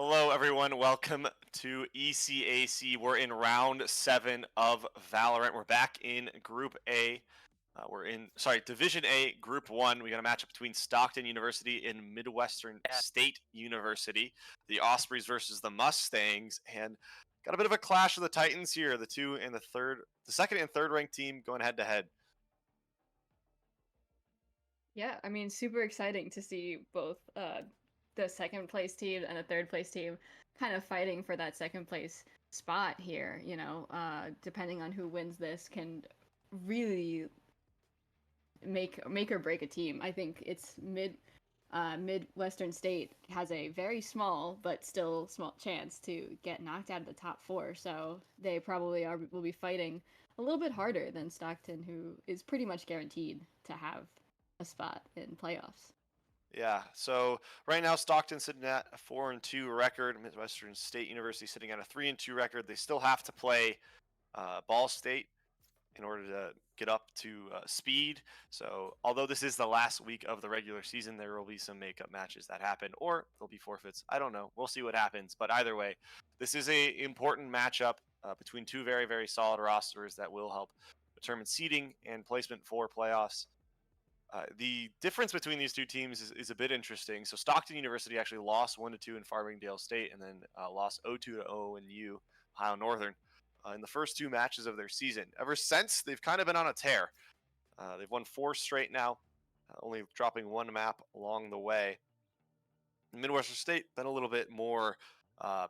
Hello, everyone. Welcome to ECAC. We're in round 7 of Valorant. We're back in Group A. Division A, Group 1. We got a matchup between Stockton University and Midwestern State University. The Ospreys versus the Mustangs. And got a bit of a clash of the Titans here. The second and third ranked team going head to head. Yeah, I mean, super exciting to see both the second place team and the third place team kind of fighting for that second place spot here. Depending on who wins this can really make or break a team. I think it's Midwestern State has a very small but still small chance to get knocked out of the top four, so they probably will be fighting a little bit harder than Stockton, who is pretty much guaranteed to have a spot in playoffs. Yeah, so right now Stockton sitting at a 4-2 record. Midwestern State University sitting at a 3-2 record. They still have to play Ball State in order to get up to speed. So although this is the last week of the regular season, there will be some makeup matches that happen, or there'll be forfeits. I don't know. We'll see what happens. But either way, this is a important matchup between two very, very solid rosters that will help determine seeding and placement for playoffs. The difference between these two teams is a bit interesting. So Stockton University actually lost 1-2 in Farmingdale State, and then lost 0-2 to ONU, Ohio Northern, in the first two matches of their season. Ever since, they've kind of been on a tear. They've won 4 straight now, only dropping one map along the way. Midwestern State been a little bit more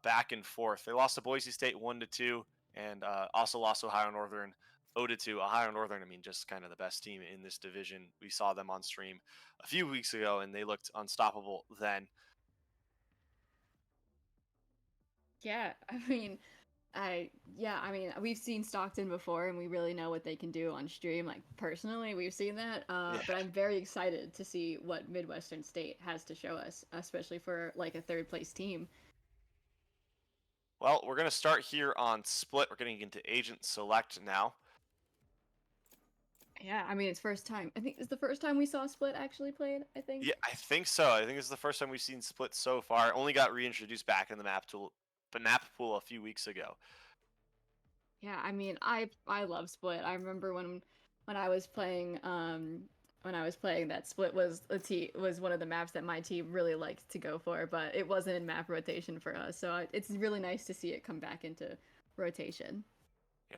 back and forth. They lost to Boise State 1-2, and also lost to Ohio Northern 0-2. Ohio Northern, I mean, just kind of the best team in this division. We saw them on stream a few weeks ago, and they looked unstoppable then. Yeah, we've seen Stockton before, and we really know what they can do on stream. Like personally, we've seen that. Yeah. But I'm very excited to see what Midwestern State has to show us, especially for like a third place team. Well, we're going to start here on Split. We're getting into Agent Select now. Yeah, I mean it's first time. I think it's the first time we saw Split actually played. I think. Yeah, I think so. I think it's the first time we've seen Split so far. Only got reintroduced back in the map pool a few weeks ago. Yeah, I mean, I love Split. I remember when I was playing that Split was one of the maps that my team really liked to go for, but it wasn't in map rotation for us. So it's really nice to see it come back into rotation.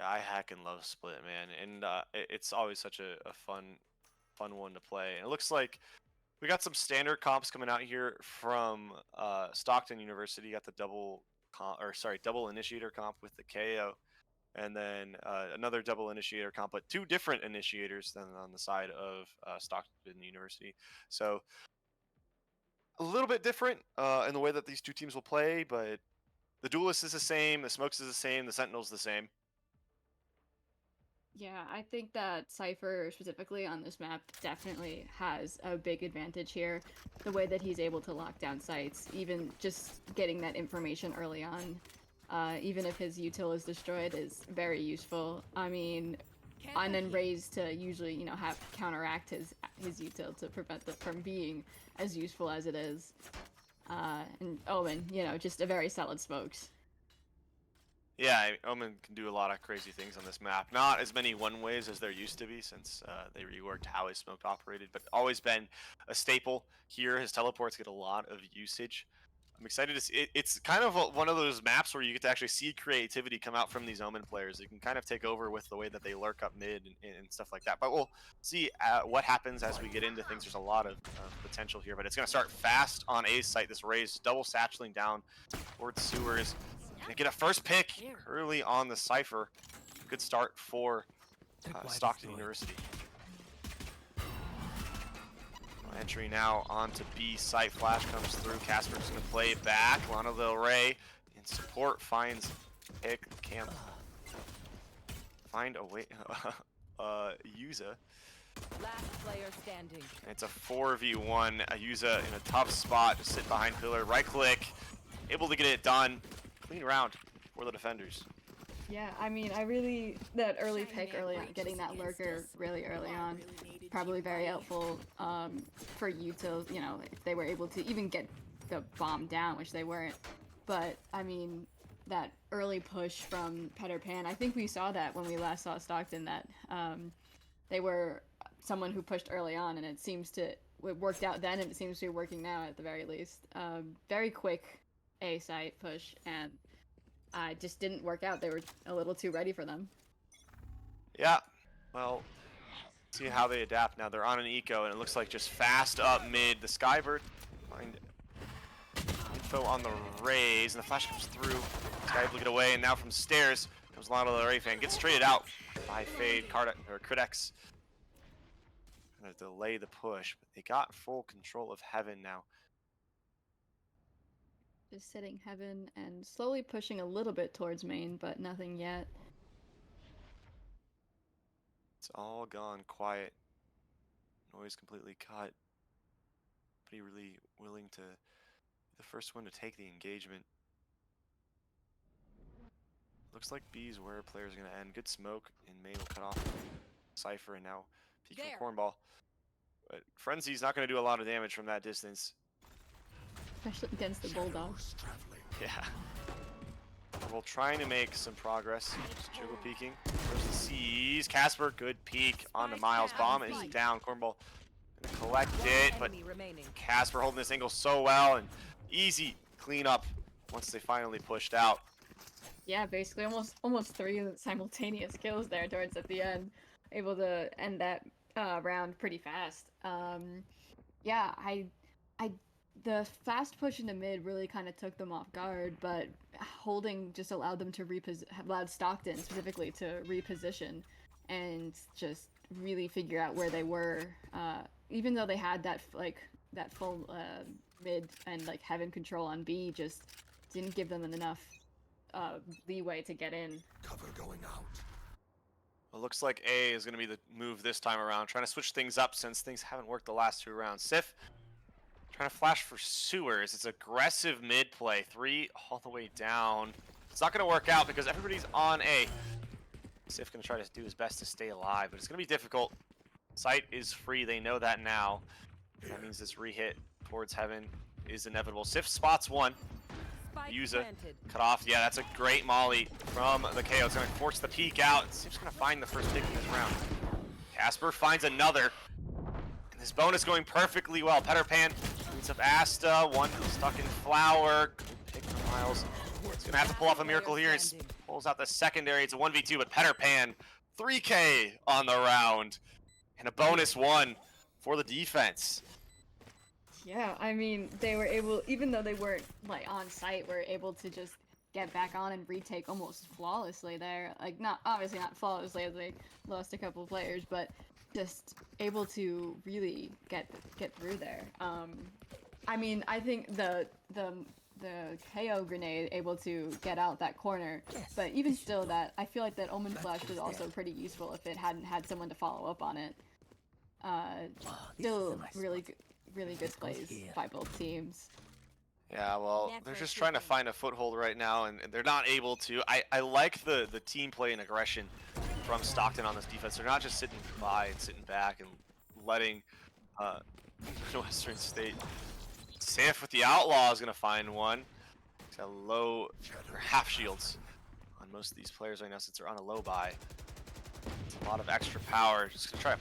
Yeah, I hack and love Split, man, and it's always such a fun one to play. And it looks like we got some standard comps coming out here from Stockton University. You got the double initiator comp with the KO, and then another double initiator comp, but two different initiators than on the side of Stockton University. So a little bit different in the way that these two teams will play, but the duelist is the same, the smokes is the same, the sentinel's the same. Yeah, I think that Cypher specifically on this map definitely has a big advantage here. The way that he's able to lock down sites, even just getting that information early on, even if his util is destroyed, is very useful. I mean, and then Raze to usually, have counteract his util to prevent it from being as useful as it is. And Omen, just a very solid smokes. Yeah, Omen can do a lot of crazy things on this map. Not as many one-ways as there used to be since they reworked how his smoke operated, but always been a staple here. His teleports get a lot of usage. I'm excited to see it. It's kind of one of those maps where you get to actually see creativity come out from these Omen players. You can kind of take over with the way that they lurk up mid and stuff like that. But we'll see what happens as we get into things. There's a lot of potential here, but it's going to start fast on A's site. This Raze double satcheling down towards sewers. Gonna get a first pick early on the Cypher. Good start for Stockton University. Entry now onto B site. Flash comes through. Casper's gonna play it back. Lana Del Rey in support finds pick. Can't find a way. Yuza. Last player standing. It's a 4v1. Yuza in a tough spot to sit behind pillar. Right click. Able to get it done. Clean round for the defenders. Yeah, I mean, that early pick early on, getting that lurker really early on, probably very helpful for you to, if they were able to even get the bomb down, which they weren't. but I mean, that early push from Peter Pan, I think we saw that when we last saw Stockton, that they were someone who pushed early on, and it worked out then, and it seems to be working now at the very least. Very quick A site push, and just didn't work out. They were a little too ready for them. Yeah, well, see how they adapt now. They're on an eco, and it looks like just fast up mid. The Skybird find info on the raise, and the flash comes through. Sky able to get away, and now from stairs comes Lana Del Rey fan. Gets traded out by Fade, Cridex. Gonna delay the push, but they got full control of Heaven now. Just sitting Heaven and slowly pushing a little bit towards main, but nothing yet. It's all gone quiet. Noise completely cut. Pretty really willing to be the first one to take the engagement. Looks like B is where players are going to end. Good smoke, and May will cut off Cypher, and now peek from Cornball. But Frenzy's not going to do a lot of damage from that distance. Especially against the Bulldogs. Yeah. We're trying to make some progress. Jiggle peeking. There's the C's. Casper, good peek on the Miles bomb. Is down. Cornball gonna collect it, but Casper holding this angle so well, and easy cleanup once they finally pushed out. Yeah, basically almost 3 simultaneous kills there towards at the end. Able to end that round pretty fast. Yeah, the fast push into mid really kind of took them off guard, but holding just allowed them to allowed Stockton specifically to reposition and just really figure out where they were. Even though they had that full mid and like Heaven control on B, just didn't give them enough leeway to get in. Cover going out. It looks like A is going to be the move this time around, trying to switch things up since things haven't worked the last 2 rounds. Sif trying to flash for sewers. It's aggressive mid play. 3 all the way down. It's not going to work out because everybody's on A. Sif going to try to do his best to stay alive, but it's going to be difficult. Site is free. They know that now. That means this re-hit towards Heaven is inevitable. Sif spots one. Yuza cut off. Yeah, that's a great molly from the KO. It's going to force the peek out. Sif's going to find the first pick in this round. Casper finds another. And this bonus going perfectly well. Peter Pan beats up Asta. One stuck in Flower. Good pick from Miles. He's going to have to pull off a miracle here. He pulls out the secondary. It's a 1v2, but Peter Pan 3K on the round. And a bonus 1 for the defense. Yeah, I mean, they were able, even though they weren't like on site, were able to just get back on and retake almost flawlessly there. Like, obviously not flawlessly as they lost a couple players, but just able to really get through there. I mean, I think the KO grenade able to get out that corner, but even still, that I feel like that Omen Flash was also pretty useful if it hadn't had someone to follow up on it. Still really good plays by both teams. Yeah, well, they're just trying to find a foothold right now, and they're not able to. I like the team play and aggression from Stockton on this defense. They're not just sitting by and sitting back and letting Midwestern State. Sif with the Outlaw is going to find one. He's got low or half shields on most of these players right now since they're on a low buy. It's a lot of extra power. Just going to try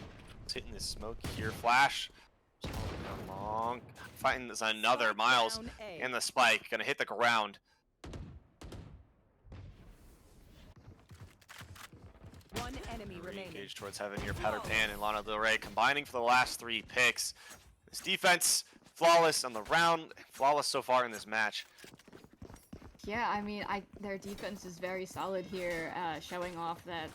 hitting this smoke here. Flash. Long. Finds another Miles and the spike. Gonna hit the ground. One enemy remaining. Engage towards Heaven here. Peter Pan and Lana Del Rey combining for the last 3 picks. This defense flawless on the round. Flawless so far in this match. Yeah, I mean, their defense is very solid here, showing off that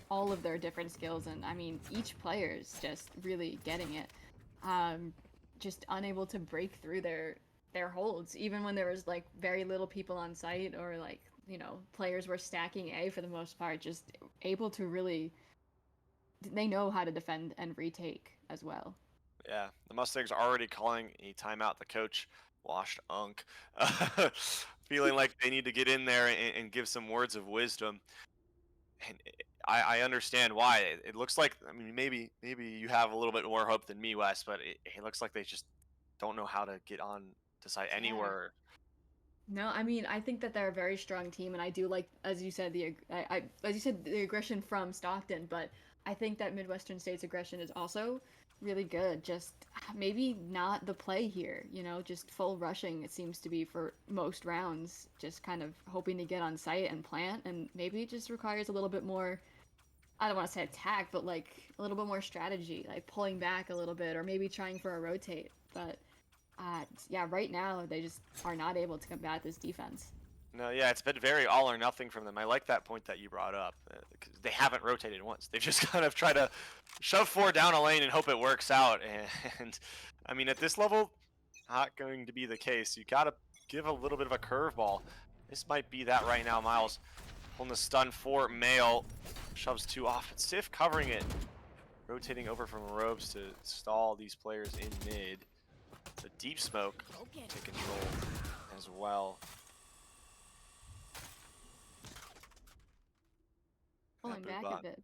all of their different skills, and I mean, each player is just really getting it. Just unable to break through their holds, even when there was like very little people on site, or like, you know, players were stacking A for the most part, just able to really, they know how to defend and retake as well. Yeah, the Mustangs are already calling a timeout. The coach, Washed Unk, feeling like they need to get in there and give some words of wisdom. And I understand why. It looks like, I mean, maybe you have a little bit more hope than me, Wes, but it looks like they just don't know how to get on to site anywhere. No, I mean, I think that they're a very strong team, and I do like, as you said, as you said, the aggression from Stockton. But I think that Midwestern State's aggression is also really good. Just maybe not the play here, just full rushing. It seems to be for most rounds, just kind of hoping to get on site and plant, and maybe it just requires a little bit more. I don't want to say attack, but like a little bit more strategy, like pulling back a little bit, or maybe trying for a rotate. But yeah, right now they just are not able to combat this defense. No, yeah, it's been very all or nothing from them. I like that point that you brought up. 'Cause they haven't rotated once. They've just kind of tried to shove four down a lane and hope it works out. And I mean, at this level, not going to be the case. You got to give a little bit of a curveball. This might be that right now. Miles pulling the stun for Mail. Shoves two off. But Sif covering it. Rotating over from ropes to stall these players in mid. The deep smoke to control as well. Pulling back a bit.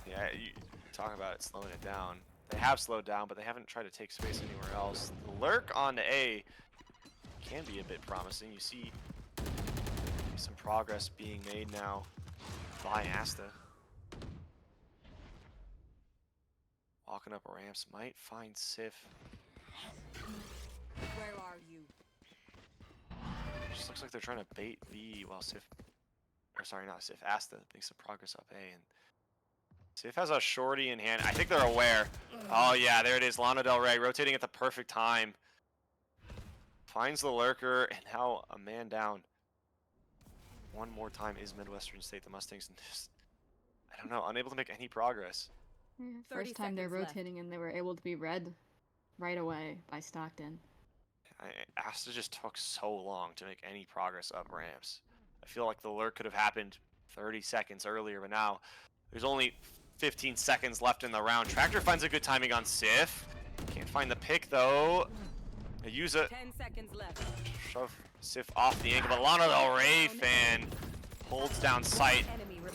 Yeah, you talk about it slowing it down. They have slowed down, but they haven't tried to take space anywhere else. The lurk on A can be a bit promising. You see some progress being made now by Asta. Walking up ramps, might find Sif. Where are you? Just looks like they're trying to bait B while Sif, or sorry, not Sif, Asta makes some progress up A. And Sif has a shorty in hand. I think they're aware. Oh yeah, there it is. Lana Del Rey rotating at the perfect time. Finds the lurker, and now a man down. One more time is Midwestern State. The Mustangs just, I don't know, unable to make any progress. First time they're rotating and they were able to be read right away by Stockton. Asta just took so long to make any progress up ramps. I feel like the lurk could have happened 30 seconds earlier, but now there's only 15 seconds left in the round. Tractor finds a good timing on Sif. Can't find the pick though. They use it. 10 seconds left. Shove Sif off the ankle, but Lana Del Rey fan holds down sight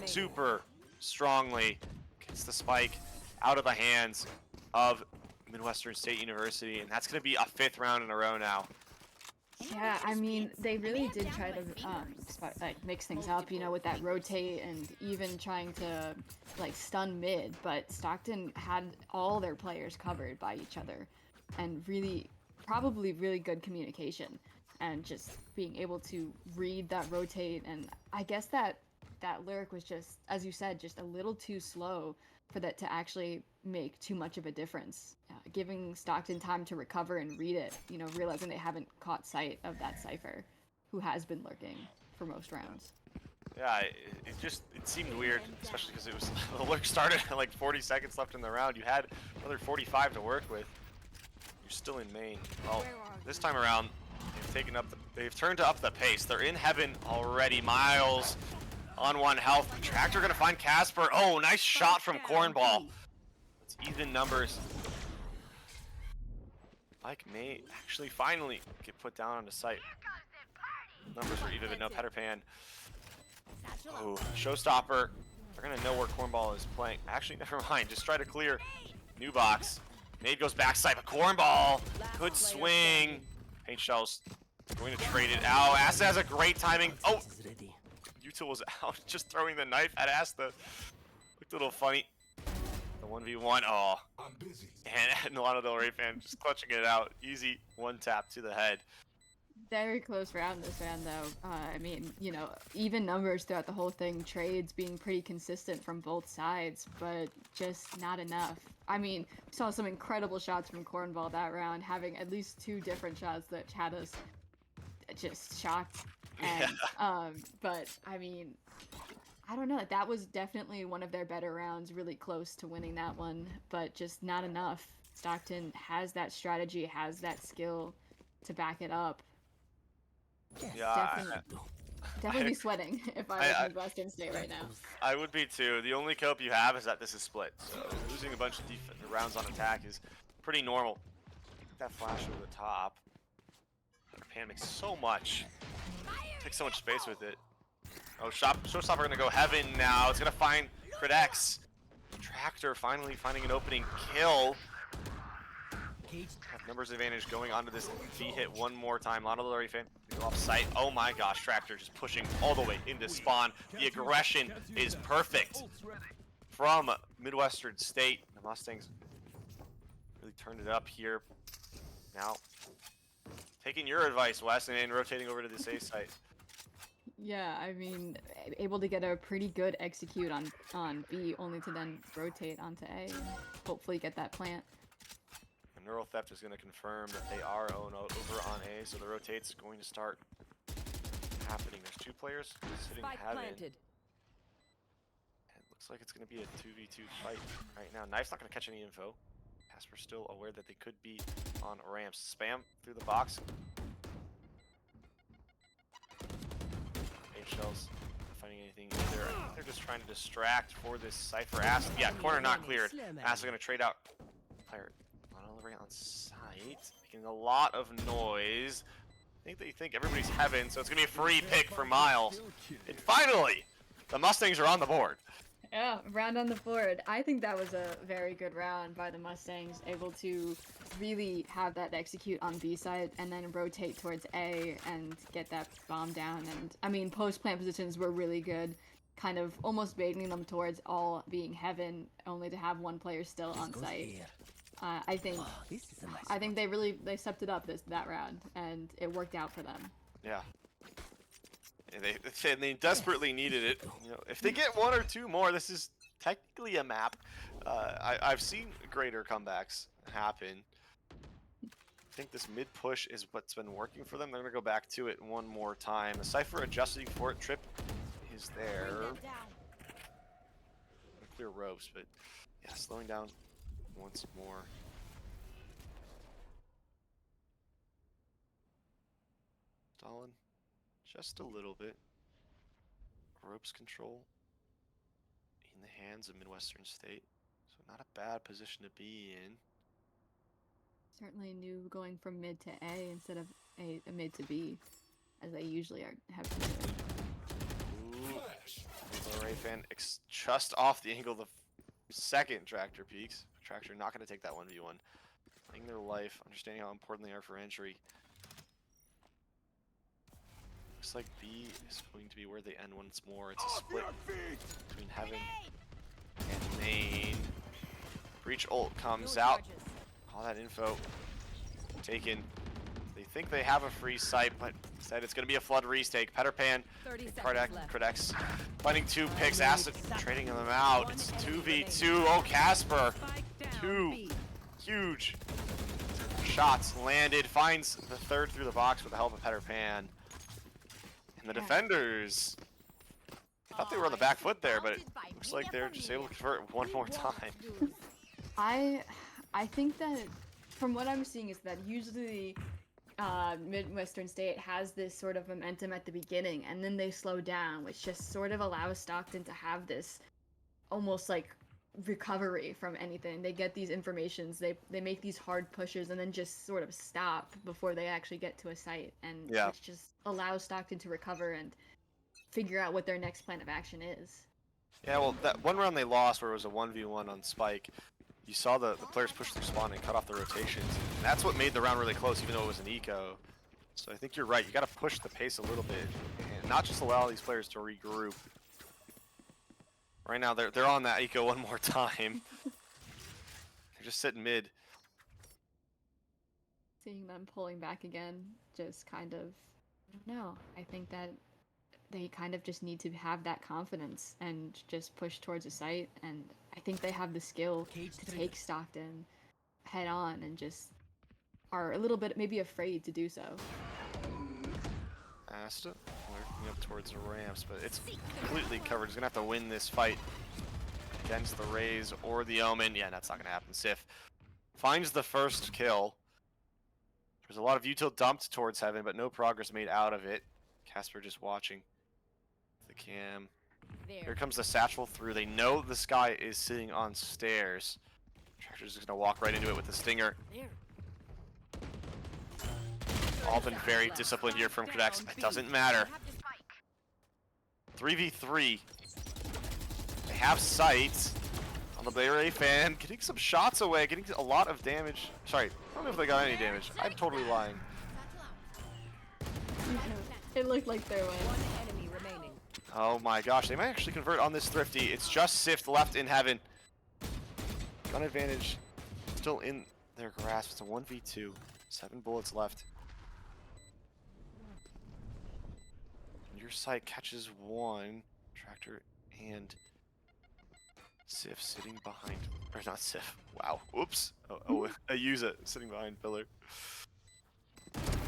super strongly. Gets the spike out of the hands of Midwestern State University, and that's going to be a 5th round in a row now. Yeah, I mean, they really did try to like mix things up, with that rotate and even trying to like stun mid, but Stockton had all their players covered by each other, and probably really good communication, and just being able to read that rotate. And I guess that lyric was just, as you said, just a little too slow for that to actually make too much of a difference. Giving Stockton time to recover and read it, realizing they haven't caught sight of that Cypher, who has been lurking for most rounds. Yeah, it seemed weird, especially because it was the lurk started at like 40 seconds left in the round. You had another 45 to work with. You're still in main. Well, this time around, they've turned up the pace. They're in heaven already. Miles on 1 health. Tractor gonna find Casper. Oh, nice shot from Cornball. It's even numbers. Mike may actually finally get put down on the site. Numbers are even, but no Peter Pan. Oh, Showstopper. They're gonna know where Cornball is playing. Actually, never mind. Just try to clear. New box. Nade goes backside, but Cornball. Good swing. Paint shells. Going to trade it out. Asta has a great timing. Oh! Util was out, just throwing the knife at Asta. Looked a little funny. The 1v1. Oh. And Lana Del Rey fan just clutching it out. Easy 1 tap to the head. Very close round this round, though. I mean, even numbers throughout the whole thing. Trades being pretty consistent from both sides, but just not enough. I mean, we saw some incredible shots from Cornball that round, having at least 2 different shots that had us just shocked. And, but I mean, I don't know. That was definitely one of their better rounds, really close to winning that one, but just not enough. Stockton has that strategy, has that skill to back it up. Yeah, definitely be sweating if I was Midwestern State right now. I would be too. The only cope you have is that this is split. So losing a bunch of rounds on attack is pretty normal. That flash over the top. Pan makes so much. Takes so much space with it. Oh, Showstopper gonna go heaven now. It's gonna find Crit-X. Tractor finally finding an opening kill. numbers advantage going onto this V hit one more time. Lana Larry fan go off site. Oh my gosh, Tractor just pushing all the way into spawn. The aggression is perfect from Midwestern State. The Mustangs really turned it up here. Now, taking your advice, Wes, and rotating over to this A site. Yeah, I mean, able to get a pretty good execute on B, only to then rotate onto A and hopefully get that plant. And Neural Theft is going to confirm that they are over on A, so the rotate's going to start happening. There's two players sitting Spike heaven. planted. It looks like it's going to be a 2v2 fight right now. Knife's not going to catch any info. Casper's still aware that they could be on ramps. Spam through the box. Shells not finding anything either. I think they're just trying to distract for this Cypher. Acid, yeah, corner not cleared. Acid going to trade out player all the way on site, making a lot of noise. I think they think everybody's heaven, so it's going to be a free pick for Miles. And finally, the Mustangs are on the board. Yeah, round on the board. I think that was a very good round by the Mustangs, able to really have that execute on B side and then rotate towards A and get that bomb down. And I mean, post-plant positions were really good, kind of almost baiting them towards all being heaven, only to have one player still on site. I think they stepped it up that round, and it worked out for them. Yeah. And they desperately needed it. You know, if they get one or two more, this is technically a map. I've seen greater comebacks happen. I think this mid push is what's been working for them. They're gonna go back to it one more time. The Cypher adjusting for it. Trip is there. Clear ropes, but yeah, slowing down once more. Stalin. Just a little bit. Ropes control in the hands of Midwestern State. So not a bad position to be in. Certainly new going from mid to A instead of a mid to B, as they usually have been doing. Ooh. Ray fan just off the angle of the second Tractor peaks. Tractor not going to take that 1v1. Playing their life, understanding how important they are for entry. Looks like B is going to be where they end once more. It's a split between heaven and main. Breach ult comes out. All that info taken. They think they have a free site, but instead it's going to be a flood restake. Peterpan, Cardex finding two picks. Acid trading them out. It's 2v2. Oh, Casper. Two huge shots landed. Finds the third through the box with the help of Peterpan. And the defenders, I thought they were on the back foot there, but it looks like they're just able to convert one more time. I think that from what I'm seeing is that usually Midwestern State has this sort of momentum at the beginning and then they slow down, which just sort of allows Stockton to have this almost like recovery from anything. They get these informations, they make these hard pushes and then just sort of stop before they actually get to a site, and which just allows Stockton to recover and figure out what their next plan of action is. Yeah, well, that one round they lost where it was a 1v1 on Spike, you saw the players push their spawn and cut off the rotations, and that's what made the round really close, even though it was an eco. So I think you're right, you got to push the pace a little bit and not just allow these players to regroup. Right now, they're on that eco one more time. They're just sitting mid. Seeing them pulling back again, just kind of, I don't know. I think that they kind of just need to have that confidence and just push towards a site. And I think they have the skill to take Stockton head on and just are a little bit maybe afraid to do so. Asta working up towards the ramps, but it's completely covered. He's gonna have to win this fight against the Rays or the Omen. Yeah, that's not gonna happen. Sif finds the first kill. There's a lot of util dumped towards heaven, but no progress made out of it. Casper just watching the cam. Here comes the satchel through. They know the Sky is sitting on stairs. Tractor's just gonna walk right into it with the stinger. All been very disciplined here from Cadex. It doesn't matter. 3v3. They have sight. On the Valor fan, getting some shots away, getting a lot of damage. Sorry, I don't know if they got any damage. I'm totally lying. It looked like there was. One enemy remaining. Oh my gosh, they might actually convert on this Thrifty. It's just Sift left in heaven. Gun advantage still in their grasp. It's a 1v2. 7 bullets left. Your site catches one. Tractor and Sif sitting behind. Or not Sif. Wow. Oops. I use it. Sitting behind Pillar.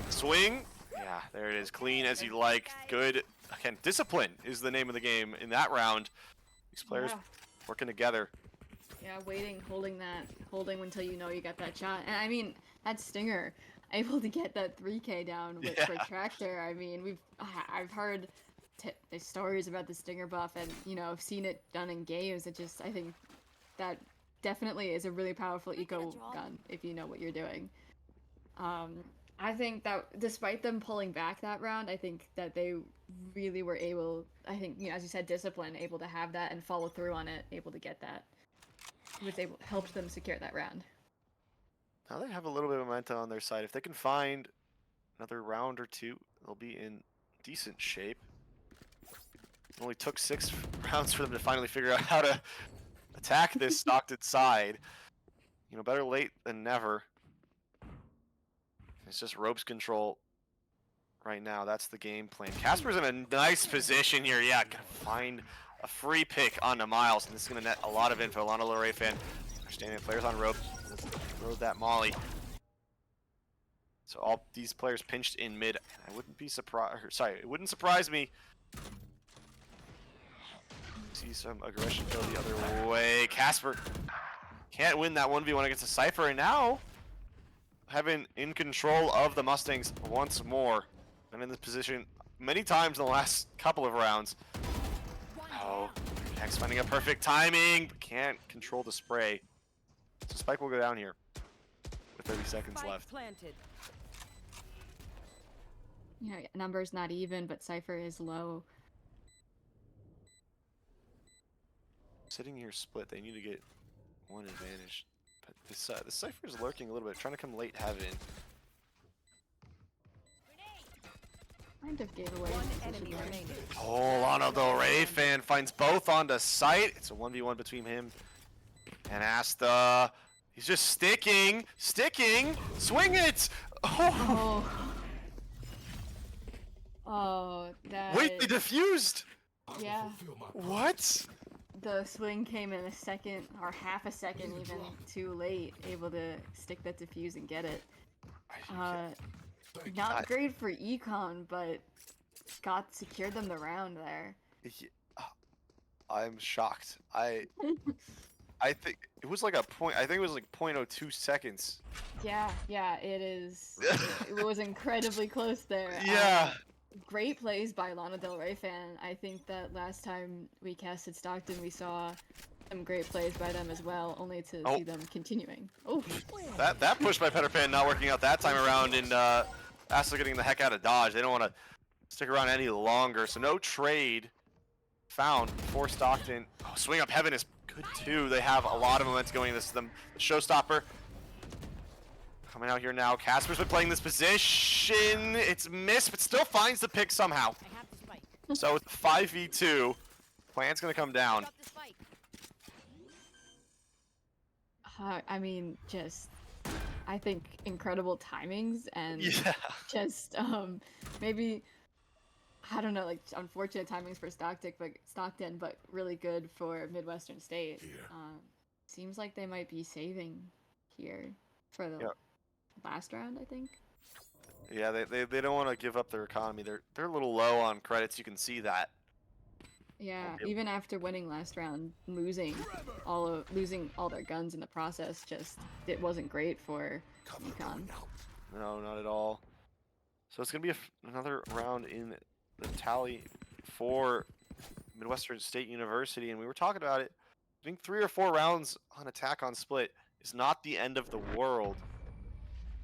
Swing. Yeah, there it is. Clean as you like. Good. Again, discipline is the name of the game in that round. These players working together. Yeah, waiting, holding until you know you got that shot. And I mean, that Stinger, able to get that 3K down with for Tractor. I mean, I've heard the stories about the Stinger buff, and you know, I've seen it done in games. I think that definitely is a really powerful eco gun if you know what you're doing. I think that despite them pulling back that round, I think that they really were able, I think, you know, as you said, discipline, able to have that and follow through on it, able to get that. Helped them secure that round. Now they have a little bit of momentum on their side. If they can find another round or two, they'll be in decent shape. It only took 6 rounds for them to finally figure out how to attack this Stockton side. You know, better late than never. It's just ropes control right now. That's the game plan. Casper's in a nice position here. Yeah, gonna find a free pick onto Miles, and this is gonna net a lot of info. Lana Lorray fan, understanding players on rope. Throw that molly. So all these players pinched in mid. I wouldn't be surprised. Sorry, it wouldn't surprise me. See some aggression go the other way. Casper can't win that 1v1 against a Cypher, and now Heaven in control of the Mustangs once more. Been in this position many times in the last couple of rounds. Oh, Hex finding a perfect timing, but can't control the spray. So Spike will go down here with 30 seconds left. Planted. Yeah, numbers not even, but Cypher is low. Sitting here split, they need to get one advantage. But this Cypher is lurking a little bit, trying to come late heaven. Kind of gave away. One enemy remaining. Oh, Lana Del Rey fan finds both onto site. It's a 1v1 between him and Asta. He's just sticking, swing it! Oh, oh that. wait, they defused! Yeah, What? the swing came in a second, or half a second even, too late, able to stick that defuse and get it. Not great for econ, but secured them the round there. I'm shocked. I think it was like I think it was like 0.02 seconds. Yeah, it is. It was incredibly close there. Yeah. Great plays by Lana Del Rey fan. I think that last time we casted Stockton, we saw some great plays by them as well, only to see them continuing. Oh, That push by Peter Pan not working out that time around, and Asta getting the heck out of dodge. They don't want to stick around any longer, so no trade found for Stockton. Oh, swing up heaven is good too. They have a lot of momentum going. This is them, the showstopper. Coming out here now. Casper's been playing this position. It's missed, but still finds the pick somehow. I have the spike. So it's 5v2. Plan's gonna come down. Drop the spike. I mean, just I think incredible timings and just maybe I don't know, like unfortunate timings for Stockton, but really good for Midwestern State. Seems like they might be saving here for the last round, I think. Yeah, they don't want to give up their economy. They're a little low on credits. You can see that. Yeah, even after winning last round, losing all their guns in the process, it wasn't great for econ. No, not at all. So it's gonna be another round in the tally for Midwestern State University, and we were talking about it. I think 3 or 4 rounds on attack on split is not the end of the world,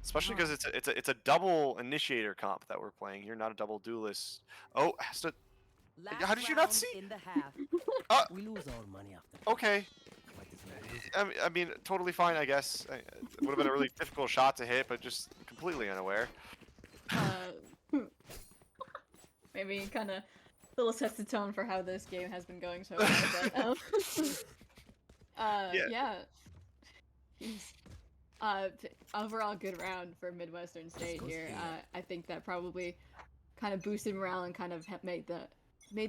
especially because it's a double initiator comp that we're playing here, not a double duelist. Oh, how did you not see? In the half. We lose our money after. Okay. I mean, totally fine, I guess. It would have been a really difficult shot to hit, but just completely unaware. Maybe kind of a little sets the tone for how this game has been going so far. But, Yeah. yeah. Jeez. Overall good round for Midwestern State here. I think that probably kind of boosted morale and kind of made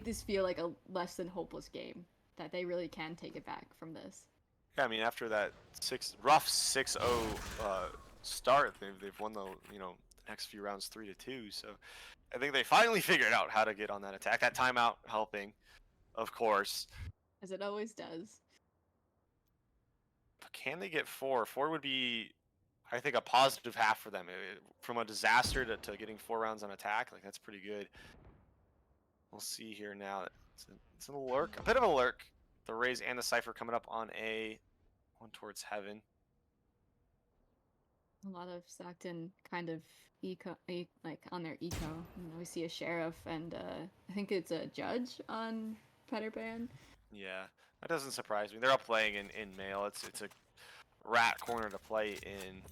this feel like a less than hopeless game. That they really can take it back from this. Yeah, I mean, after that rough 6-0 start, they've won the the next few rounds 3-2. So I think they finally figured out how to get on that attack. That timeout helping, of course. As it always does. But can they get 4? 4 would be, I think, a positive half for them. From a disaster to getting 4 rounds on attack, like that's pretty good. We'll see here now. It's a lurk, a bit of a lurk. The Rays and the Cypher coming up on a one towards heaven. A lot of Stockton kind of like on their eco. We see a sheriff and I think it's a judge on Peter Pan. Yeah, that doesn't surprise me. They're all playing in male. It's a rat corner to play in.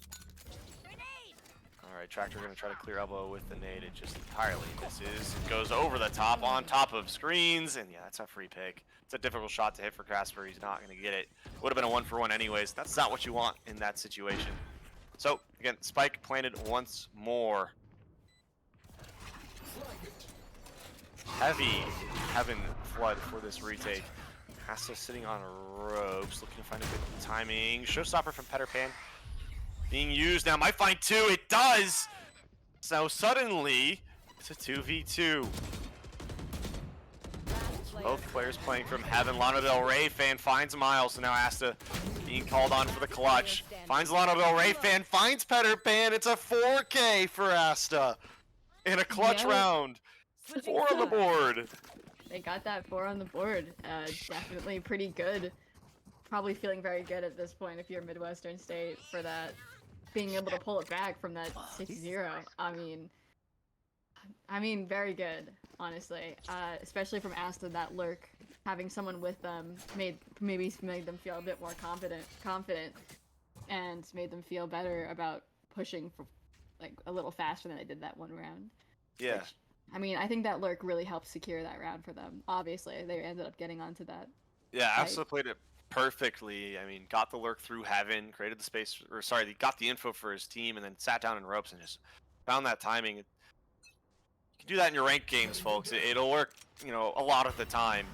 All right, Tractor going to try to clear elbow with the nade. It just entirely misses. It goes over the top, on top of screens, and yeah, that's a free pick. It's a difficult shot to hit for Casper. He's not going to get it. Would have been a 1-for-1 anyways. That's not what you want in that situation. So, again, spike planted once more. Heavy Heaven Flood for this retake. Asta sitting on ropes, looking to find a good timing. Showstopper from Peter Pan being used now. Might find 2. It does! So suddenly, it's a 2v2. Both players playing from Heaven. Lana Del Rey fan finds Miles, so now Asta being called on for the clutch. Finds Lana Del Rey fan, finds Peter Pan. It's a 4K for Asta in a clutch round. 4 on the board. They got that 4 on the board. Definitely pretty good. Probably feeling very good at this point if you're Midwestern State for that. Being able to pull it back from that 6-0. I mean, very good, honestly. Especially from Asta, that lurk. Having someone with them maybe made them feel a bit more confident, and made them feel better about pushing for like a little faster than they did that one round. Yeah. Which, I mean, I think that lurk really helped secure that round for them. Obviously, they ended up getting onto that. Yeah, Asta played it perfectly. I mean, got the lurk through Heaven, created the space, or sorry, he got the info for his team, and then sat down in ropes and just found that timing. You can do that in your ranked games, folks. It'll work, a lot of the time.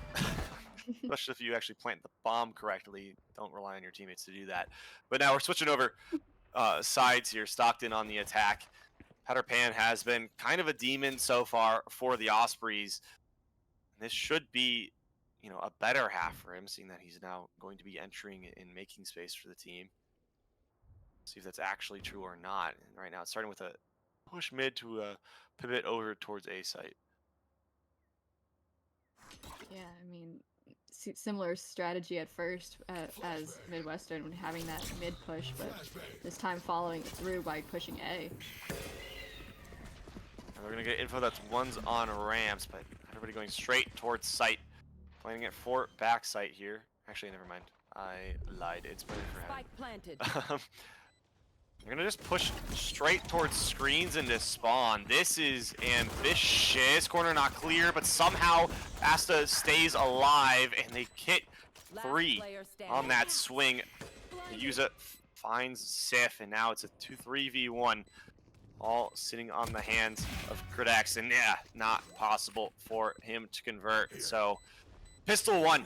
Especially if you actually plant the bomb correctly. Don't rely on your teammates to do that. But now we're switching over sides here. Stockton on the attack. Peter Pan has been kind of a demon so far for the Ospreys. This should be, a better half for him, seeing that he's now going to be entering and making space for the team. See if that's actually true or not. And right now it's starting with a push mid to a pivot over towards A site. Yeah, I mean, similar strategy at first as Midwestern when having that mid push, but this time following it through by pushing A. And we're going to get info that's one's on ramps, but everybody going straight towards site. Playing it for back site here. Actually, never mind. I lied. It's playing for Heaven. Spike planted. We're going to just push straight towards screens into spawn. This is ambitious. Corner not clear, but somehow Asta stays alive, and they hit 3 on that swing. Yuza finds Sif, and now it's a 2-3v1. All sitting on the hands of Cridex, and yeah, not possible for him to convert. So, pistol 1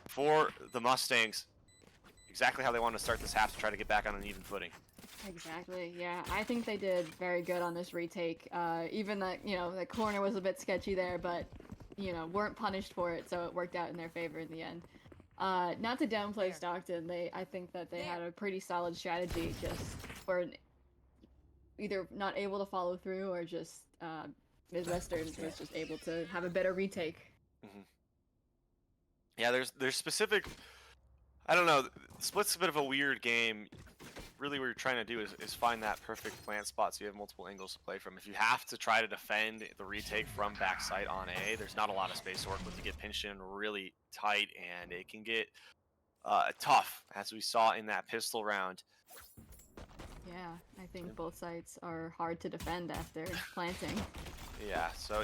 for the Mustangs. Exactly how they want to start this half to try to get back on an even footing. Exactly, yeah. I think they did very good on this retake. Even that, the corner was a bit sketchy there, but, weren't punished for it, so it worked out in their favor in the end. Not to downplay Stockton, I think that they had a pretty solid strategy, just for either not able to follow through or just Midwestern was just able to have a better retake. Mm-hmm. Yeah, there's specific. I don't know. Split's a bit of a weird game. Really, what you're trying to do is find that perfect plant spot so you have multiple angles to play from. If you have to try to defend the retake from backside on A, there's not a lot of space to work with. You get pinched in really tight, and it can get tough, as we saw in that pistol round. Yeah, I think both sites are hard to defend after planting. Yeah, so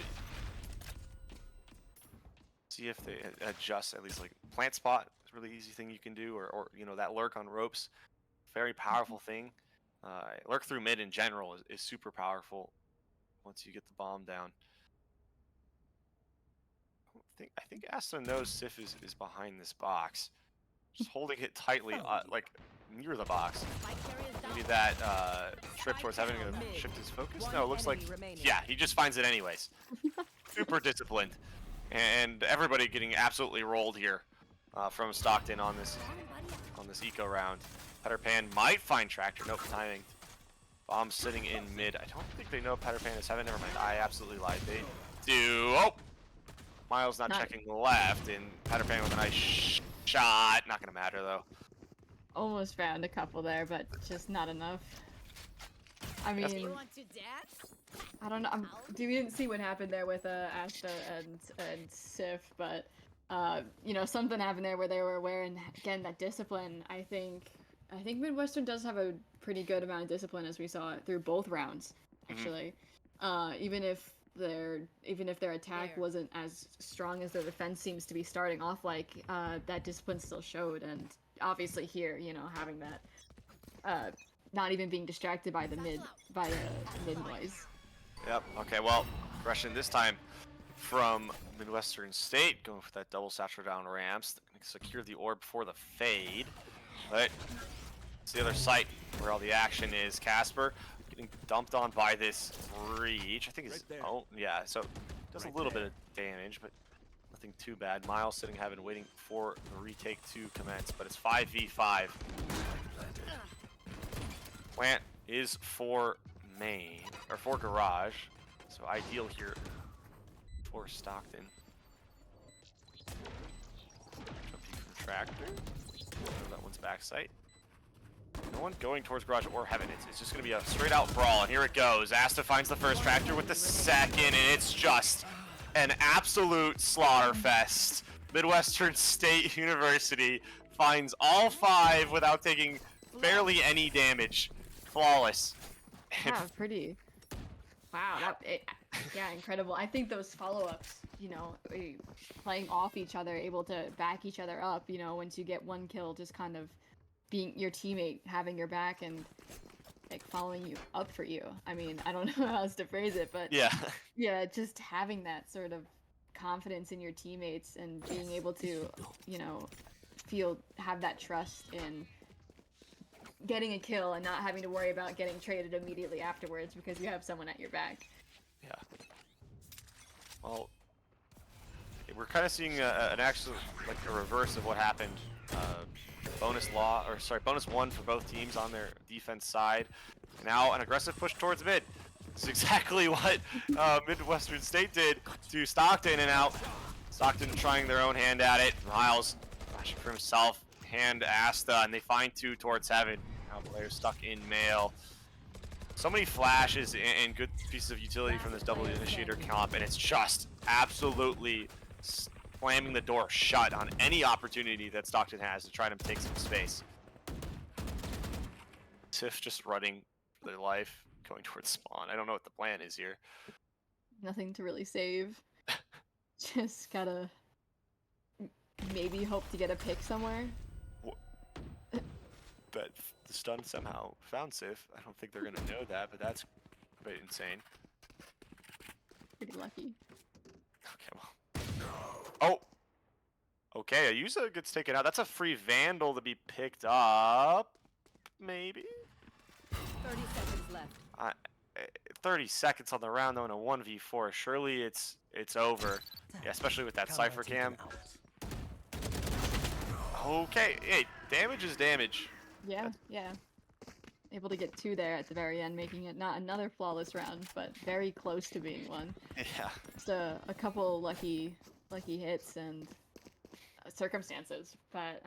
see if they adjust at least like plant spot is a really easy thing you can do, or you know that lurk on ropes, very powerful thing. Lurk through mid in general is super powerful once you get the bomb down. I think Asta knows Sif is behind this box, just holding it tightly, like near the box. Maybe that trip towards heaven gonna shift his focus. No, it looks like yeah, he just finds it anyways. Super disciplined, and everybody getting absolutely rolled here from Stockton on this eco round. Petter Pan might find Tractor. Nope, timing. Bomb sitting in mid. I don't think they know Petter Pan is heaven. Never mind. I absolutely lied. They do. Oh, Miles not checking left, and Petter Pan with a nice shot. Not gonna matter though. Almost found a couple there, but just not enough. I mean, I don't know. We didn't see what happened there with Asta and Sif, but you know, something happened there where they were aware, and again, that discipline. I think Midwestern does have a pretty good amount of discipline, as we saw it through both rounds, actually. Even if their attack wasn't as strong as their defense seems to be starting off like, that discipline still showed, and obviously here, you know, having that, not even being distracted by the mid noise. Yep. Okay. Well, aggression this time from Midwestern State, going for that double satchel down ramps, secure the orb for the fade. But it's the other site where all the action is. Casper getting dumped on by this breach. I think it's oh yeah. So does a little bit of damage, but nothing too bad. Miles sitting heaven waiting for the retake to commence, but it's 5v5. Plant is for main, or for garage, so ideal here for Stockton. Jump from Tractor. That one's backside. No one going towards garage or heaven. It's just going to be a straight out brawl, and here it goes. Asta finds the first Tractor with the second, and it's just an absolute slaughter fest. Midwestern State University finds all 5 without taking barely any damage. Flawless. Yeah, pretty. Wow, yeah, incredible. I think those follow-ups, you know, playing off each other, able to back each other up, you know, once you get one kill, just kind of being your teammate, having your back, and like following you up for you. I mean, I don't know how else to phrase it, but yeah, just having that sort of confidence in your teammates and being able to, you know, have that trust in getting a kill and not having to worry about getting traded immediately afterwards because you have someone at your back. Yeah. Well, we're kind of seeing an actual, like a reverse of what happened. Bonus 1 for both teams on their defense side. Now an aggressive push towards mid. It's exactly what Midwestern State did to Stockton, and now Stockton trying their own hand at it. Miles flashing for himself, hand Asta, and they find 2 towards heaven. Now player stuck in male. So many flashes and good pieces of utility from this double initiator comp, and it's just absolutely slamming the door shut on any opportunity that Stockton has to try to take some space. Tiff just running for their life, going towards spawn. I don't know what the plan is here. Nothing to really save. Just gotta maybe hope to get a pick somewhere. But the stun somehow found Sif. I don't think they're gonna know that, but that's a bit insane. Pretty lucky. Okay, well. Oh! Okay, Ayusa gets taken out. That's a free Vandal to be picked up. Maybe? 30 seconds left. 30 seconds on the round though in a 1v4. Surely it's over. Yeah, especially with that Cypher cam. Okay, hey, damage is damage. Yeah, yeah. Able to get 2 there at the very end, making it not another flawless round, but very close to being one. Yeah. Just a couple lucky hits and circumstances, but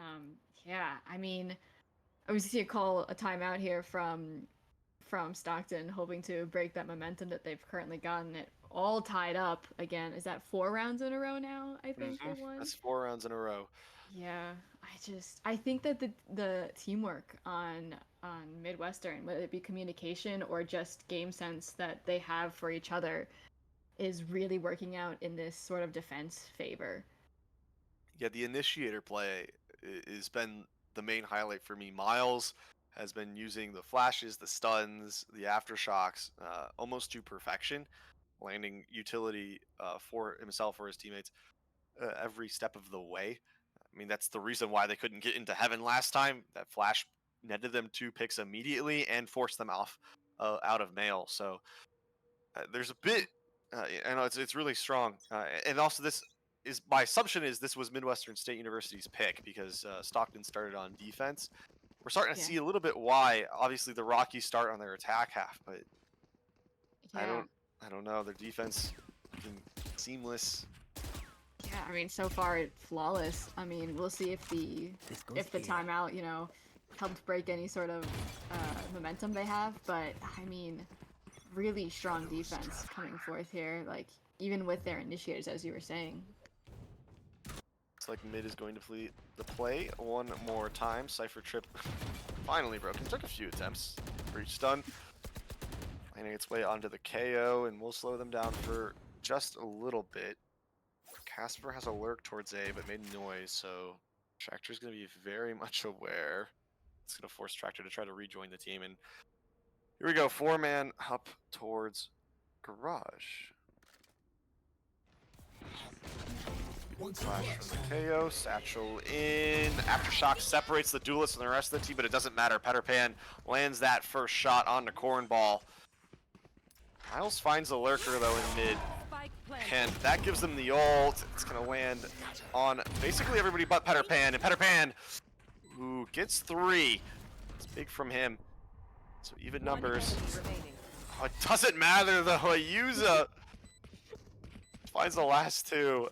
yeah, I mean, I was see a timeout here from Stockton, hoping to break that momentum that they've currently gotten it all tied up again. Is that 4 rounds in a row now? I think they won. That's 4 rounds in a row. Yeah, I think that the teamwork on Midwestern, whether it be communication or just game sense that they have for each other, is really working out in this sort of defense favor. Yeah, the initiator play has been the main highlight for me. Miles has been using the flashes, the stuns, the aftershocks almost to perfection, landing utility for himself or his teammates every step of the way. I mean, that's the reason why they couldn't get into heaven last time. That flash netted them 2 picks immediately and forced them off out of mail. So there's a bit. I know it's really strong, and also this is my assumption is this was Midwestern State University's pick because Stockton started on defense. We're starting to Yeah, see a little bit why. Obviously, the Rockies start on their attack half, but I yeah, don't I don't know. Their defense been seamless. yeah. I mean, so far it's flawless. I mean, we'll see if the timeout, helped break any sort of momentum they have. But I mean, really strong defense coming forth here. Like even with their initiators, as you were saying. Looks like mid is going to flee the play one more time. Cypher trip finally broken. Took a few attempts. Breach stun. Landing its way onto the KO, and we'll slow them down for just a little bit. Casper has a lurk towards A, but made noise, so Tractor's going to be very much aware. It's going to force Tractor to try to rejoin the team, and here we go. 4-man up towards Garage. Flash from the KO, Satchel in. Aftershock separates the duelist and the rest of the team, but it doesn't matter. Peter Pan lands that first shot on the cornball. Miles finds a lurker though in mid, and that gives them the ult. It's gonna land on basically everybody but Peter Pan, and Peter Pan, who gets 3. It's big from him. So even numbers. Oh, it doesn't matter though. Ayusa finds the last 2.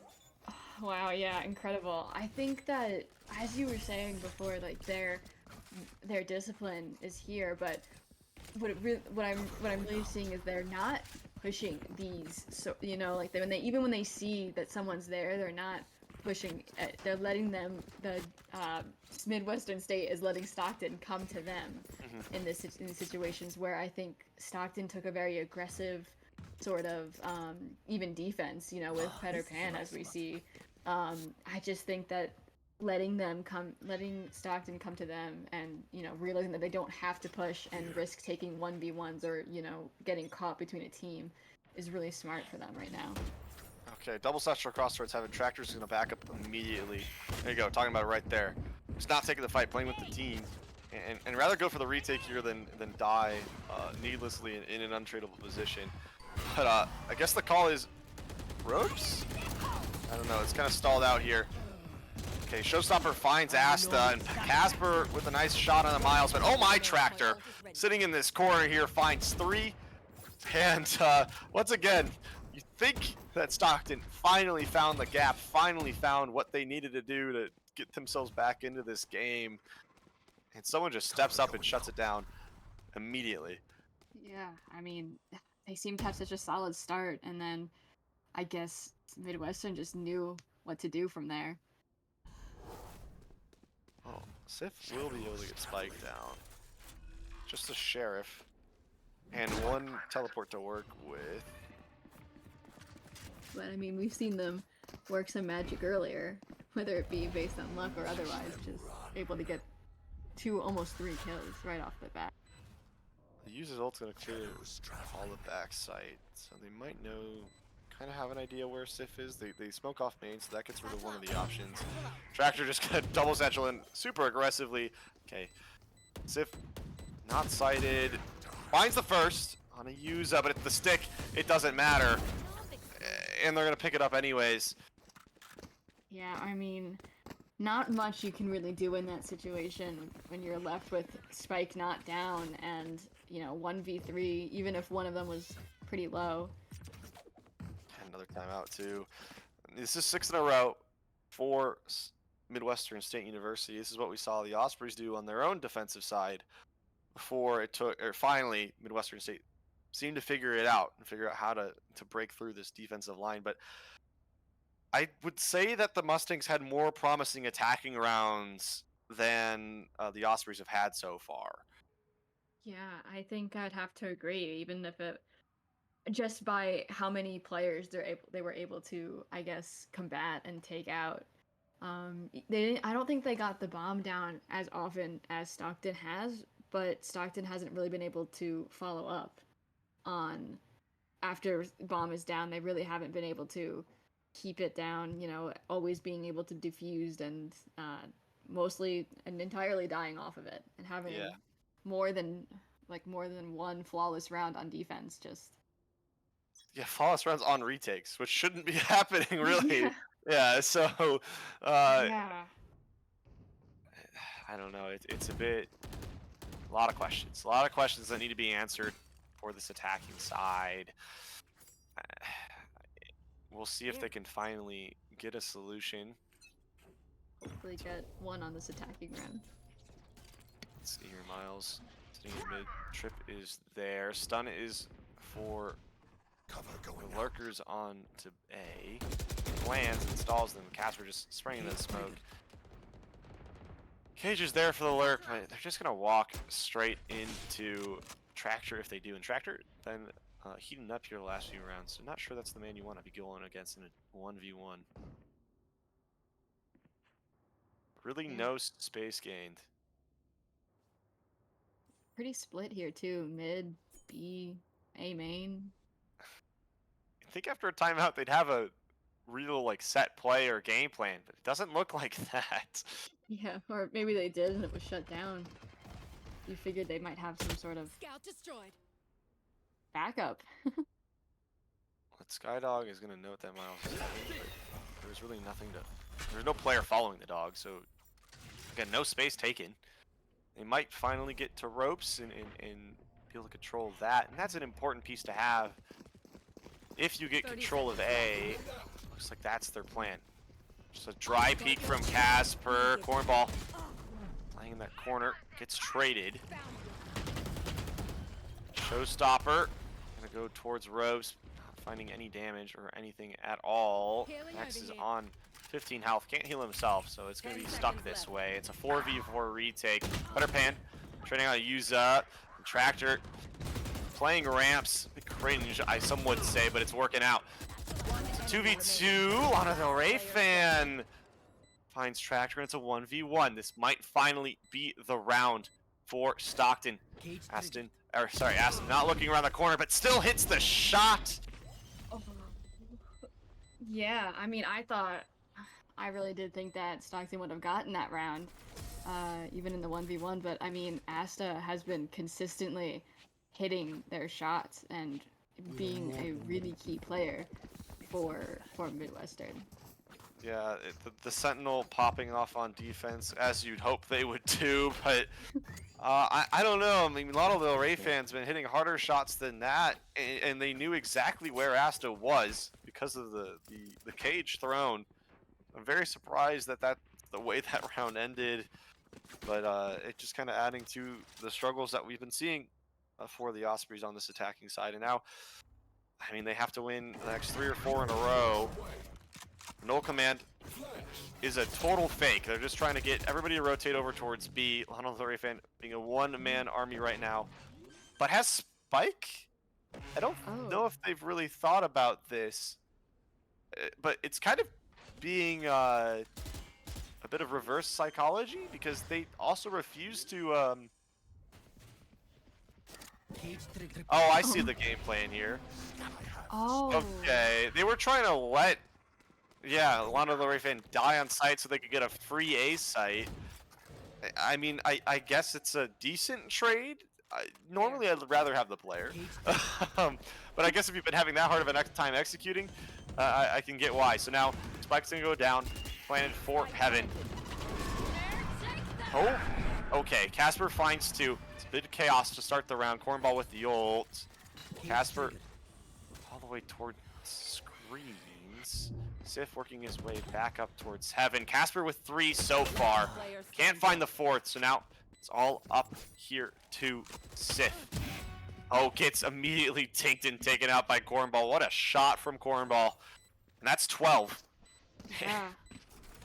Wow, yeah, incredible. I think that as you were saying before, like their discipline is here, but what I'm really seeing is they're not pushing these. So like when they see that someone's there, they're not pushing. They're letting them. The Midwestern State is letting Stockton come to them in these situations where I think Stockton took a very aggressive sort of even defense. With Peter Pan as we see. I just think that letting Stockton come to them and realizing that they don't have to push and risk taking 1v1s or getting caught between a team is really smart for them right now. Okay, double satchel across towards heaven. Tractor's gonna back up immediately. There you go, talking about it right there. He's not taking the fight, playing with the team, and rather go for the retake here than die needlessly in an untradeable position. But I guess the call is ropes. I don't know. It's kind of stalled out here. Okay, Showstopper finds Asta, and Casper with a nice shot on the Miles, but oh my, Tractor sitting in this corner here finds 3. And once again, you think that Stockton finally found the gap, finally found what they needed to do to get themselves back into this game, and someone just steps up and shuts it down immediately. Yeah, I mean, they seem to have such a solid start, and then I guess Midwestern just knew what to do from there. Oh, Sif will be able to get spiked down. Just a sheriff. And 1 teleport to work with. But I mean, we've seen them work some magic earlier, whether it be based on luck or otherwise, just able to get 2, almost 3 kills right off the bat. The user's ult's gonna clear all the back site, so they might know, kind of have an idea where Sif is. They smoke off main, so that gets rid of one of the options. Tractor just got double satchel in super aggressively. Okay, Sif not sighted. Finds the first on a Yuza, but it's the stick. It doesn't matter, and they're gonna pick it up anyways. Yeah, I mean, not much you can really do in that situation when you're left with Spike not down and 1v3, even if one of them was pretty low. Another timeout too. This is 6 in a row for Midwestern State University. This is what we saw the Ospreys do on their own defensive side before it took, or finally Midwestern State seemed to figure it out and figure out how to break through this defensive line. But I would say that the Mustangs had more promising attacking rounds than the Ospreys have had so far. Yeah, I think I'd have to agree, even if it just by how many players they were able to, I guess, combat and take out. I don't think they got the bomb down as often as Stockton has, but Stockton hasn't really been able to follow up on after bomb is down. They really haven't been able to keep it down, always being able to defuse and mostly and entirely dying off of it and having Yeah. more than one flawless round on defense. Just Yeah, flawless rounds on retakes, which shouldn't be happening, really. Yeah. Yeah, so Yeah. I don't know. It's a lot of questions that need to be answered for this attacking side. We'll see if they can finally get a solution. Hopefully get one on this attacking round. Let's see here, Miles. Sitting in mid. Trip is there. Stun is for the lurkers on to A. Lands, installs them. Casper just spraying the smoke. Cage is there for the lurk, but they're just gonna walk straight into Tractor if they do. And Tractor then heating up here the last few rounds. So not sure that's the man you want to be going against in a 1v1. Really no space gained. Pretty split here too. Mid, B, A main. I think after a timeout they'd have a real like set play or game plan, but it doesn't look like that. Yeah, or maybe they did and it was shut down. You figured they might have some sort of Scout destroyed. backup. But Skydog is gonna note that Miles is heading, but there's really nothing to. There's no player following the dog, so again, no space taken. They might finally get to ropes and be able to control that, and that's an important piece to have. If you get control of A, looks like that's their plan. Just a dry peek from Casper. Cornball playing in that corner, gets traded. Showstopper gonna go towards ropes, not finding any damage or anything at all. Max is on 15 health, can't heal himself, so it's gonna be stuck this way. It's a 4v4 retake. Better pan, trading on Yuza. Tractor playing ramps, cringe, some would say, but it's working out. 2v2, Lana Del Rey fan finds Tractor, and it's a 1v1. This might finally be the round for Stockton. Aston not looking around the corner, but still hits the shot. Oh. Yeah, I mean, I really did think that Stockton would have gotten that round, even in the 1v1, but I mean, Asta has been consistently hitting their shots and being a really key player for Midwestern. Yeah, the Sentinel popping off on defense, as you'd hope they would do, but I don't know. I mean, a lot of the Ray fans been hitting harder shots than that, and they knew exactly where Asta was because of the cage thrown. I'm very surprised that that's the way that round ended, but it's just kind of adding to the struggles that we've been seeing for the Ospreys on this attacking side. And now, I mean, they have to win the next 3 or 4 in a row. Null Command is a total fake. They're just trying to get everybody to rotate over towards B. Lana Del Rey fan being a one-man army right now, but has Spike? I don't know if they've really thought about this, but it's kind of being a bit of reverse psychology, because they also refuse to oh, I see the game plan here. Oh. Okay, they were trying to let Lana Del Rey fan die on site so they could get a free A site. I mean, I guess it's a decent trade. Normally I'd rather have the player, but I guess if you've been having that hard of a time executing, I can get why. So now Spike's gonna go down, planted for Heaven. Oh, okay. Casper finds 2. It's a bit of chaos to start the round. Cornball with the ult. Casper all the way towards screens. Sif working his way back up towards Heaven. Casper with 3 so far. Can't find the 4th, so now it's all up here to Sif. Oh, gets immediately tinked and taken out by Cornball. What a shot from Cornball. And that's 12. Yeah.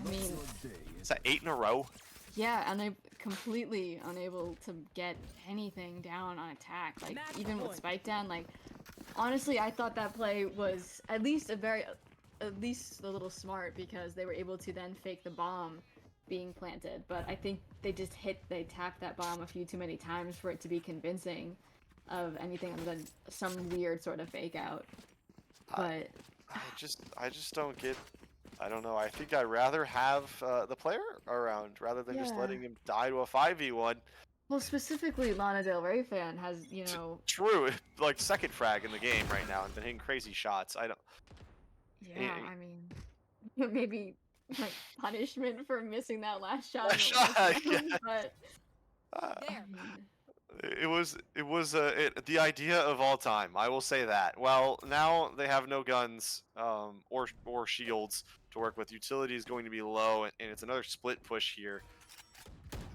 I mean, Is that 8 in a row? yeah, completely unable to get anything down on attack. Like, even with spike down, like, honestly, I thought that play was at least a little smart because they were able to then fake the bomb being planted. But I think they tapped that bomb a few too many times for it to be convincing of anything other than some weird sort of fake out. But I just don't get. I don't know. I think I'd rather have the player around rather than just yeah. letting him die to a 5v1. Well, specifically, Lana Del Rey fan has, True, like second frag in the game right now and been hitting crazy shots. I don't. yeah, I mean, maybe like punishment for missing that last shot in the Shot, last yeah. round, but There. It was the idea of all time. I will say that. Well, now they have no guns or shields to work with. Utility is going to be low, and it's another split push here.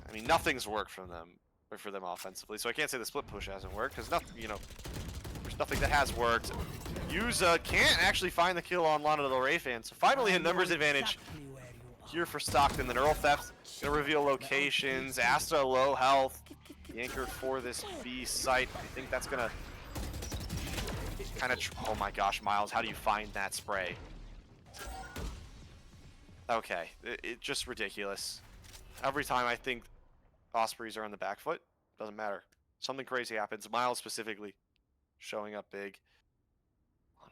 I mean, nothing's worked from them or for them offensively, so I can't say the split push hasn't worked because nothing, there's nothing that has worked. Yuza can't actually find the kill on Lana Del Rey fan, so finally a numbers advantage here for Stockton. The Neural Theft gonna reveal locations. Asta low health. The anchor for this B site. I think that's gonna kind of. Oh my gosh, Miles, how do you find that spray? Okay, it's just ridiculous. Every time I think Ospreys are on the back foot, doesn't matter. Something crazy happens. Miles specifically showing up big.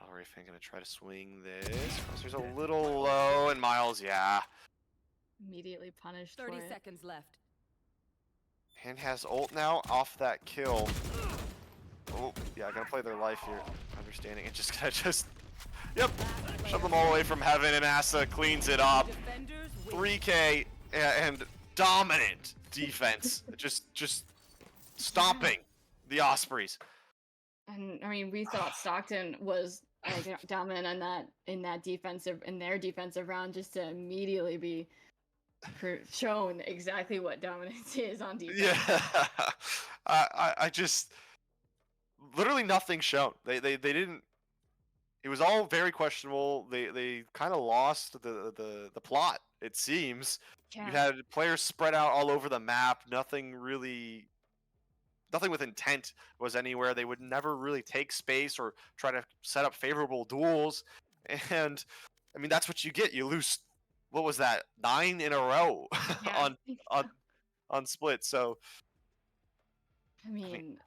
Lana Ray fan gonna try to swing this. There's a little low, and Miles, yeah. immediately punished 30 for it. seconds left. And has ult now off that kill. Oh, yeah, gonna play their life here. Understanding it, just gonna yep, shove them all away from heaven, and Asa cleans it up. Defenders win. 3K and dominant defense, just stomping the Ospreys. And I mean, we thought Stockton was like dominant in their defensive round, just to immediately be shown exactly what dominance is on defense. Yeah, I just literally nothing shown. They didn't. It was all very questionable. They kind of lost the plot. It seems Yeah. you had players spread out all over the map. Nothing with intent was anywhere. They would never really take space or try to set up favorable duels. And I mean, that's what you get. You lose. What was that? 9 in a row Yeah. on split. So I mean,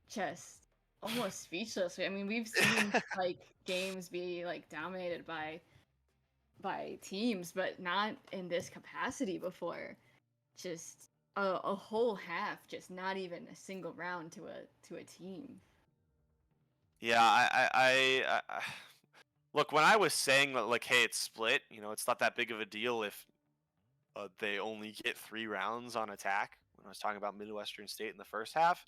just almost speechless. I mean, we've seen like games be like dominated by teams, but not in this capacity before. Just a whole half, just not even a single round to a team. yeah, I look, when I was saying that, like, hey, it's split. It's not that big of a deal if they only get 3 rounds on attack. When I was talking about Midwestern State in the first half,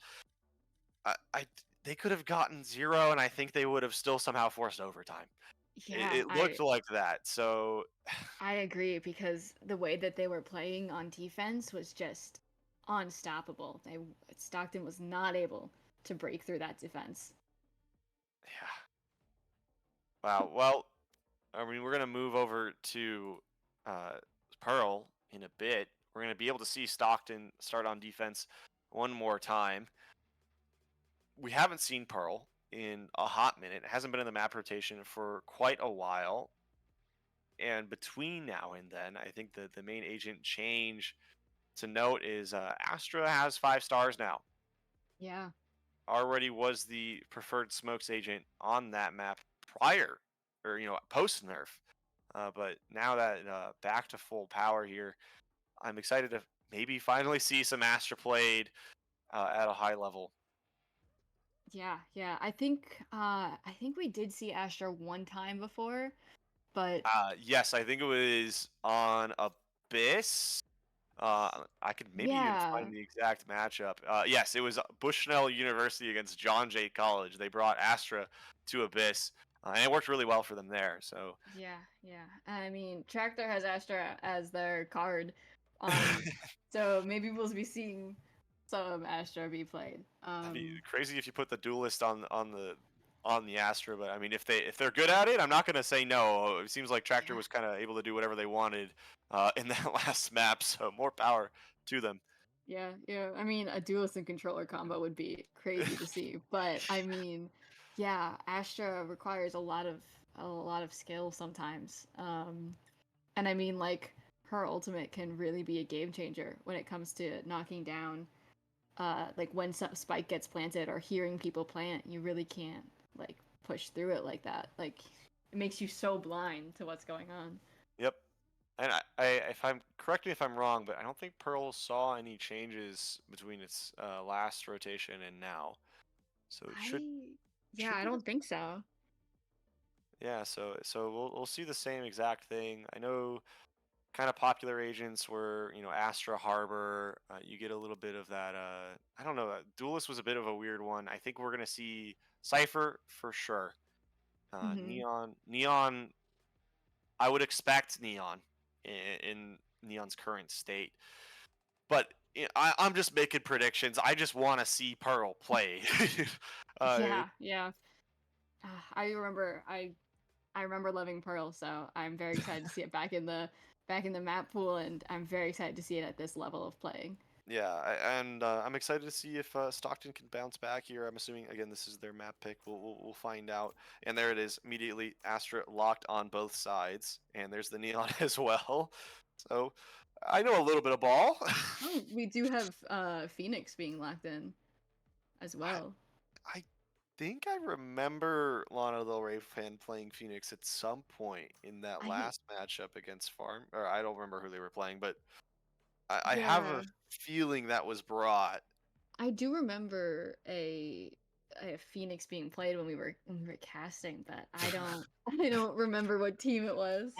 they could have gotten 0, and I think they would have still somehow forced overtime. Yeah, It looked like that. So I agree, because the way that they were playing on defense was just unstoppable. Stockton was not able to break through that defense. yeah. Wow. Well, I mean, we're gonna move over to Pearl in a bit. We're gonna be able to see Stockton start on defense one more time. We haven't seen Pearl in a hot minute. It hasn't been in the map rotation for quite a while. And between now and then, I think the main agent change to note is Astra has 5 stars now. Yeah. Already was the preferred smokes agent on that map prior, or post nerf. But now that back to full power here, I'm excited to maybe finally see some Astra played at a high level. Yeah. I think we did see Astra one time before, but Yes, I think it was on Abyss. I could maybe even find the exact matchup. Yes, it was Bushnell University against John Jay College. They brought Astra to Abyss, and it worked really well for them there. So yeah. I mean, Tractor has Astra as their card, so maybe we'll be seeing some Astra be played. it'd be crazy if you put the duelist on on the Astra, but I mean, if they're good at it, I'm not gonna say no. It seems like Tractor Yeah. was kind of able to do whatever they wanted in that last map, so more power to them. Yeah, yeah. I mean, a duelist and controller combo would be crazy to see, but I mean, yeah, Astra requires a lot of skill sometimes. And I mean, like her ultimate can really be a game changer when it comes to knocking down. Like when some spike gets planted or hearing people plant, you really can't like push through it like that. Like it makes you so blind to what's going on. Yep. And if I'm correct me if I'm wrong, but I don't think Pearl saw any changes between its last rotation and now. So it should I Yeah, should I be the don't think so. yeah. So we'll see the same exact thing. I know kind of popular agents were Astra Harbor. You get a little bit of that. I don't know. Duelist was a bit of a weird one. I think we're gonna see Cipher for sure. Hmm. Neon. I would expect Neon in Neon's current state. But I'm just making predictions. I just want to see Pearl play. uh, Yeah, yeah. I remember loving Pearl, so I'm very excited to see it back in the map pool, and I'm very excited to see it at this level of playing. yeah, and I'm excited to see if Stockton can bounce back here. I'm assuming again this is their map pick. We'll find out. And there it is, immediately Astra locked on both sides, and there's the Neon as well. So I know a little bit of ball. Oh, we do have Phoenix being locked in as I, well. I think I remember Lana Del Rey fan playing Phoenix at some point in that I last matchup against Farm, or I don't remember who they were playing, but I have a Yeah, feeling that was brought. I do remember a Phoenix being played when we were casting, but I don't remember what team it was.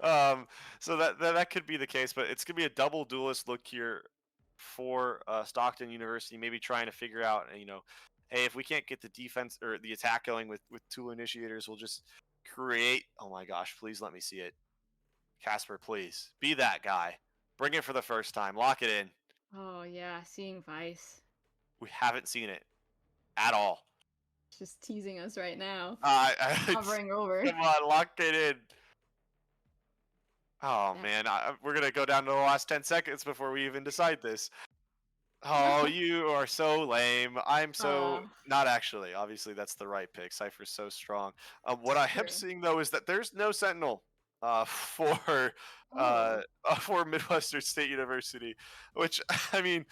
um, so that could be the case, but it's gonna be a double duelist look here for Stockton University. Maybe trying to figure out, hey, if we can't get the defense or the attack going with two initiators, we'll just create. Oh my gosh, please let me see it, Casper. Please be that guy. Bring it for the first time. Lock it in. Oh yeah, seeing Vice We haven't seen it at all. just teasing us right now, I hovering over. come on, lock it in. Oh Yeah. man, we're gonna go down to the last 10 seconds before we even decide this. Oh, you are so lame. I'm so uh, not actually. Obviously, that's the right pick. Cypher's so strong. What I am true. seeing though is that there's no Sentinel for Oh, for Midwestern State University, which I mean,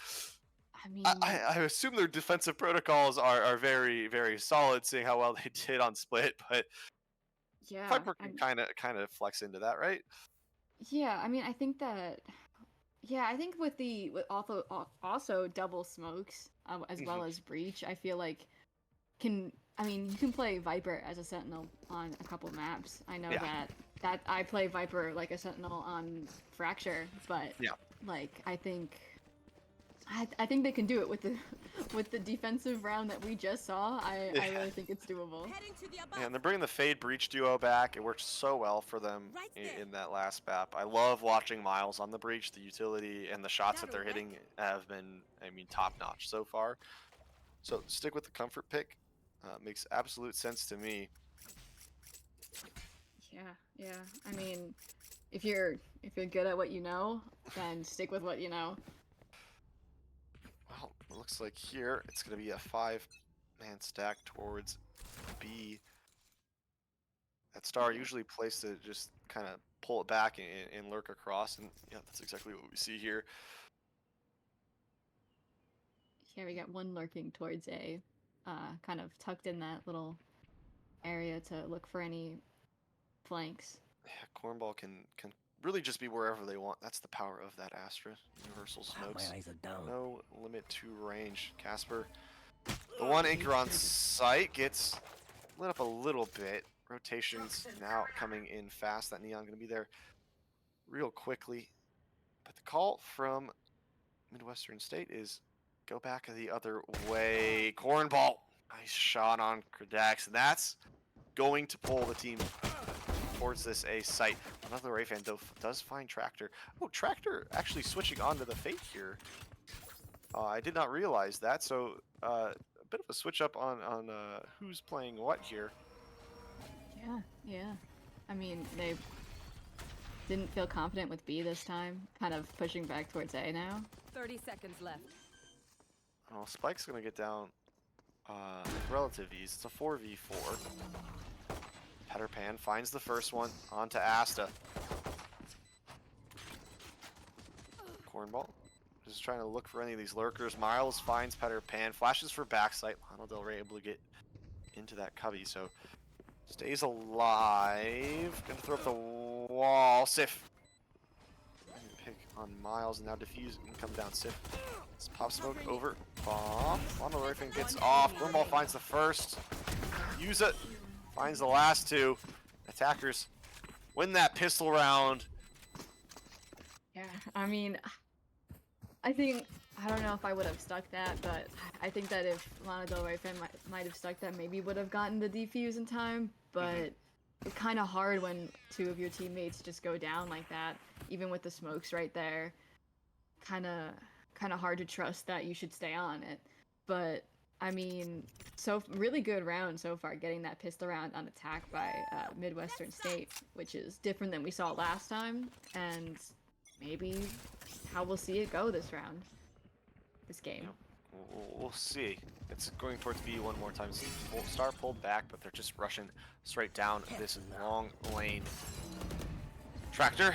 I mean, I assume their defensive protocols are very very solid, seeing how well they did on Split. But yeah. Viper can kind of flex into that, right? Yeah, I mean, I think that. Yeah, I think with also double smokes, as Hmm. well as breach, I feel like I mean, you can play Viper as a sentinel on a couple maps. I know Yeah, that I play Viper like a sentinel on Fracture, but yeah. like I think they can do it with the with the defensive round that we just saw. I Yeah. really think it's doable. Heading to the Yeah, above. and they're bringing the Fade Breach duo back. It worked so well for them Right there. in that last map. I love watching Miles on the Breach. The utility and the shots that That'll they're work. hitting have been, I mean, top notch so far. So stick with the comfort pick. Makes absolute sense to me. Yeah, yeah. I mean, if you're good at what you know, then stick with what you know. Well, it looks like here it's going to be a 5-man stack towards B. That star Yeah. usually placed to just kind of pull it back and lurk across, and yeah, that's exactly what we see here. Here we got one lurking towards A, kind of tucked in that little area to look for any flanks. Yeah, Cornball can really just be wherever they want. That's the power of that Astra. Universal smokes. My eyes are down. No limit to range. Casper, the one anchor on site, gets lit up a little bit. Rotations now coming in fast. That Neon going to be there real quickly. But the call from Midwestern State is go back the other way. Cornball. Nice shot on Kredax. And that's going to pull the team towards this A site. Another Ray fan does find Tractor. Oh, Tractor actually switching onto the Fate here. I did not realize that. So bit of a switch up on who's playing what here. Yeah. I mean, they didn't feel confident with B this time, kind of pushing back towards A now. 30 seconds left. Oh, Spike's gonna get down with relative ease. It's a 4v4. Peter Pan finds the first one onto Asta. Cornball just trying to look for any of these lurkers. Miles finds Peter Pan, flashes for backside. Lana Del Rey able to get into that cubby, so stays alive. Gonna throw up the wall. Sif. Pick on Miles and now defuse and come down. Sif. Let's pop smoke over. Bomb. Lana Del Rey gets off. Cornball finds the first. Use it. Finds the last two. Attackers win that pistol round. Yeah, I mean, I don't know if I would have stuck that, but I think that if Lana Del Rey might have stuck that, maybe would have gotten the defuse in time, but it's kind of hard when two of your teammates just go down like that, even with the smokes right there. Kind of hard to trust that you should stay on it. But I mean, really good round so far, getting that pistol round on attack by Midwestern State, which is different than we saw last time, and maybe how we'll see it go this round, this game. We'll see. It's going towards B one more time. Star pulled back, but they're just rushing straight down this long lane. Tractor.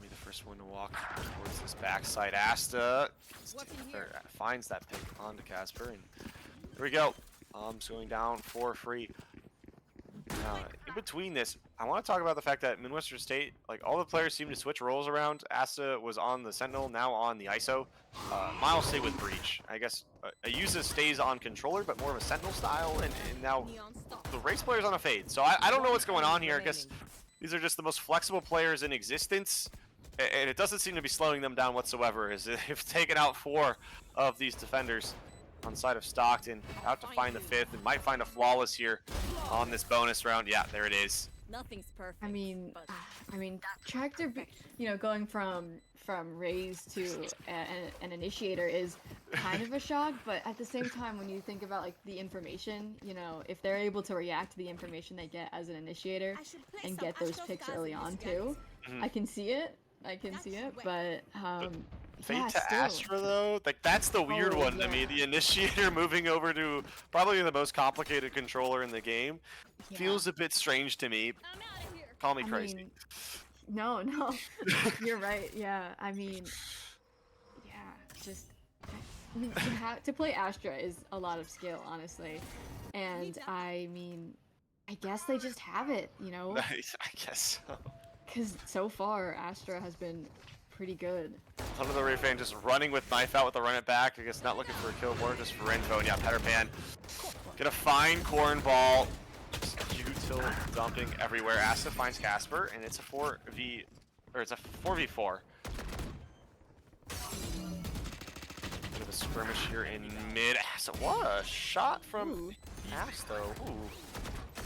Be the first one to walk towards this backside. Asta finds that pick onto Casper, and here we go. Bombs going down for free. In between this, I want to talk about the fact that Midwestern State, like all the players seem to switch roles around. Asta was on the Sentinel, now on the ISO. Miles stayed with Breach. I guess Ayusa stays on controller, but more of a Sentinel style, and now the race player's on a fade. So I don't know what's going on here. I guess these are just the most flexible players in existence, and it doesn't seem to be slowing them down whatsoever, as they've taken out 4 of these defenders on the side of Stockton. Out to find the 5th, and might find a flawless here on this bonus round. Yeah, there it is. Nothing's perfect. I mean, Tractor, going from Raze to an initiator is kind of a shock, but at the same time, when you think about like the information, if they're able to react to the information they get as an initiator and get those picks early on too, I can see it. But Fate to Astra though, like that's the weird one to me. The initiator moving over to probably the most complicated controller in the game feels a bit strange to me. Call me crazy. No, you're right. Yeah, I mean, to play Astra is a lot of skill, honestly, and I mean, I guess they just have it, I guess so. Because so far, Astra has been pretty good. Under the Ray fan just running with knife out with the run it back. I guess not looking for a kill, more just for info. And yeah, Peter Pan gonna find Cornball. Just util dumping everywhere. Asta finds Casper, and it's a 4v4. Bit of a skirmish here in mid. Asta, what a shot from Asta. Ooh.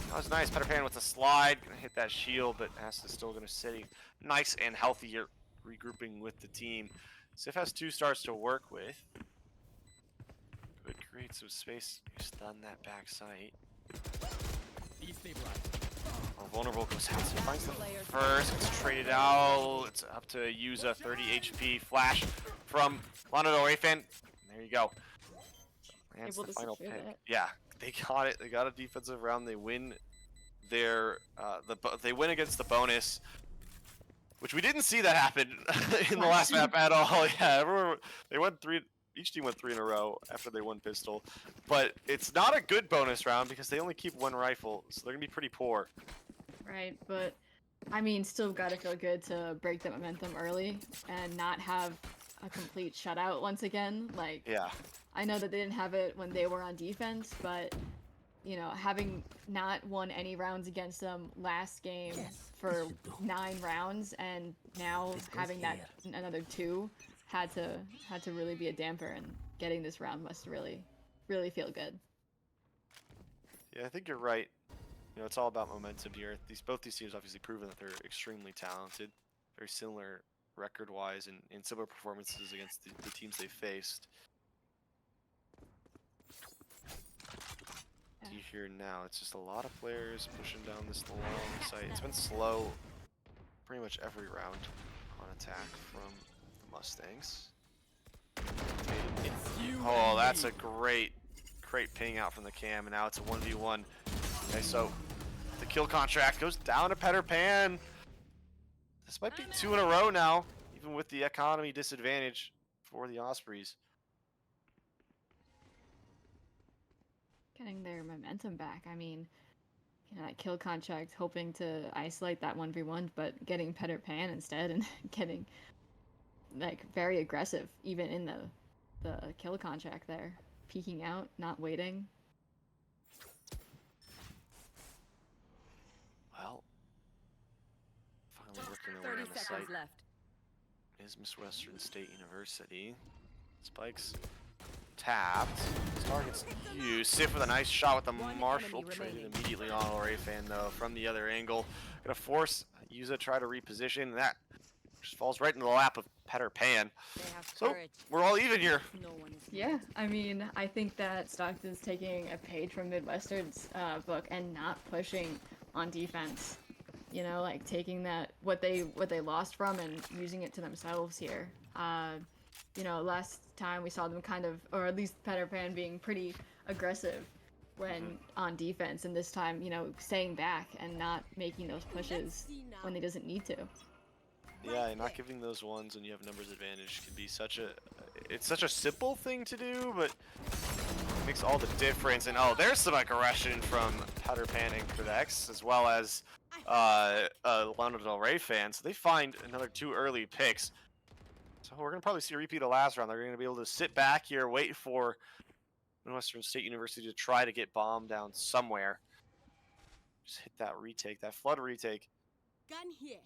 That was nice. Peter Pan with a slide, gonna hit that shield, but Asta's still gonna sit nice and healthy here, regrouping with the team. Sif has 2 stars to work with. Could create some space. Stun that back sight. Vulnerable goes out, so finds the first, gets traded out. It's up to Yuza, 30 HP. Flash from Lana Del Rey. There you go. That's the final pick. Yeah, they got it. They got a defensive round. They win their they win against the bonus, which we didn't see that happen in the last map at all. Yeah, they went 3. Each team went 3 in a row after they won pistol, but it's not a good bonus round because they only keep 1 rifle, so they're gonna be pretty poor. Right, but I mean, still gotta feel good to break the momentum early and not have a complete shutout once again. Like, yeah, I know that they didn't have it when they were on defense, but having not won any rounds against them last game for 9 rounds, and now having that another 2 had to really be a damper, and getting this round must really feel good. Yeah, I think you're right. It's all about momentum here. Both these teams obviously proven that they're extremely talented, very similar record-wise and similar performances against the teams they faced. here now. It's just a lot of players pushing down this long site. It's been slow pretty much every round on attack from the Mustangs. Oh, that's a great ping out from the cam, and now it's a 1v1. Okay, so the kill contract goes down to Peter Pan. This might be 2 in a row now, even with the economy disadvantage for the Ospreys. Getting their momentum back. I mean, that kill contract, hoping to isolate that 1v1, but getting Peter Pan instead and getting like very aggressive even in the kill contract there. Peeking out, not waiting. Well, finally working their way 30 on the seconds site left. is Midwestern State University. Spikes tapped. Star gets used. Sif with a nice shot with the One Marshall. enemy Traded remaining. immediately on Fan though from the other angle. Gonna force Yuza try to reposition. That just falls right into the lap of Peter Pan. They have So courage. we're all even here. No one is Yeah, I mean, I think that Stockton's taking a page from Midwestern's book and not pushing on defense. You know, like taking that what they lost from and using it to themselves here. You know, last time we saw them kind of, or at least Peter Pan being pretty aggressive when on defense, and this time, you know, staying back and not making those pushes when he doesn't need to. Yeah, and not giving those ones when you have numbers advantage can be such a simple thing to do, but it makes all the difference. And oh, there's some aggression from Peter Pan and Codex, as well as Lana Del Rey fans. So they find another 2 early picks. So we're gonna probably see a repeat of last round. They're gonna be able to sit back here, wait for Midwestern State University to try to get bombed down somewhere. Just hit that retake, that flood retake. gun here.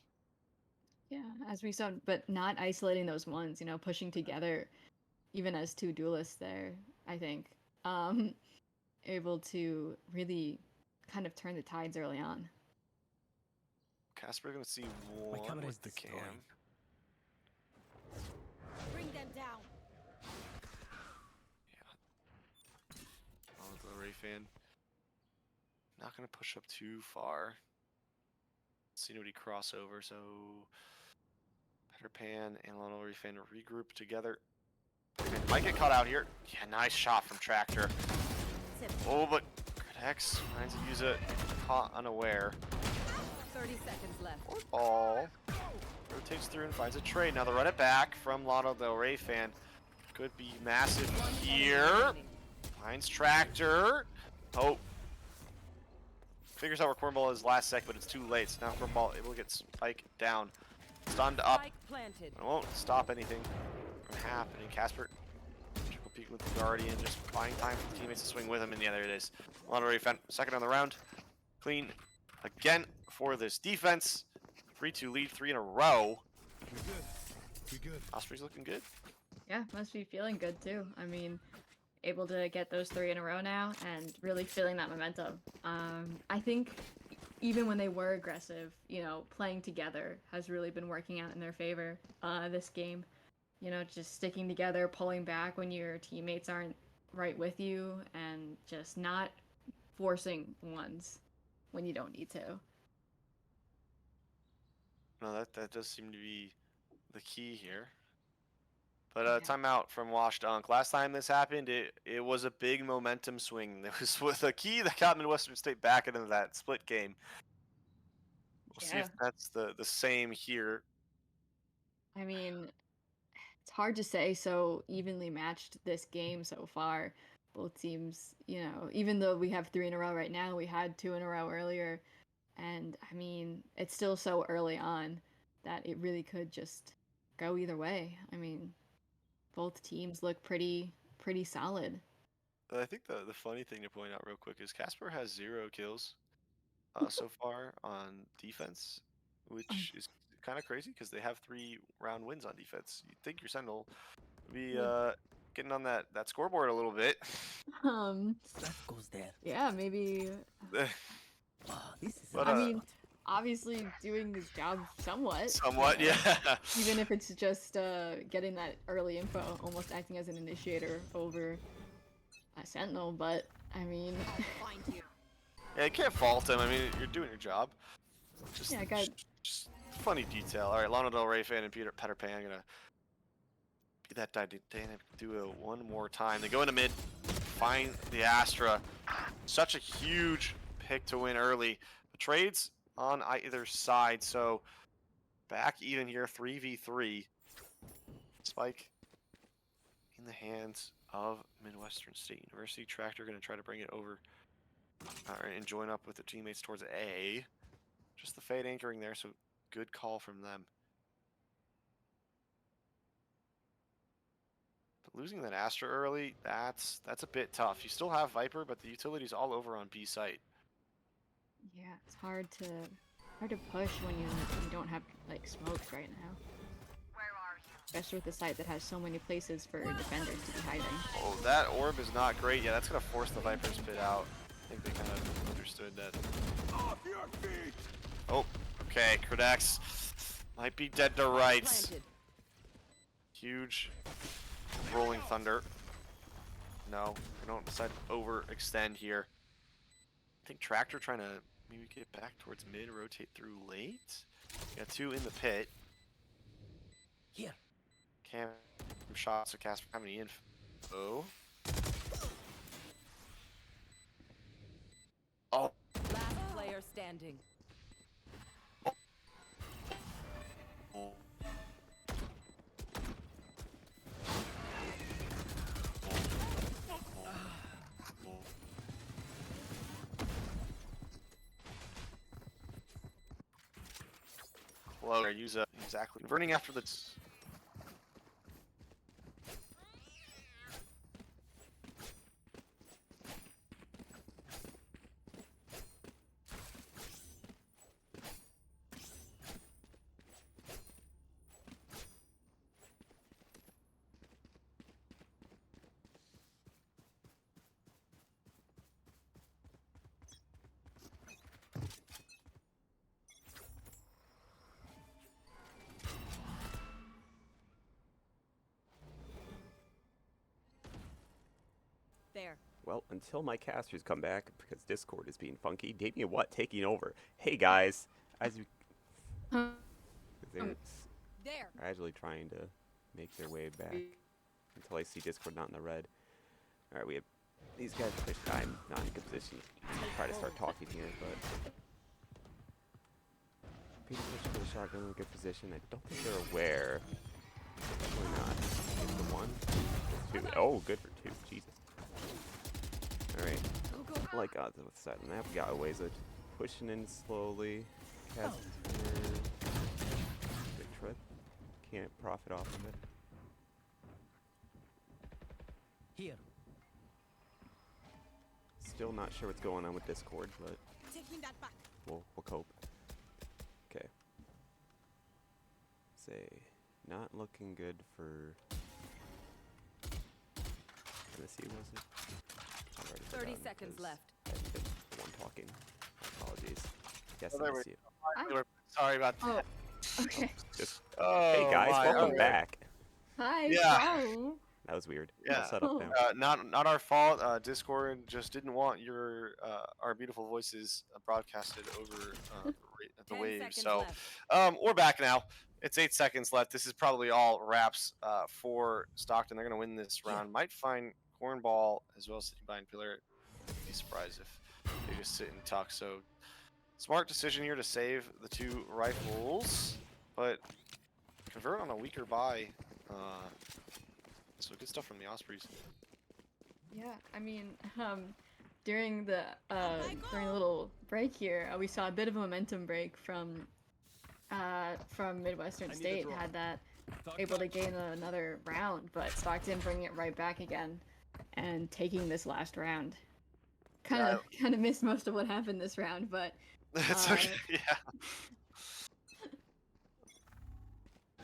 Yeah, as we saw, but not isolating those ones, you know, pushing together, even as 2 duelists there, I think. Able to really kind of turn the tides early on. Casper gonna see one with the cam. Bring them down. Oh, the Ray fan. Not gonna push up too far. See nobody cross over, so Peter Pan and Lana Ray fan regroup together. Might get caught out here. Yeah, nice shot from Tractor. Oh, but X finds to use it caught unaware. 30 seconds left. Or ball. Rotates through and finds a trade. Now they run it back from Lana Del Rey fan. Could be massive here. Finds Tractor. Oh. Figures out where Cornball is last sec, but it's too late. So now Cornball able to get Spike down. Stunned up. Spike planted. It won't stop anything from happening. Casper triple peek with the Guardian, just buying time for the teammates to swing with him, and yeah, there it is. Lana Ray fan, second on the round. Clean again for this defense. 3-2 lead, 3 in a row. We good. We good. Osprey's looking good. Yeah, must be feeling good too. I mean, able to get those 3 in a row now and really feeling that momentum. I think even when they were aggressive, you know, playing together has really been working out in their favor this game. You know, just sticking together, pulling back when your teammates aren't right with you, and just not forcing ones when you don't need to. No, that does seem to be the key here. But Yeah. timeout from Wash Dunk. Last time this happened, it was a big momentum swing. It was with a key that got Midwestern State back into that split game. We'll see if that's the same here. I mean, it's hard to say so evenly matched this game so far. Both teams, you know, even though we have 3 in a row right now, we had 2 in a row earlier. And I mean, it's still so early on that it really could just go either way. I mean, both teams look pretty solid. But I think the funny thing to point out real quick is Casper has 0 kills so far on defense, which is kind of crazy because they have 3 round wins on defense. You'd think your Sentinel would be getting on that scoreboard a little bit. Stuff goes there. Yeah, maybe. Oh, this is. But, I mean, obviously doing his job somewhat. Somewhat, you know, yeah. Even if it's just getting that early info, almost acting as an initiator over a Sentinel. But I mean, Yeah, you can't fault him. I mean, you're doing your job. Just, Yeah, guy. just funny detail. All right, Lana Del Rey fan and Peter Pan gonna be that dynamic duo one more time. They go into mid, find the Astra. Such a huge pick to win early. The trades on either side, so back even here, 3v3. Spike in the hands of Midwestern State University. Tractor gonna try to bring it over and join up with the teammates towards A. Just the fade anchoring there, so good call from them. But losing that Astra early, that's a bit tough. You still have Viper, but the utility's all over on B site. Yeah, it's hard to push when you don't have like smokes right now. Especially with the site that has so many places for defenders to be hiding. Oh, that orb is not great. Yeah, that's gonna force the Viper's pit out. I think they kind of understood that. Off your feet! Oh, okay, Credex might be dead to rights. Planted. Huge rolling thunder. No, they don't decide to overextend here. I think Tractor trying to maybe get back towards mid, rotate through late. Got two in the pit. Here. Cam shots to Casper. How many info? Oh, Last player standing. close. Use a exactly converting after the. There. Well, until my casters come back, because Discord is being funky, Damien What taking over. Hey guys, as you, they're There. gradually trying to make their way back until I see Discord not in the red. All right, we have these guys push. I'm not in a good position to try to start talking here, but Peter pushed for the shotgun in a good position. I don't think they're aware. Definitely not. Get the one, two. Oh, good for two. Jesus. Alright, like odds on the side of the map, we got Aweza pushing in slowly. Caster, good trip. Can't profit off of it. Here. Still not sure what's going on with Discord, but Taking that back. we'll cope. Okay. Say, not looking good for Tennessee, was it? I've already 30 forgotten seconds because left. I haven't been the one talking. My apologies. Yes, Oh, there we Tennessee. Sorry about Oh, that. okay. Just, Oh, hey guys, my, welcome okay. back. Hi. Yeah. Ciao. That was weird. Yeah. I'll set up now. Not our fault. Discord just didn't want our beautiful voices broadcasted over the 10 wave. seconds So left. we're back now. It's 8 seconds left. This is probably all wraps for Stockton. They're gonna win this round. Might find Cornball as well as sitting behind Pillar. Be surprised if they just sit and tuck. So smart decision here to save the two rifles, but convert on a weaker buy. So good stuff from the Ospreys. Yeah, I mean, during the little break here, we saw a bit of a momentum break from Midwestern I need a State. draw. Had that Thought able to touch. gain another round, but Stockton bringing it right back again and taking this last round. Kind of missed most of what happened this round, but It's okay. Yeah.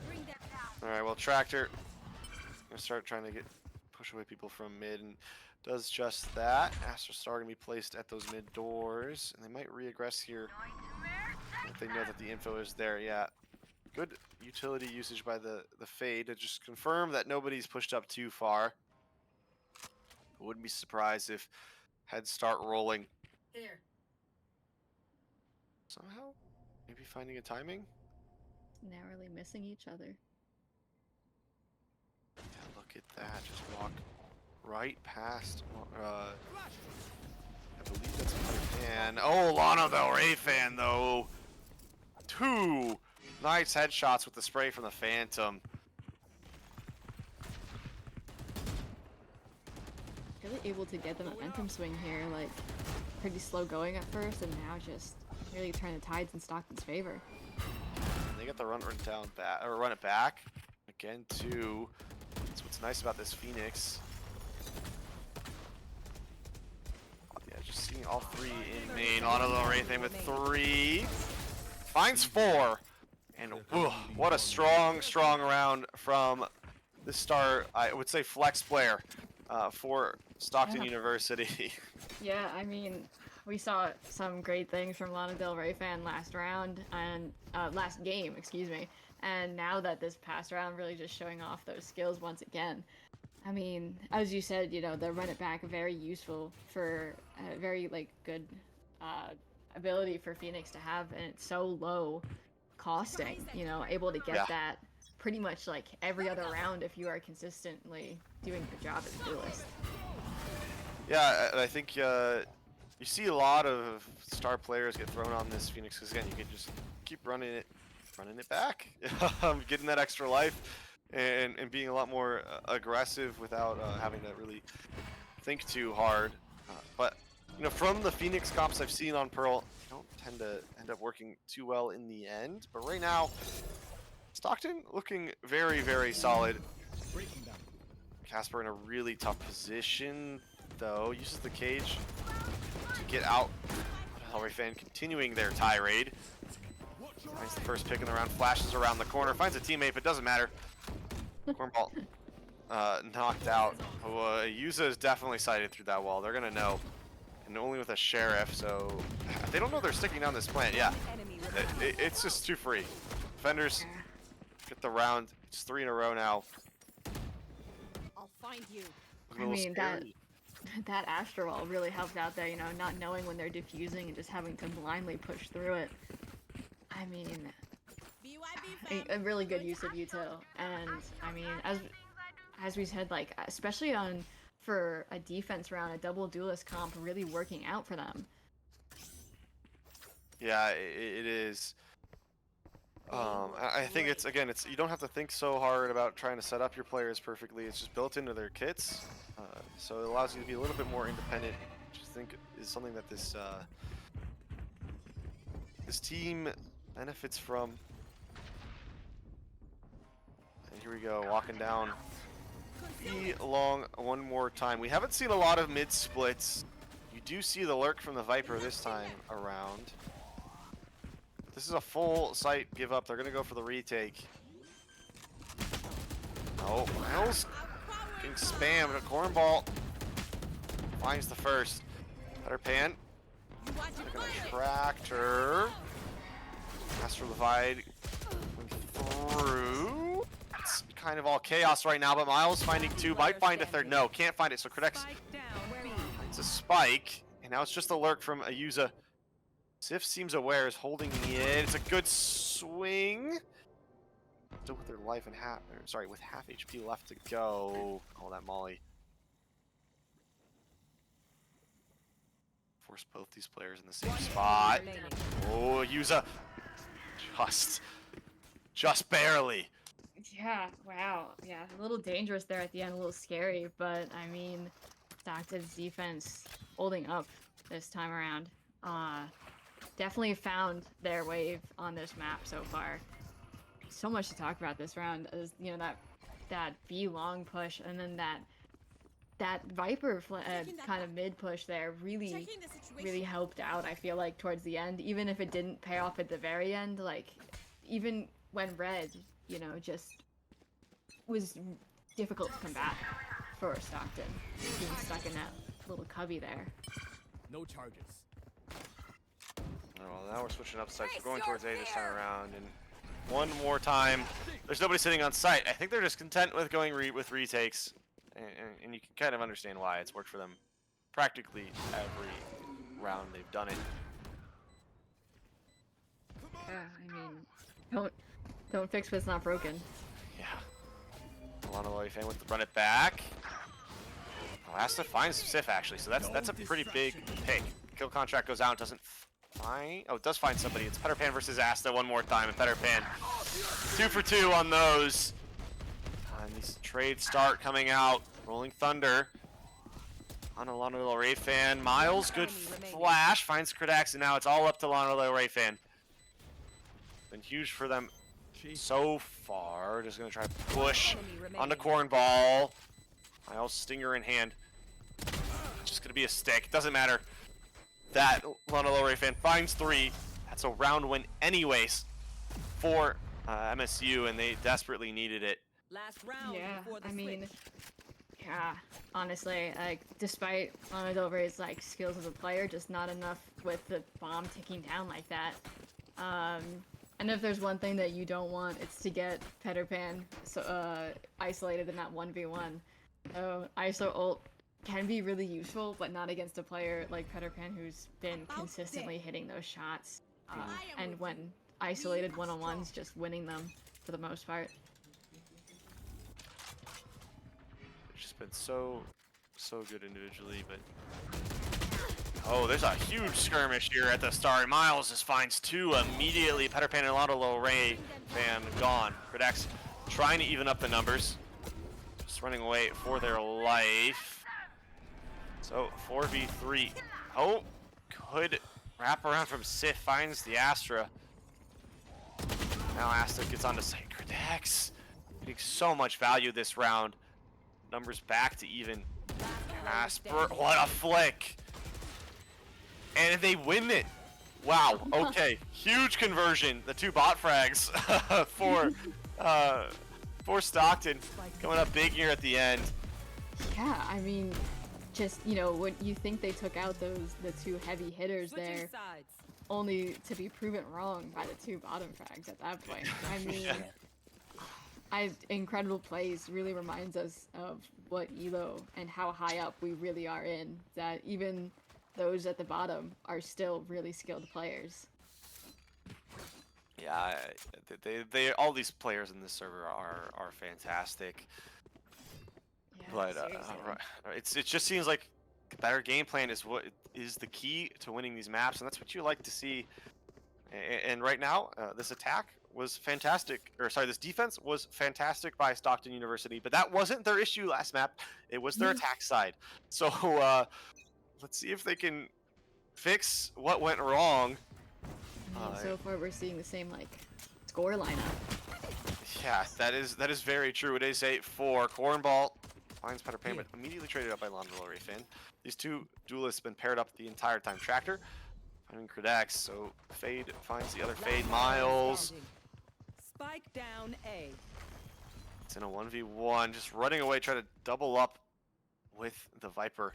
Bring them down. All right. Well, Tractor gonna start trying to push away people from mid and does just that. Astra Star gonna be placed at those mid doors, and they might reaggress here if they know that the info is there. Yeah. Good utility usage by the fade to just confirm that nobody's pushed up too far. Wouldn't be surprised if heads start rolling. Here. somehow. Maybe finding a timing. Narrowly missing each other. Yeah, look at that. Just walk right past. I believe that's a fan. Oh, Lana Del Rey fan, though. 2 nice headshots with the spray from the Phantom. Really able to get the momentum swing here, like pretty slow going at first, and now just really turn the tides in Stockton's favor. And they get the run down back, or run it back again too. That's what's nice about this Phoenix. Yeah, just seeing all 3 in main. Lana Del Rey thing with 3. Finds 4. And what a strong round from the star, I would say flex player for Stockton University. Yeah, I mean, we saw some great things from Lana Del Rey fan last round, and last game, excuse me. And now that this past round really just showing off those skills once again. I mean, as you said, you know, the run it back very useful for a very like good ability for Phoenix to have, and it's so low costing, you know, able to get that pretty much like every other round if you are consistently doing your job as a duelist. Yeah, I think you see a lot of star players get thrown on this Phoenix because again, you can just keep running it back, getting that extra life, and being a lot more aggressive without having to really think too hard. But you know, from the Phoenix comps I've seen on Pearl, they don't tend to end up working too well in the end. But right now, Stockton looking very solid. Casper in a really tough position, though. Uses the cage to get out. Del Rey fan continuing their tirade. Finds the first pick in the round, flashes around the corner, finds a teammate, but doesn't matter. Cornball knocked out. Yuza is definitely sighted through that wall. They're gonna know, and only with a sheriff, so they don't know they're sticking down this plant. Yeah, it's just too free. Defenders get the round. It's 3 in a row now. I'll find you. I mean, that Astro Wall really helped out there, you know, not knowing when they're defusing and just having to blindly push through it. I mean, a really good use of util, and I mean, as we said, like especially for a defense round, a double duelist comp really working out for them. Yeah, it is. I think it's you don't have to think so hard about trying to set up your players perfectly. It's just built into their kits, so it allows you to be a little bit more independent, which I think is something that this team benefits from. And here we go, walking down B long one more time. We haven't seen a lot of mid splits. You do see the lurk from the Viper this time around. This is a full site give up. They're gonna go for the retake. Oh, Miles getting spammed. A Cornball finds the first. Better pan. They're gonna tractor. Astro Divide through. It's kind of all chaos right now, but Miles finding 2, might find a third. No, can't find it. So Credex finds a spike, and now it's just a lurk from Ayuza. Sif seems aware, is holding it. It's a good swing. Still with their life and with half HP left to go. Oh, that Molly. Force both these players in the same spot. Oh, Yuza. Just barely. Yeah, wow. Yeah, a little dangerous there at the end, a little scary, but I mean, Stockton's defense holding up this time around. Definitely found their wave on this map so far. So much to talk about this round, as you know, that B long push, and then that Viper kind of mid push there really helped out. I feel like towards the end, even if it didn't pay off at the very end, like even when red, you know, just was difficult to combat for Stockton, being stuck in that little cubby there. No charges. Well, now we're switching up sites. We're going towards A this time around, and one more time. There's nobody sitting on site. I think they're just content with going with retakes, and you can kind of understand why. It's worked for them practically every round they've done it. Don't fix what's not broken. Yeah. Lana Lori fan with the run it back. Oh, Asta finds Sif actually, so that's a pretty big pick. Kill contract goes out, doesn't find. Oh, it does find somebody. It's Peter Pan versus Asta one more time, and Peter Pan 2 for 2 on those. And these trades start coming out. Rolling Thunder on a Lana Del Rey fan. Miles, good flash, finds Kridax, and now it's all up to Lana Del Rey fan. Been huge for them so far. Just gonna try to push onto Cornball. Miles stinger in hand. Just gonna be a stick. Doesn't matter. That Lana Del Rey fan finds 3. That's a round win anyways for MSU, and they desperately needed it. Last round Yeah, before the I mean, switch. yeah, honestly, like, despite Lana Del Rey's, like, skills as a player, just not enough with the bomb ticking down like that. And if there's one thing that you don't want, it's to get Peter Pan isolated in that 1v1. So ISO ult can be really useful, but not against a player like Peter Pan who's been consistently hitting those shots. And when isolated one-on-ones, just winning them for the most part. It's just been so good individually, but oh, there's a huge skirmish here at the start. Miles just finds 2 immediately. Peter Pan and Lana Del Rey fan gone. Kridax trying to even up the numbers, just running away for their life. So 4v3. Oh, good wrap around from Sif, finds the Astra. Now Asta gets onto site. Kridax getting so much value this round. Numbers back to even. Casper, what a flick! And they win it. Wow. Okay. Huge conversion. The 2 bot frags for Stockton coming up big here at the end. Yeah, I mean, just, you know, when you think they took out the 2 heavy hitters Switching there, sides. only to be proven wrong by the 2 bottom frags at that point. I mean, incredible plays really reminds us of what ELO and how high up we really are in, that even those at the bottom are still really skilled players. Yeah, they all these players in this server are fantastic. Yeah, But seriously. it just seems like better game plan is what is the key to winning these maps, and that's what you like to see. And right now, this attack was fantastic, or sorry, this defense was fantastic by Stockton University, but that wasn't their issue last map. It was their attack side. So let's see if they can fix what went wrong. I mean, so far we're seeing the same, like, score lineup. Yeah, that is very true. It is 8-4. Cornball finds Peter Pan, but immediately traded up by Lana Del Rey fan. These 2 duelists have been paired up the entire time. Tractor finding Kridax, so Fade finds the other Fade. Miles. Spike down A. It's in a 1v1, just running away, trying to double up with the Viper.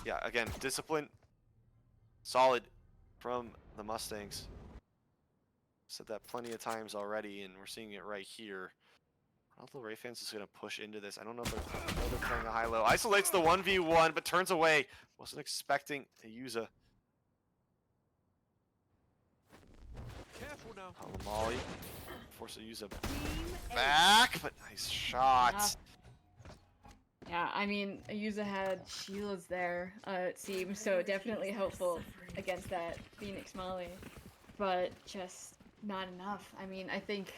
Yeah, again, discipline, solid from the Mustangs. Said that plenty of times already, and we're seeing it right here. Lana Del Rey fans is going to push into this. I don't know if they're playing a high-low. Isolates the 1v1, but turns away. Wasn't expecting to use a Molly. Forced to use a back, but nice shot. Yeah, I mean, Ayuza had shields there, it seems, so definitely helpful against that Phoenix Molly, but just not enough. I mean, I think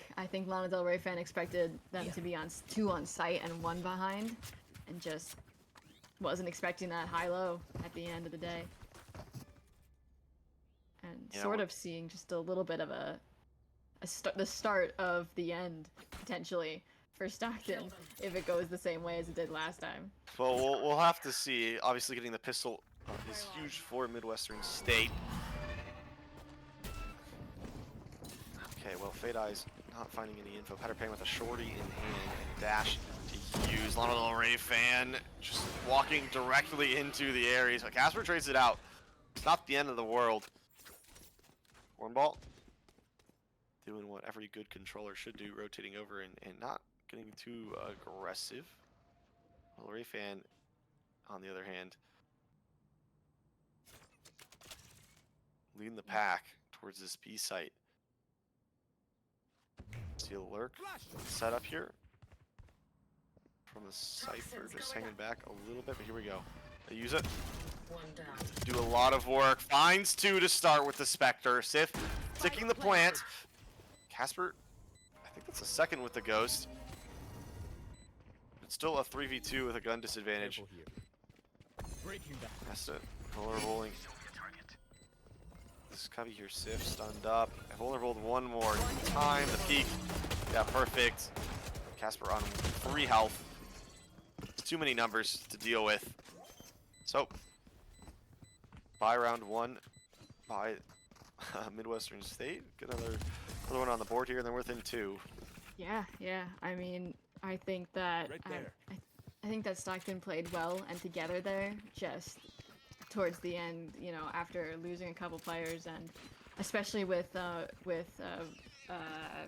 Lana Del Rey fan expected them to be on 2 on site and 1 behind, and just wasn't expecting that high-low at the end of the day. And sort of seeing just a little bit of the start of the end, potentially, for Stockton, if it goes the same way as it did last time. Well, we'll have to see. Obviously, getting the pistol is huge for Midwestern State. Okay, well, Fade Eye's not finding any info. Peter Pan with a shorty in hand and dash to use. Lana Del Rey fan just walking directly into the area. So Casper trades it out. It's not the end of the world. Cornball doing what every good controller should do, rotating over and not getting too aggressive. Del Rey fan, on the other hand, leading the pack towards this B site. see a lurk set up here from the Cypher, just hanging back a little bit, but here we go. They use it. Do a lot of work. Finds 2 to start with the Spectre. Sif ticking the plant. Casper, I think that's a second with the Ghost. It's still a 3v2 with a gun disadvantage. That's it. Roller rolling. This Cubby here, Sif stunned up. I've only rolled one more time. The peak. Yeah, perfect. Casper on 3 health. It's too many numbers to deal with. So, by round 1 by Midwestern State. Get another one on the board here, and then we're within 2. Yeah, yeah. I mean, I think that Right there. I think that Stockton played well and together there. Just towards the end, you know, after losing a couple players, and especially with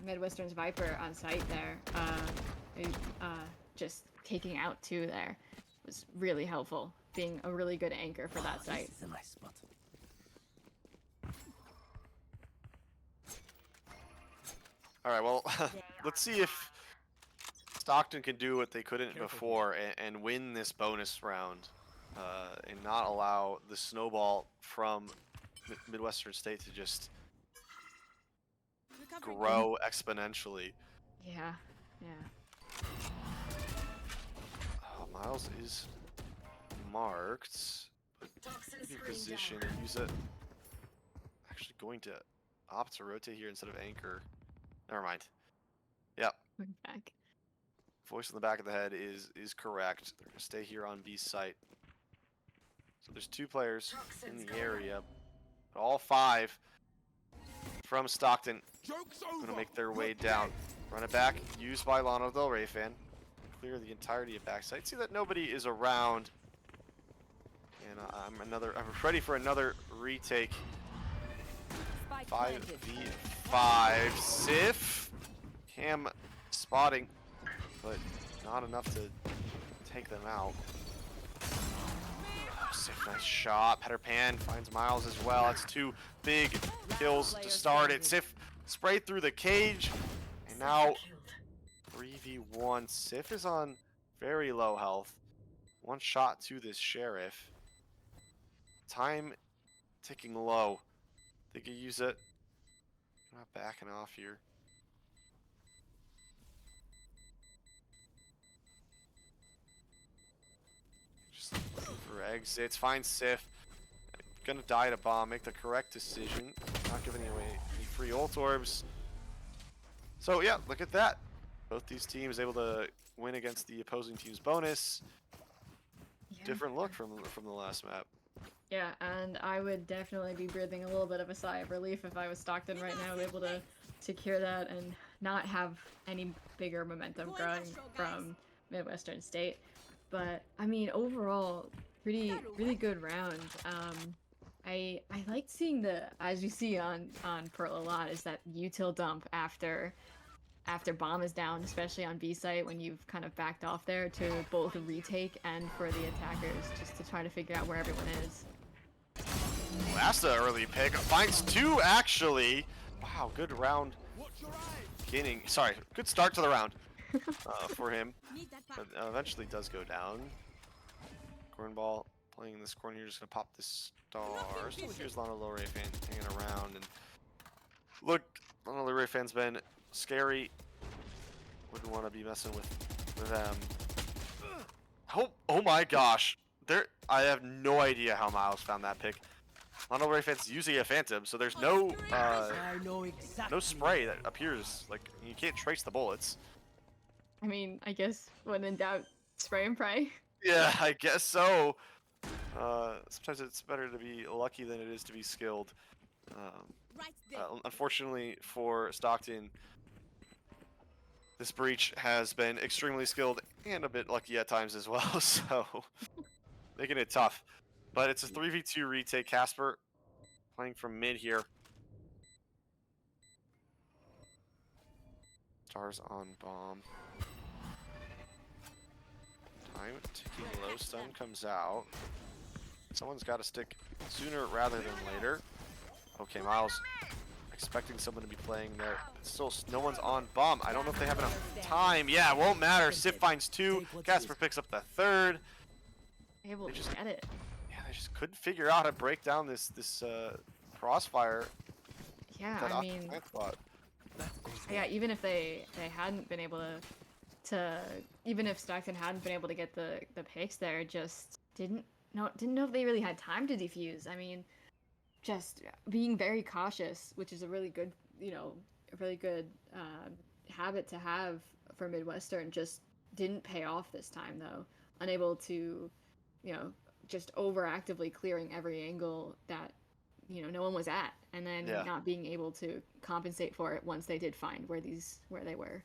Midwestern's Viper on site there, just taking out 2 there was really helpful. Being a really good anchor for that site. This is a nice spot. All right, well, let's see if Stockton can do what they couldn't before and win this bonus round, and not allow the snowball from Midwestern State to just grow exponentially. Yeah, yeah. Miles is marked. Good position and use it. Actually going to opt to rotate here instead of anchor. Never mind. Yep. Going back. Voice in the back of the head is correct. They're gonna stay here on B site. So there's 2 players in the area. But all 5 from Stockton Joke's gonna over. make their way down. Run it back. Used by Lana Del Rey fan. Clear the entirety of backside. See that nobody is around. And I'm ready for another retake. Spike 5v5. Sif. Cam spotting, but not enough to take them out. Sif, nice shot. Peter Pan finds Miles as well. That's 2 big kills to start it. Sif sprayed through the cage, and now 3v1. Sif is on very low health. 1 shot to this Sheriff. Time ticking low. They could use it. Not backing off here. Just looking for exits. Find Sif. Gonna die to bomb. Make the correct decision. Not giving away any free ult orbs. So yeah, look at that. Both these teams able to win against the opposing team's bonus. Yeah. Different look from the last map. Yeah, and I would definitely be breathing a little bit of a sigh of relief if I was Stockton right now, able to secure that and not have any bigger momentum growing from Midwestern State. But I mean, overall, really good round. I liked seeing as you see on Pearl a lot, is that util dump after bomb is down, especially on B site when you've kind of backed off there, to both retake and for the attackers just to try to figure out where everyone is. Well, that's the early pick. Finds 2 actually. Wow, good round beginning. Sorry, good start to the round for him. But eventually does go down. Cornball playing in this corner here, just gonna pop this star. So here's Lana Del Rey fan hanging around, and look, Lana Del Rey fan's been scary. Wouldn't want to be messing with them. Oh my gosh. I have no idea how Miles found that pick. Lana Del Rey fan's using a Phantom, so there's no I know exactly. no spray that appears. Like, you can't trace the bullets. I mean, I guess when in doubt, spray and pray. Yeah, I guess so. Sometimes it's better to be lucky than it is to be skilled. Unfortunately for Stockton, this breach has been extremely skilled and a bit lucky at times as well, so making it tough. But it's a 3v2 retake. Casper playing from mid here. Stars on bomb. Time ticking low. Stun comes out. Someone's got to stick sooner rather than later. Okay, Miles expecting someone to be playing there. Still, no one's on bomb. I don't know if they have enough time. Yeah, it won't matter. Sip finds 2. Casper picks up the 3rd. Able They to just- get it. Yeah, they just couldn't figure out how to break down this crossfire. Yeah, That I mean, spot. yeah, even if they hadn't been able to even if Stockton hadn't been able to get the picks there, just didn't know if they really had time to defuse. I mean, just being very cautious, which is a really good, a really good habit to have for Midwestern, just didn't pay off this time though. Unable to, just overactively clearing every angle that no one was at, and then Yeah. not being able to compensate for it once they did find where they were.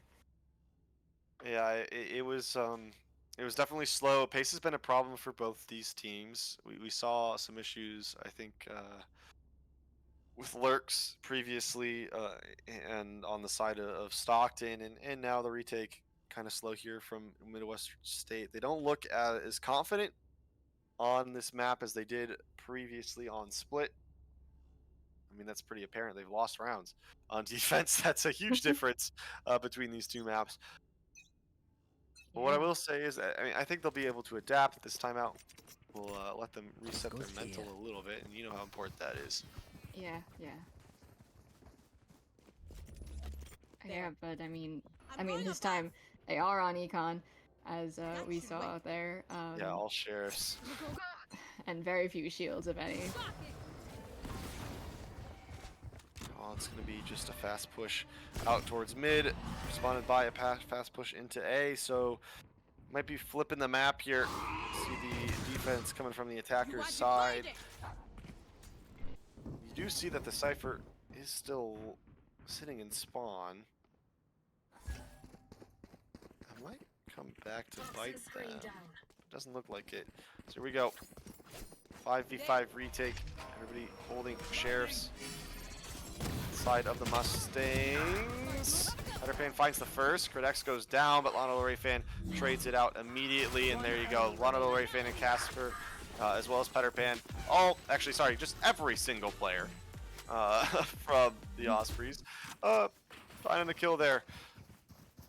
Yeah, it was definitely slow. Pace has been a problem for both these teams. We saw some issues, I think, with Lurks previously, and on the side of Stockton, and now the retake kind of slow here from Midwestern State. They don't look as confident on this map as they did previously on Split. I mean, that's pretty apparent. They've lost rounds on defense. That's a huge difference between these two maps. But what I will say is, I think they'll be able to adapt this time out. We'll let them reset their mental a little bit, and you know how important that is. Yeah. Yeah, but I mean, this time they are on econ, as we saw there. Yeah, all sheriffs. And very few shields, if any. Oh, it's going to be just a fast push out towards mid, responded by a fast push into A, so might be flipping the map here. See the defense coming from the attacker's side. You do see that the Cypher is still sitting in spawn. I might come back to bite them. Doesn't look like it. So here we go. 5v5 retake. Everybody holding sheriffs. Side of the Mustangs. Petterpan finds the first. Credex goes down, but Lana Del Rey fan trades it out immediately, and there you go. Lana Del Rey fan and Casper, as well as Petterpan. Actually, sorry, just every single player from the Ospreys. Finding the kill there.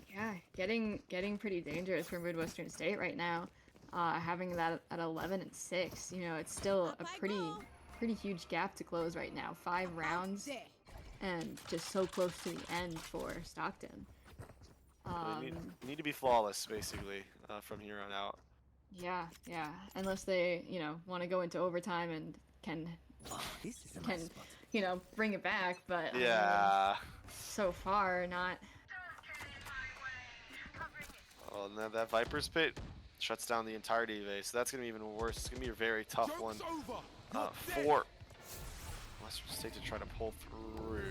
Yeah, getting pretty dangerous for Midwestern State right now. Having that at 11 and 6, it's still a pretty huge gap to close right now. 5 rounds, and just so close to the end for Stockton. They need to be flawless, basically, from here on out. Yeah. Unless they, want to go into overtime and can bring it back. But Yeah. so far, not. Oh, and that Viper's Pit shuts down the entirety of A, so that's going to be even worse. It's going to be a very tough one for Western State to try to pull through.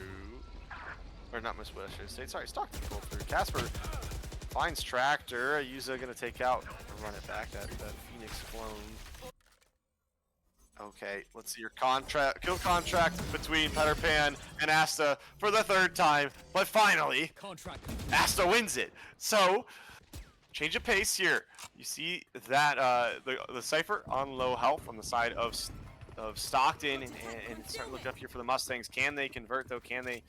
Or not Western State, sorry, Stockton to pull through. Casper finds Tractor. Yuza going to take out and run it back, that Phoenix clone. Okay, let's see your kill contract between Petterpan and Asta for the 3rd time, but finally, Asta wins it. So, change of pace here. You see that the Cypher on low health on the side of Stockton, and start looking up here for the Mustangs. Can they convert though? Can they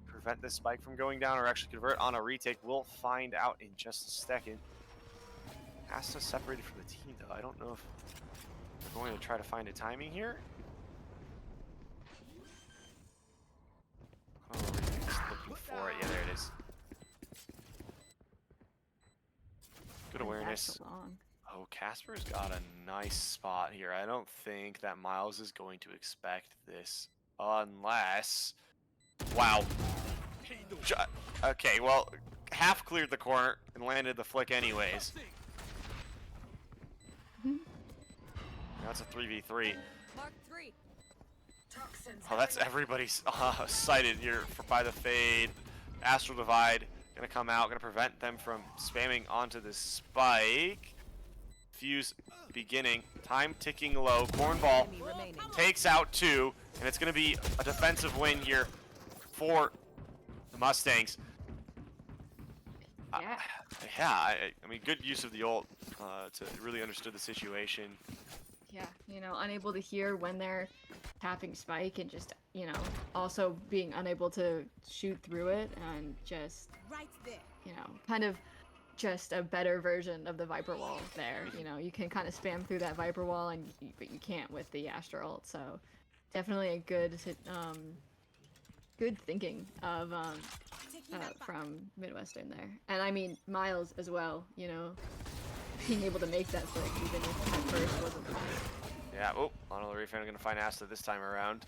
prevent this spike from going down, or actually convert on a retake? We'll find out in just a second. Asta separated from the team though. I don't know if they're going to try to find a timing here. Oh, just looking for it. Yeah, there it is. Good awareness. Oh, Casper's got a nice spot here. I don't think that Miles is going to expect this unless... Wow. Okay, well, half cleared the corner and landed the flick anyways. Now it's a 3v3. Mark 3. Oh, that's everybody's sighted here by the fade. Astral Divide gonna come out, gonna prevent them from spamming onto this spike. Fuse beginning, time ticking low. Cornball takes out 2, and it's gonna be a defensive win here for the Mustangs. Yeah. I mean, good use of the ult to really understood the situation. Yeah, unable to hear when they're tapping spike and just, also being unable to shoot through it and just, Right there. kind of just a better version of the Viper wall there. You can kind of spam through that Viper wall but you can't with the Astra ult. So definitely a good thinking of from Midwestern there. And I mean Miles as well, being able to make that flick even if at first wasn't fine. Yeah, oh, Lana Del Rey fan going to find Asta this time around.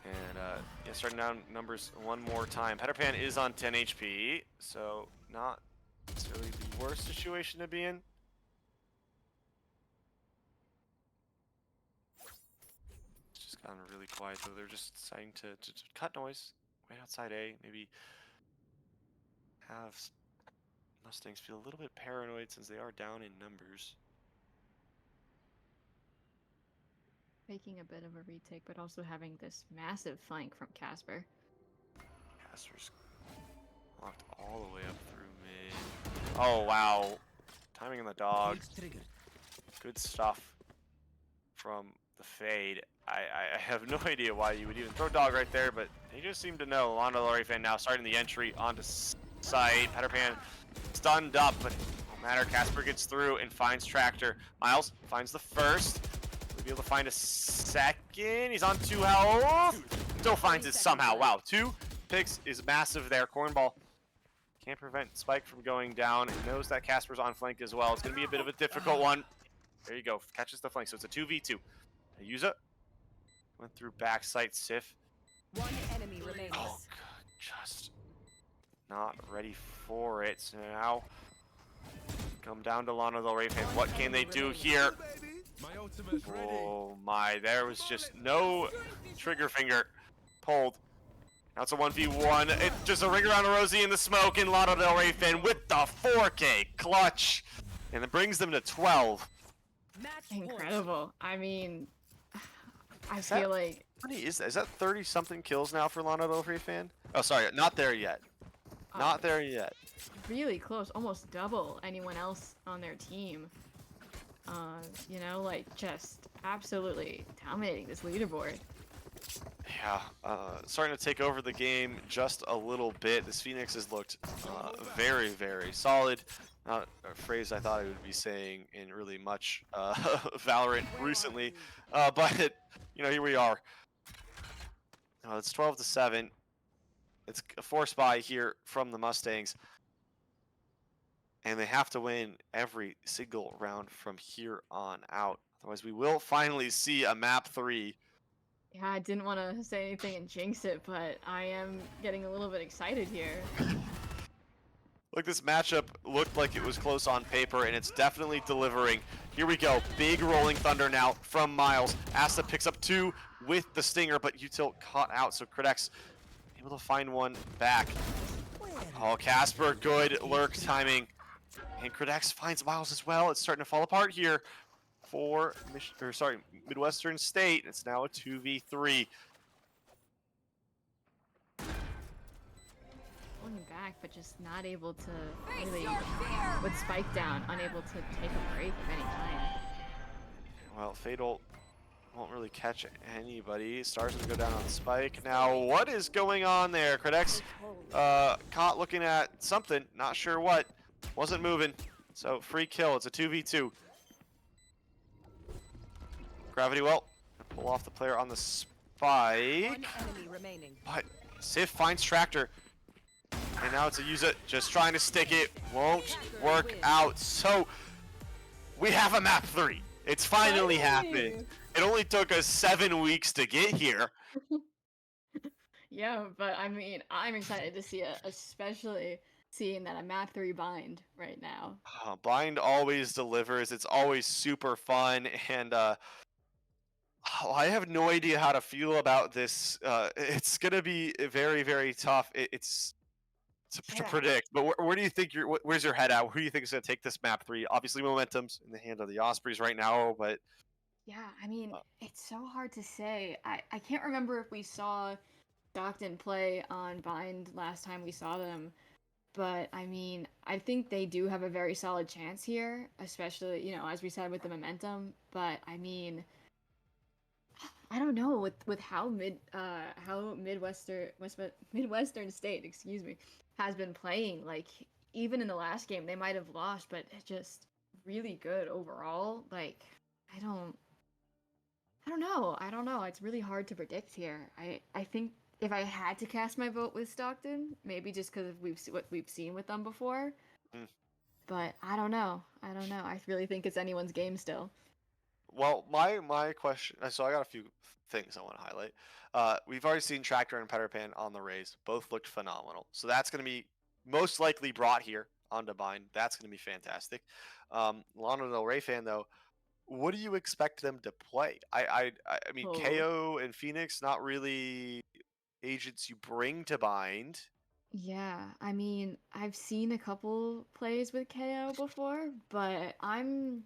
And yeah, starting down numbers one more time. Peter Pan is on 10 HP, so not necessarily the worst situation to be in. It's just gotten really quiet, though. They're just deciding to cut noise. Wait outside A, maybe have Mustangs feel a little bit paranoid since they are down in numbers. Making a bit of a retake, but also having this massive flank from Casper. Casper's walked all the way up through mid. Oh, wow. Timing on the dog. Good stuff from the fade. I have no idea why you would even throw dog right there, but they just seem to know. Lana Del Rey fan now starting the entry onto site. Peter Pan stunned up, but no matter. Casper gets through and finds Tractor. Miles finds the first. Will be able to find a second. He's on 2 health. Still finds it somehow. Wow, 2 picks is massive there. Cornball can't prevent Spike from going down and knows that Casper's on flank as well. It's going to be a bit of a difficult one. There you go. Catches the flank. So it's a 2v2. Yuza went through backside Sif. One enemy remains. Oh, God, just not ready for it. So now come down to Lana Del Rey fans. What can they do here? My ultimate's ready. Oh my, there was just no trigger finger pulled. Now it's a 1v1. It's just a ring around Rosie in the smoke, and Lana Del Rey fan with the 4K clutch. And it brings them to 12. Incredible. I mean, I feel like... Is that 30-something kills now for Lana Del Rey fan? Oh, sorry, not there yet. Not there yet. Really close, almost double anyone else on their team. Just absolutely dominating this leaderboard. Yeah, starting to take over the game just a little bit. This Phoenix has looked very, very solid. Not a phrase I thought I would be saying in really much Valorant recently, but here we are. It's 12-7. It's a force buy here from the Mustangs, and they have to win every single round from here on out. Otherwise, we will finally see a map 3. Yeah, I didn't want to say anything and jinx it, but I am getting a little bit excited here. Look, this matchup looked like it was close on paper, and it's definitely delivering. Here we go. Big rolling thunder now from Miles. Asta picks up 2 with the stinger, but Util caught out, so Credex able to find one back. Oh, Casper, good lurk timing. And Credex finds Miles as well. It's starting to fall apart here for Midwestern State. It's now a 2v3. Pulling back, but just not able to really, with Spike down, unable to take a break of any kind. Well, Fatal won't really catch anybody. Stars gonna go down on Spike. Now, what is going on there? Credex caught looking at something, not sure what. Wasn't moving, so free kill. It's a 2v2. Gravity well, pull off the player on the Spike. But Sif finds Tractor. And now it's a use it, just trying to stick it, won't work out. So we have a map 3. It's finally happened. It only took us 7 weeks to get here. Yeah, but I mean, I'm excited to see it, especially seeing that a map 3 bind right now. Bind always delivers. It's always super fun, and I have no idea how to feel about this. It's gonna be very, very tough. It's to predict. But where do you think where's your head at? Who do you think is gonna take this map 3? Obviously, momentum's in the hand of the Ospreys right now, but yeah, I mean, it's so hard to say. I can't remember if we saw Stockton play on Bind last time we saw them, but I mean, I think they do have a very solid chance here, especially, as we said with the momentum. But I mean, I don't know with how Midwestern State, excuse me, has been playing. Like even in the last game, they might have lost, but just really good overall. Like I don't I don't know. I don't know. It's really hard to predict here. I think if I had to cast my vote with Stockton, maybe just because what we've seen with them before. Mm. But I don't know. I don't know. I really think it's anyone's game still. Well, my question. So I got a few things I want to highlight. We've already seen Tractor and Peter on the Rays. Both looked phenomenal. So that's going to be most likely brought here onto Bind. That's going to be fantastic. Lana Del Rey fan though, what do you expect them to play? I mean, Oh. KO and Phoenix, not really agents you bring to Bind. Yeah, I mean, I've seen a couple plays with KO before, but I mean,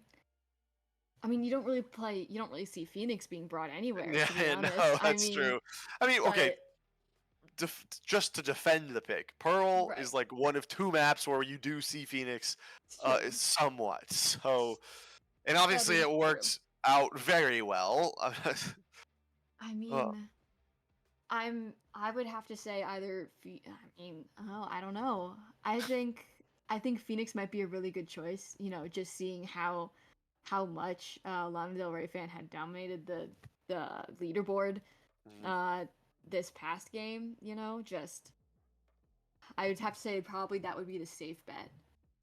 you don't really see Phoenix being brought anywhere, Yeah, to be honest. no, I that's mean, true. I mean, okay, but just to defend the pick, Pearl right, is like one of two maps where you do see Phoenix it's true. somewhat. So, and That obviously is it true. worked out very well. I Uh, mean, I would have to say either I don't know. I think Phoenix might be a really good choice, just seeing how much Lana Del Rey fan had dominated the leaderboard mhm. uh this past game, just I would have to say probably that would be the safe bet,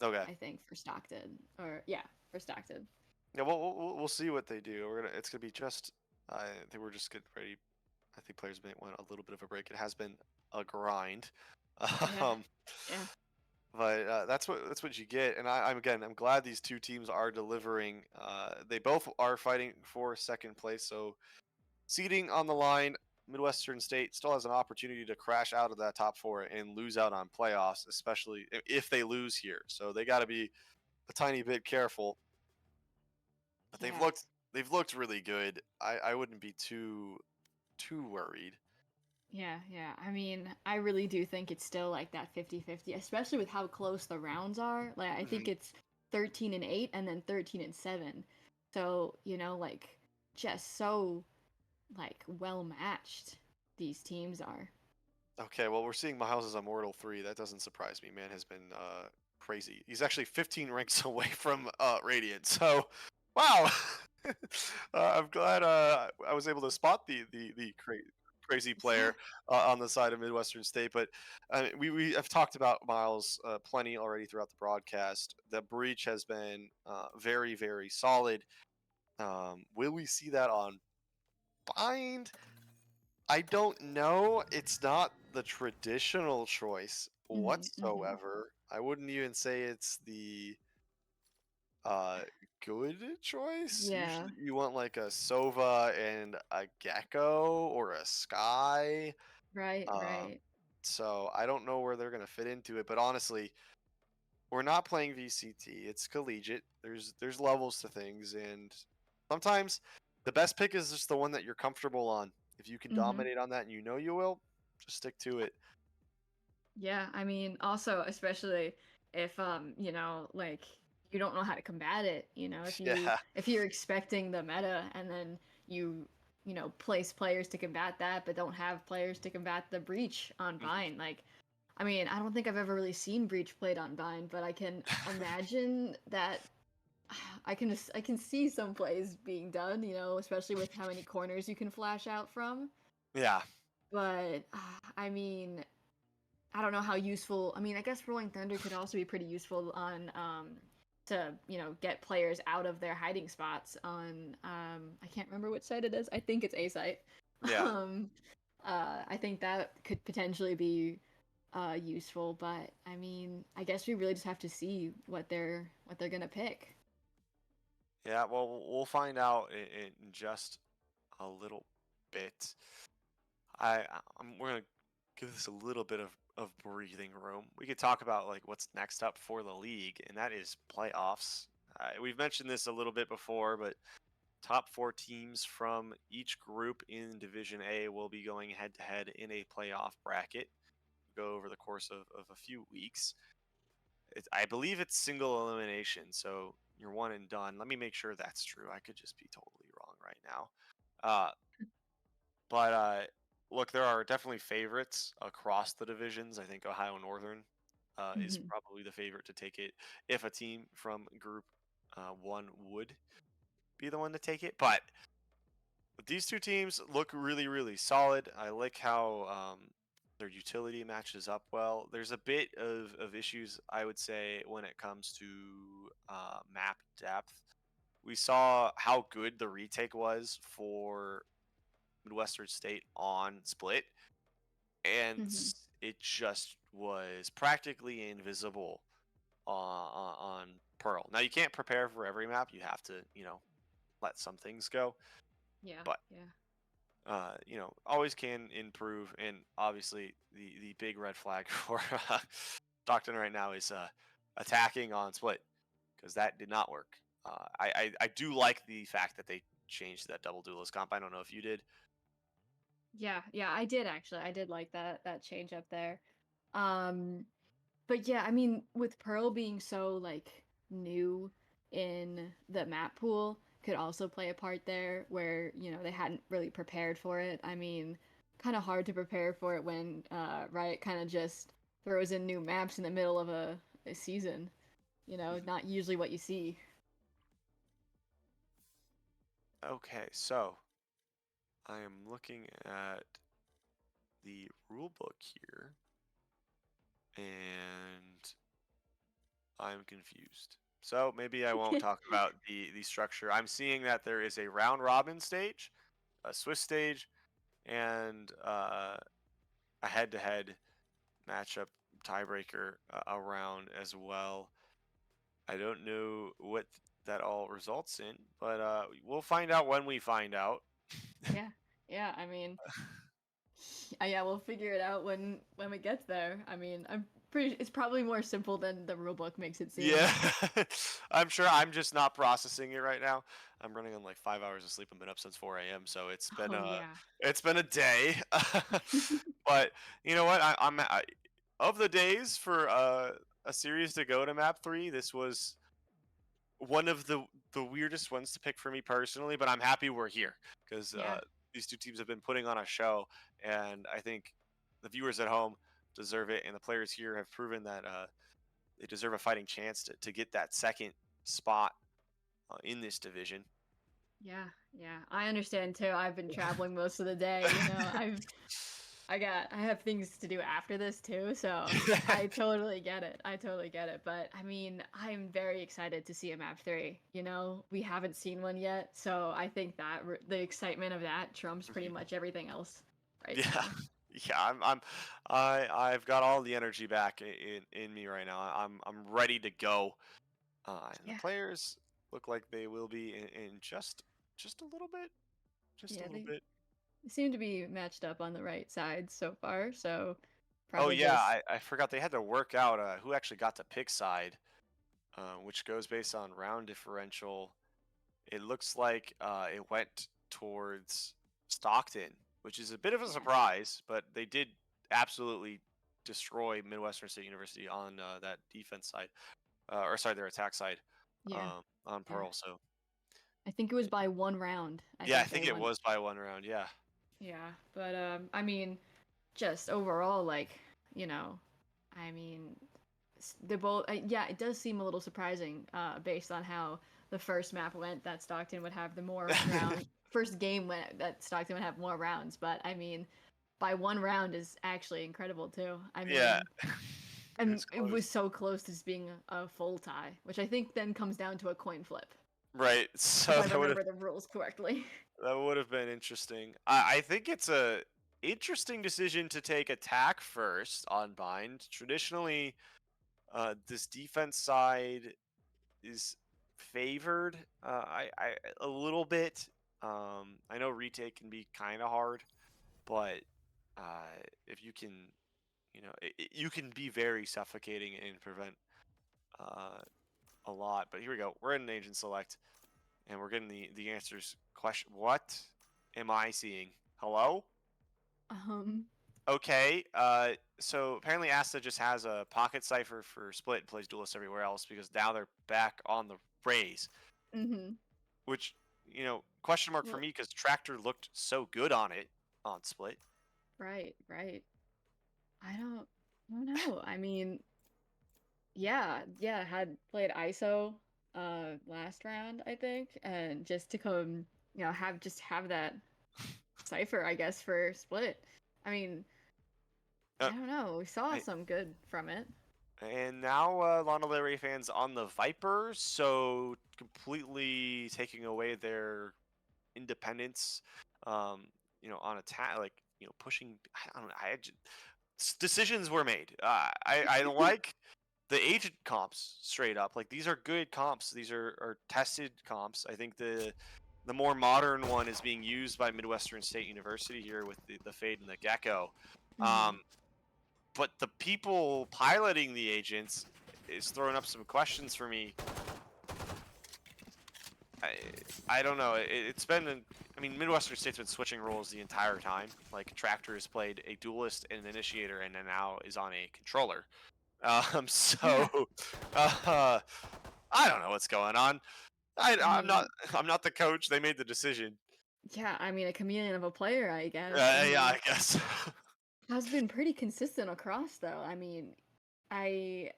Okay. I think, for Stockton. Or yeah, for Stockton. Yeah, we'll see what they do. It's gonna be just. I think we're just getting ready. I think players may want a little bit of a break. It has been a grind. Yeah. Um, Yeah. but that's what you get, and I'm glad these two teams are delivering. They both are fighting for second place, so seeding on the line. Midwestern State still has an opportunity to crash out of that top four and lose out on playoffs, especially if they lose here. So they got to be a tiny bit careful. But Yeah. they've looked really good. I wouldn't be too worried. Yeah, yeah. I mean, I really do think it's still like that 50-50, especially with how close the rounds are. Like I think Mhm. it's 13 and 8 and then 13 and 7. So, like just so like well matched these teams are. Okay, well we're seeing Miles' Immortal 3. That doesn't surprise me. Man has been crazy. He's actually 15 ranks away from Radiant. So, wow. I'm glad I was able to spot the crazy Yeah. player on the side of Midwestern State. But we have talked about Miles plenty already throughout the broadcast. The breach has been very, very solid. Will we see that on Bind? I don't know. It's not the traditional choice Mm-hmm. whatsoever. I wouldn't even say it's the uh good choice. Yeah. Usually you want like a Sova and a Gecko or a Sky. Right, Um right. so I don't know where they're gonna fit into it, but honestly, we're not playing VCT. It's collegiate. There's levels to things, and sometimes the best pick is just the one that you're comfortable on. If you can Mm-hmm. dominate on that and you know you will, just stick to it. Yeah, I mean, also especially if like you don't know how to combat it, if you Yeah. if you're expecting the meta and then place players to combat that but don't have players to combat the breach on Mhm. Bind. Like I mean, I don't think I've ever really seen breach played on Bind, but I can imagine that I can see some plays being done, especially with how many corners you can flash out from. Yeah. But I mean, I don't know how useful. I mean, I guess Rolling Thunder could also be pretty useful on to get players out of their hiding spots on I can't remember which site it is. I think it's A site. Yeah. Um, I think that could potentially be useful, but I mean, I guess we really just have to see what they're gonna pick. Yeah. Well, we'll find out in just a little bit. We're gonna give this a little bit of breathing room. We could talk about like what's next up for the league, and that is playoffs. We've mentioned this a little bit before, but top four teams from each group in Division A will be going head to head in a playoff bracket. Go over the course of a few weeks. I believe it's single elimination, so you're one and done. Let me make sure that's true. I could just be totally wrong right now. Uh, but look, there are definitely favorites across the divisions. I think Ohio Northern is Mhm. probably the favorite to take it if a team from Group 1 would be the one to take it. But these two teams look really, really solid. I like how their utility matches up well. There's a bit of issues, I would say, when it comes to map depth. We saw how good the retake was for Midwestern State on Split, and Mhm. it just was practically invisible on Pearl. Now, you can't prepare for every map. You have to, let some things go. Yeah. But Yeah. always can improve. And obviously, the big red flag for Stockton right now is attacking on Split, because that did not work. I do like the fact that they changed that double duelist comp. I don't know if you did. Yeah, yeah, I did actually. I did like that change up there. Um, but yeah, I mean, with Pearl being so like new in the map pool could also play a part there where, they hadn't really prepared for it. I mean, kind of hard to prepare for it when Riot kind of just throws in new maps in the middle of a season. Mhm. Not usually what you see. Okay, so I am looking at the rule book here, and I'm confused. So maybe I won't talk about the structure. I'm seeing that there is a round robin stage, a Swiss stage, and a head-to-head matchup tiebreaker around as well. I don't know what that all results in, but we'll find out when we find out. Yeah. Yeah, I mean, yeah, we'll figure it out when it gets there. I mean, I'm pretty. It's probably more simple than the rulebook makes it seem. Yeah, I'm sure. I'm just not processing it right now. I'm running on like 5 hours of sleep. I've been up since 4 a.m. So Oh yeah. it's been a day. But you know what? Of the days for a series to go to map 3. This was one of the weirdest ones to pick for me personally. But I'm happy we're here, because Yeah. these two teams have been putting on a show, and I think the viewers at home deserve it, and the players here have proven that they deserve a fighting chance to get that second spot in this division. Yeah, yeah. I understand too. I've been traveling most of the day, I have things to do after this too, so I totally get it. I totally get it. But I mean, I'm very excited to see a map 3. We haven't seen one yet, so I think that the excitement of that trumps pretty much everything else right Yeah, now. yeah. I've got all the energy back in me right now. I'm ready to go. And the Yeah. players look like they will be in just a little bit, just a Yeah, little they bit. seem to be matched up on the right side so far, so Oh probably yeah, just I forgot they had to work out who actually got to pick side, which goes based on round differential. It looks like it went towards Stockton, which is a bit of a yeah. surprise, but they did absolutely destroy Midwestern State University on that defense side, or sorry, their attack side, Yeah. on Yeah. Pearl. So I think it was by 1 round. I yeah, I think they think it won. was by 1 round. Yeah, Yeah, but I mean, just overall, like, you know, I mean, the both. Yeah, it does seem a little surprising, based on how the first map went. That Stockton would have the more round. First game went that Stockton would have more rounds, but I mean, by 1 round is actually incredible too. I yeah, mean, it and was it close. was so close to just being a full tie, which I think then comes down to a coin flip, Right, if so I remember the rules correctly. that would have been interesting. I think it's a interesting decision to take attack first on bind. Traditionally, this defense side is favored. A little bit. I know retake can be kind of hard, but if you can, you can be very suffocating and prevent uh, a lot. But here we go. We're in an agent select, and we're getting the answers. Question: What am I seeing? Hello? Um, okay. So apparently Asta just has a pocket cipher for Split and plays Duelist everywhere else because now they're back on the Rays, Mm-hmm. which, question mark for Well, me because Tractor looked so good on it on Split. right, right. I don't know. I mean, yeah, had played ISO last round, I think, and just to come, have that cipher, I guess, for Split. I mean, Uh, I don't know. We saw I- some good from it. And now Lana Del Rey fans on the Viper, so completely taking away their independence, on attack, like, pushing. I don't know. Decisions were made. I like the agent comps straight up. Like these are good comps. These are tested comps. I think the more modern one is being used by Midwestern State University here with the Fade and the Gecko. Mhm. But the people piloting the agents is throwing up some questions for me. I don't know. It's been I mean, Midwestern State's been switching roles the entire time. Like Tractor has played a duelist and an initiator, and then now is on a controller. So I don't know what's going on. I I'm not mean, I'm not the coach. They made the decision. yeah, I mean, a chameleon of a player, I guess. Yeah, I guess. Has been pretty consistent across though. I mean, I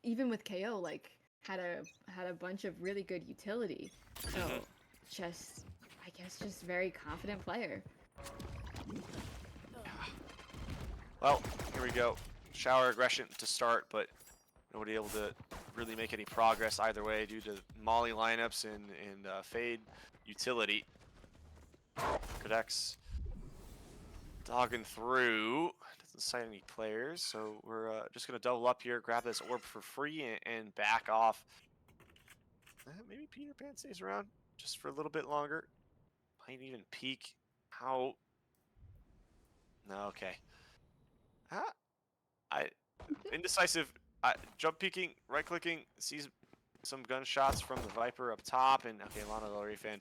even with KO like had a bunch of really good utility. So just I guess just very confident player. Well, here we go. Shower aggression to start, but nobody able to really make any progress either way due to Molly lineups and Fade utility. Cadex dogging through. Doesn't cite any players, so we're just going to double up here, grab this orb for free, and back off. Maybe Peter Pan stays around just for a little bit longer. Might even peek out. No, okay. Indecisive. Jump peeking, right clicking, sees some gunshots from the Viper up top, and okay, Lana Del Rey fan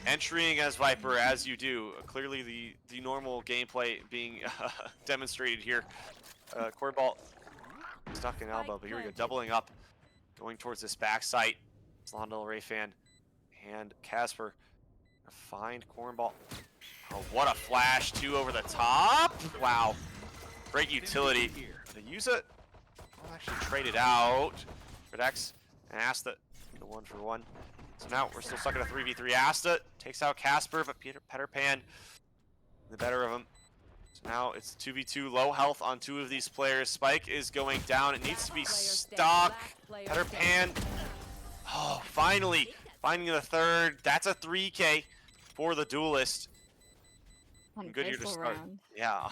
entering as Viper as you do. Clearly the normal gameplay being demonstrated here. Core ball stuck in elbow, but here we go, doubling up, going towards this back site. It's Lana Del Rey fan and Casper. Find Cornball. Oh, what a flash, two over the top. Wow. Great utility. They use it. I'll actually trade it out. Redex and Asta go 1-for-1. So now we're still stuck at a 3v3. Asta takes out Casper, but Peter Pan, the better of him. So now it's 2v2, low health on two of these players. Spike is going down. It needs to be stuck. Peter Pan. Oh, finally finding the third. That's a 3K for the duelist. Good here to Unfaithful start. round. Yeah.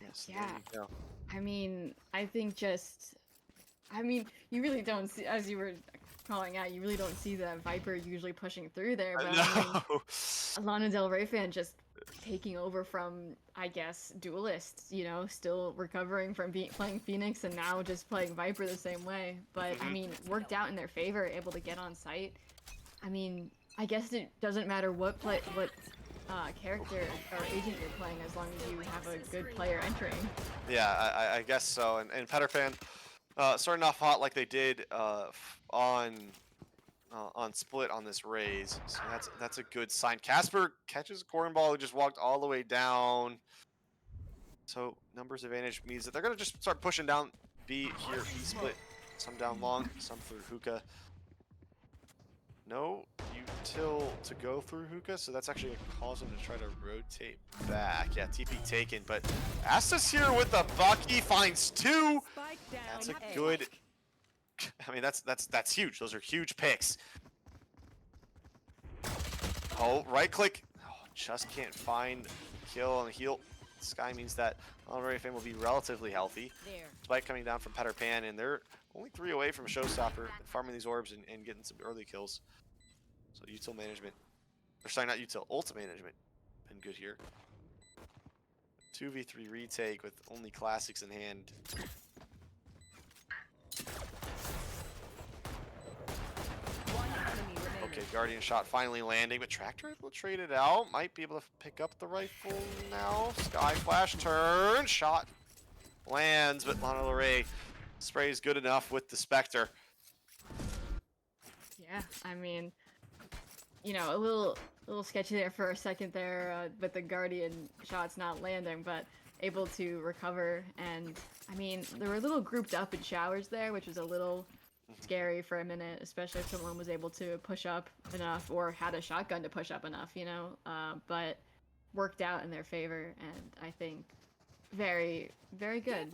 Yes, Yeah. there you go. I mean, I think you really don't see, as you were calling out, you really don't see the Viper usually pushing through there, but I mean, No. Lana Del Rey fan just taking over from, I guess, duelists, still recovering from playing Phoenix and now just playing Viper the same way. But, I mean, worked out in their favor, able to get on site. I mean, I guess it doesn't matter what character or agent you're playing as long as you have a good player entering. Yeah, I guess so. And Petter Pan starting off hot like they did on Split on this Raise. So that's a good sign. Casper catches a Cornball who just walked all the way down. So numbers advantage means that they're going to just start pushing down B here. B split. Some down long, some through hookah. No util to go through hookah, so that's actually going to cause him to try to rotate back. Yeah, TP taken, but Asta's here with the Bucky, finds two. That's a good. I mean, that's huge. Those are huge picks. Oh, right click. Oh, just can't find kill on the heal. Sky means that Honorary Fame will be relatively healthy. Spike coming down from Petter Pan, and they're only 3 away from Showstopper, farming these orbs and getting some early kills. So util management, or sorry, not util, ult management, been good here. 2v3 retake with only classics in hand. Okay, Guardian shot finally landing, but Tractor able to trade it out. Might be able to pick up the rifle now. Sky Flash turn, shot lands, but Lana Del Rey sprays good enough with the Spectre. Yeah, I mean, a little sketchy there for a second there with the Guardian shots not landing, but able to recover. And I mean, they were a little grouped up in showers there, which was a little scary for a minute, especially if someone was able to push up enough or had a shotgun to push up enough, but worked out in their favor, and I think very, very good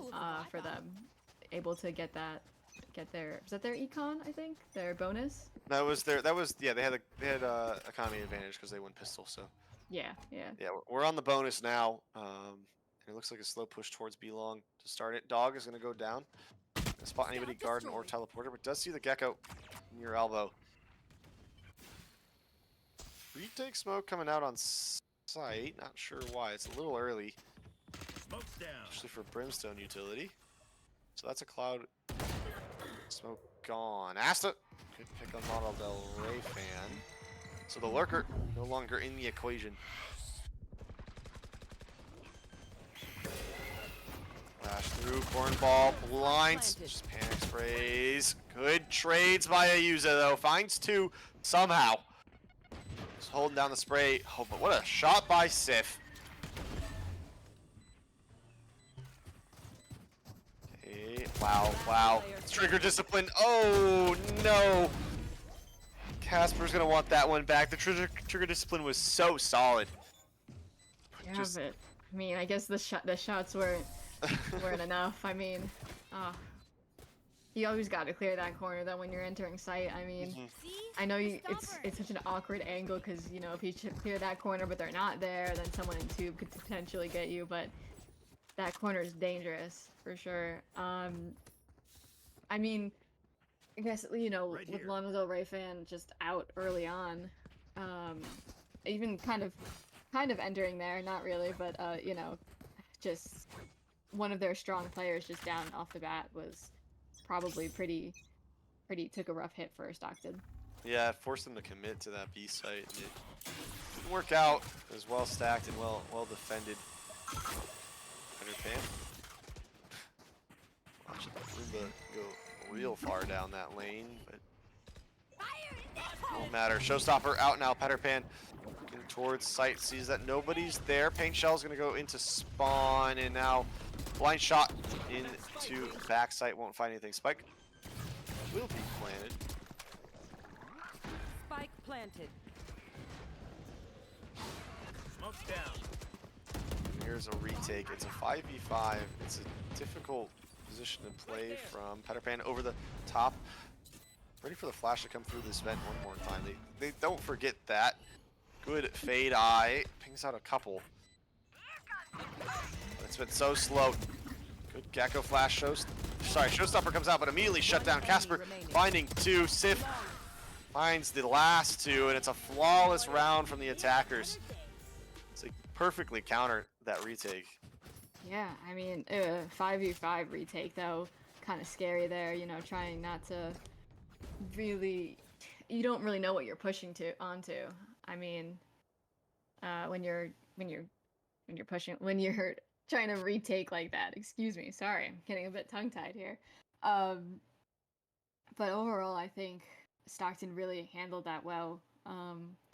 for them, able to get their, was that their econ, I think? Their bonus? They had economy advantage because they went pistol, so. Yeah. Yeah, we're on the bonus now. It looks like a slow push towards B-Long to start it. Dog is going to go down. Gonna spot anybody garden or teleporter, but does see the Gecko near elbow. Retake smoke coming out on site. Not sure why. It's a little early. Smoke's down. Especially for Brimstone utility. So that's a cloud smoke gone. Asta! Good pick on Lana Del Rey fan. So the lurker no longer in the equation. Flash through, cornball, blinds, just panic sprays. Good trades by Ayuza though, finds two somehow. Just holding down the spray. Oh, but what a shot by Sif. Okay, wow. Trigger discipline. Oh no. Casper's gonna want that one back. The trigger discipline was so solid. Yeah, but I mean, I guess the shots weren't enough. I mean, you always got to clear that corner though when you're entering sight. I mean, I know it's such an awkward angle because if you clear that corner but they're not there, then someone in tube could potentially get you. But that corner is dangerous for sure. I mean, I guess Right with here. Lana Del Rey fan just out early on, even kind of entering there, not really, but just one of their strong players just down off the bat was probably pretty took a rough hit for Stockton. Yeah, it forced them to commit to that B site. And it didn't work out. It was well stacked and well defended. Pan. Watching Roomba go real far down that lane, but won't matter. Showstopper out now. Pan looking towards site, sees that nobody's there. Paint Shell's gonna go into spawn, and now blind shot into back site. Won't find anything. Spike will be planted. Spike planted. Smoke's down. Here's a retake. It's a 5v5. It's a difficult position to play from Pan over the top. Ready for the flash to come through this vent one more time. They don't forget that. Good fade eye. Pings out a couple. It's been so slow. Good Gecko flash. Showstopper comes out, but immediately shut down. Casper finding two. Sif finds the last two, and it's a flawless round from the attackers. It's like perfectly counter that retake. Yeah, I mean, 5v5 retake though, kind of scary there. Trying not to really, you don't really know what you're pushing onto. I mean, when you're trying to retake like that. Excuse me, sorry, I'm getting a bit tongue-tied here. But overall, I think Stockton really handled that well.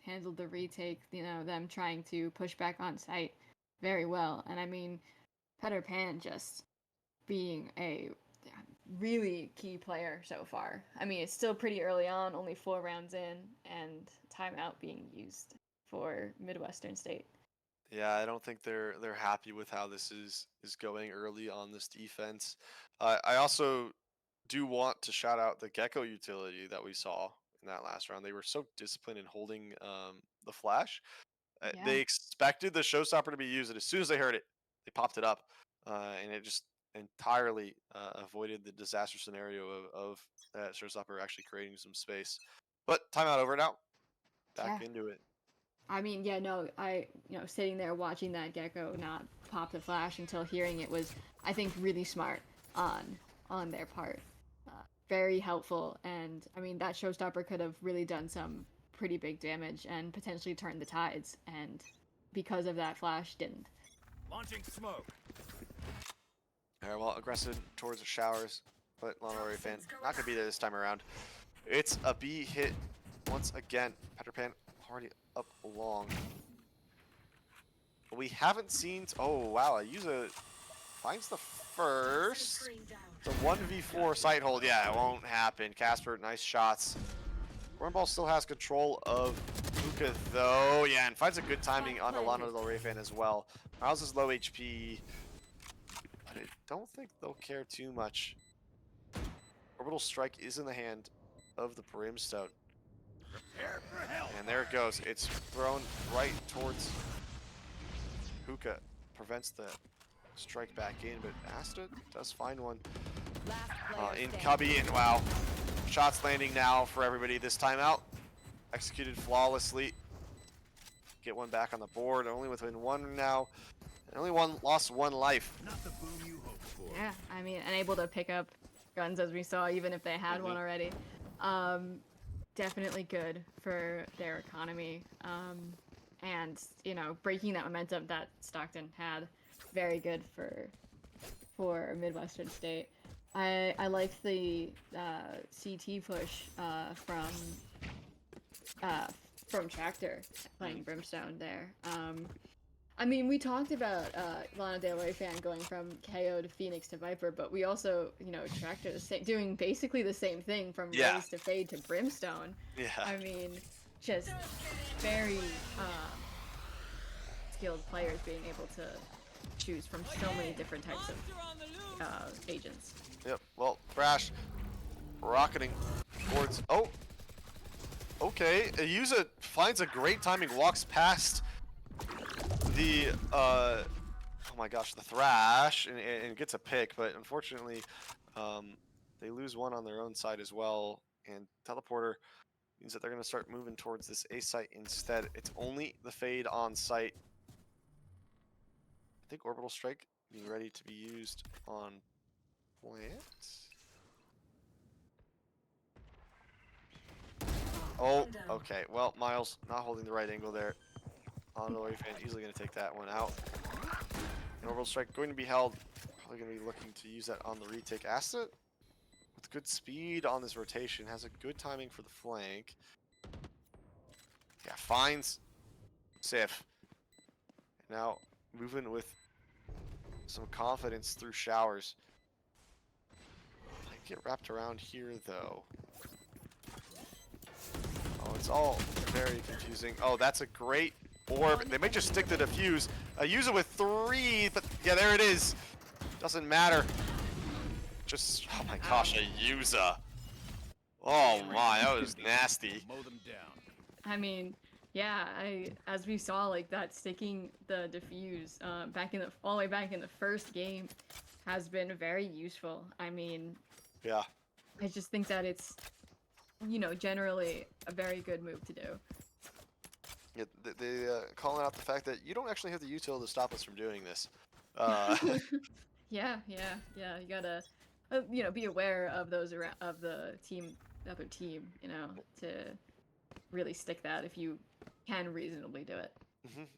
Handled the retake, them trying to push back on site very well. And I mean, Pan just being a really key player so far. I mean, it's still pretty early on, only 4 rounds in, and timeout being used for Midwestern State. Yeah, I don't think they're happy with how this is going early on this defense. I also do want to shout out the Gecko utility that we saw in that last round. They were so disciplined in holding the flash. Yeah. They expected the showstopper to be used, and as soon as they heard it, they popped it up, and it just entirely avoided the disaster scenario of that showstopper actually creating some space. But timeout over now. Back into it. I mean, yeah, no, sitting there watching that Gecko not pop the flash until hearing it was, I think, really smart on their part. Very helpful, and I mean, that showstopper could have really done some pretty big damage and potentially turn the tides. And because of that, Flash didn't. Launching smoke. Alright, well, aggressive towards the showers, but Lana fan not gonna be there this time around. It's a B hit once again. Peter Pan already up long. We haven't seen. Oh wow, Yuza finds the first. The 1v4 sight hold. Yeah, it won't happen. Casper, nice shots. Cornball still has control of Luka though. Yeah, and finds a good timing on Lana Del Rey fan as well. Miles is low HP, but I don't think they'll care too much. Orbital strike is in the hand of the Brimstone. Prepare for hell. And there it goes. It's thrown right towards Hookah. Prevents the strike back in, but Asta does find one Last player in standing. Cubby. And wow, shots landing now for everybody this time out. Executed flawlessly. Get one back on the board. Only within one now. And only lost one life. Not the boom you hoped for. Yeah, I mean, and able to pick up guns as we saw, even if they had one already. Definitely good for their economy. And, you know, breaking that momentum that Stockton had, very good for Midwestern State. I like the CT push from Tractor playing Brimstone there. I mean, we talked about Lana Del Rey fan going from KO to Phoenix to Viper, but we also, you know, Tractor doing basically the same thing from Raze to Fade to Brimstone. Yeah. I mean, just very skilled players being able to choose from so many different types of agents. Yep. Well, Thrash rocketing towards. Oh. Okay. Yuza finds a great timing. Walks past the. Oh my gosh, the Thrash and gets a pick, but unfortunately, they lose one on their own side as well. And Teleporter means that they're going to start moving towards this A site instead. It's only the Fade on site. I think Orbital Strike being ready to be used on Plant. Oh, okay. Well, Miles not holding the right angle there. On the way, fan easily going to take that one out. And Orbital Strike going to be held. Probably going to be looking to use that on the retake. Asta with good speed on this rotation. Has a good timing for the flank. Yeah, finds Sif. Now moving with some confidence through showers. Might get wrapped around here though. Oh, it's all very confusing. Oh, that's a great orb. They might just stick to defuse. Use it with 3, but yeah, there it is. Doesn't matter. Just, oh my gosh, a user. Oh my, that was nasty. Mow them down. I mean, yeah, as we saw, like that sticking the defuse all the way back in the first game has been very useful. I mean, Yeah. I just think that it's, you know, generally a very good move to do. Yeah, they calling out the fact that you don't actually have the util to stop us from doing this. Yeah. You gotta, you know, be aware of those around of the other team, you know, to really stick that if you can reasonably do it.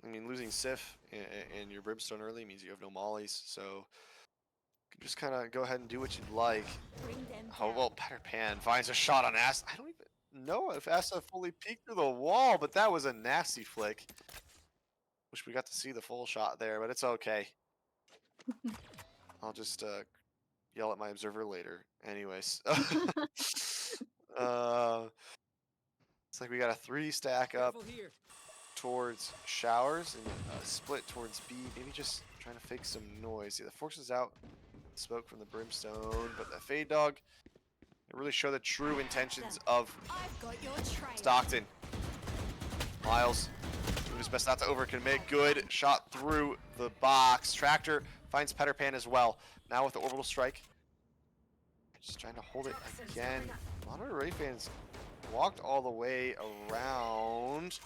I mean, losing Sif and your Brimstone early means you have no mollies, so you can just kind of go ahead and do what you'd like. Oh, well, Peter Pan finds a shot on Asta. I don't even know if Asta fully peeked through the wall, but that was a nasty flick. Wish we got to see the full shot there, but it's okay. I'll just yell at my observer later. Anyways. It's like we got a 3 stack up towards showers and a split towards B. Maybe just trying to fake some noise. Yeah, the forces out smoke from the Brimstone, but the Fade Dog, it really show the true intentions of Stockton. Miles doing his best not to overcommit. Good shot through the box. Tractor finds Peter Pan as well. Now with the Orbital Strike. Just trying to hold it again. A lot of Ray fans walked all the way around.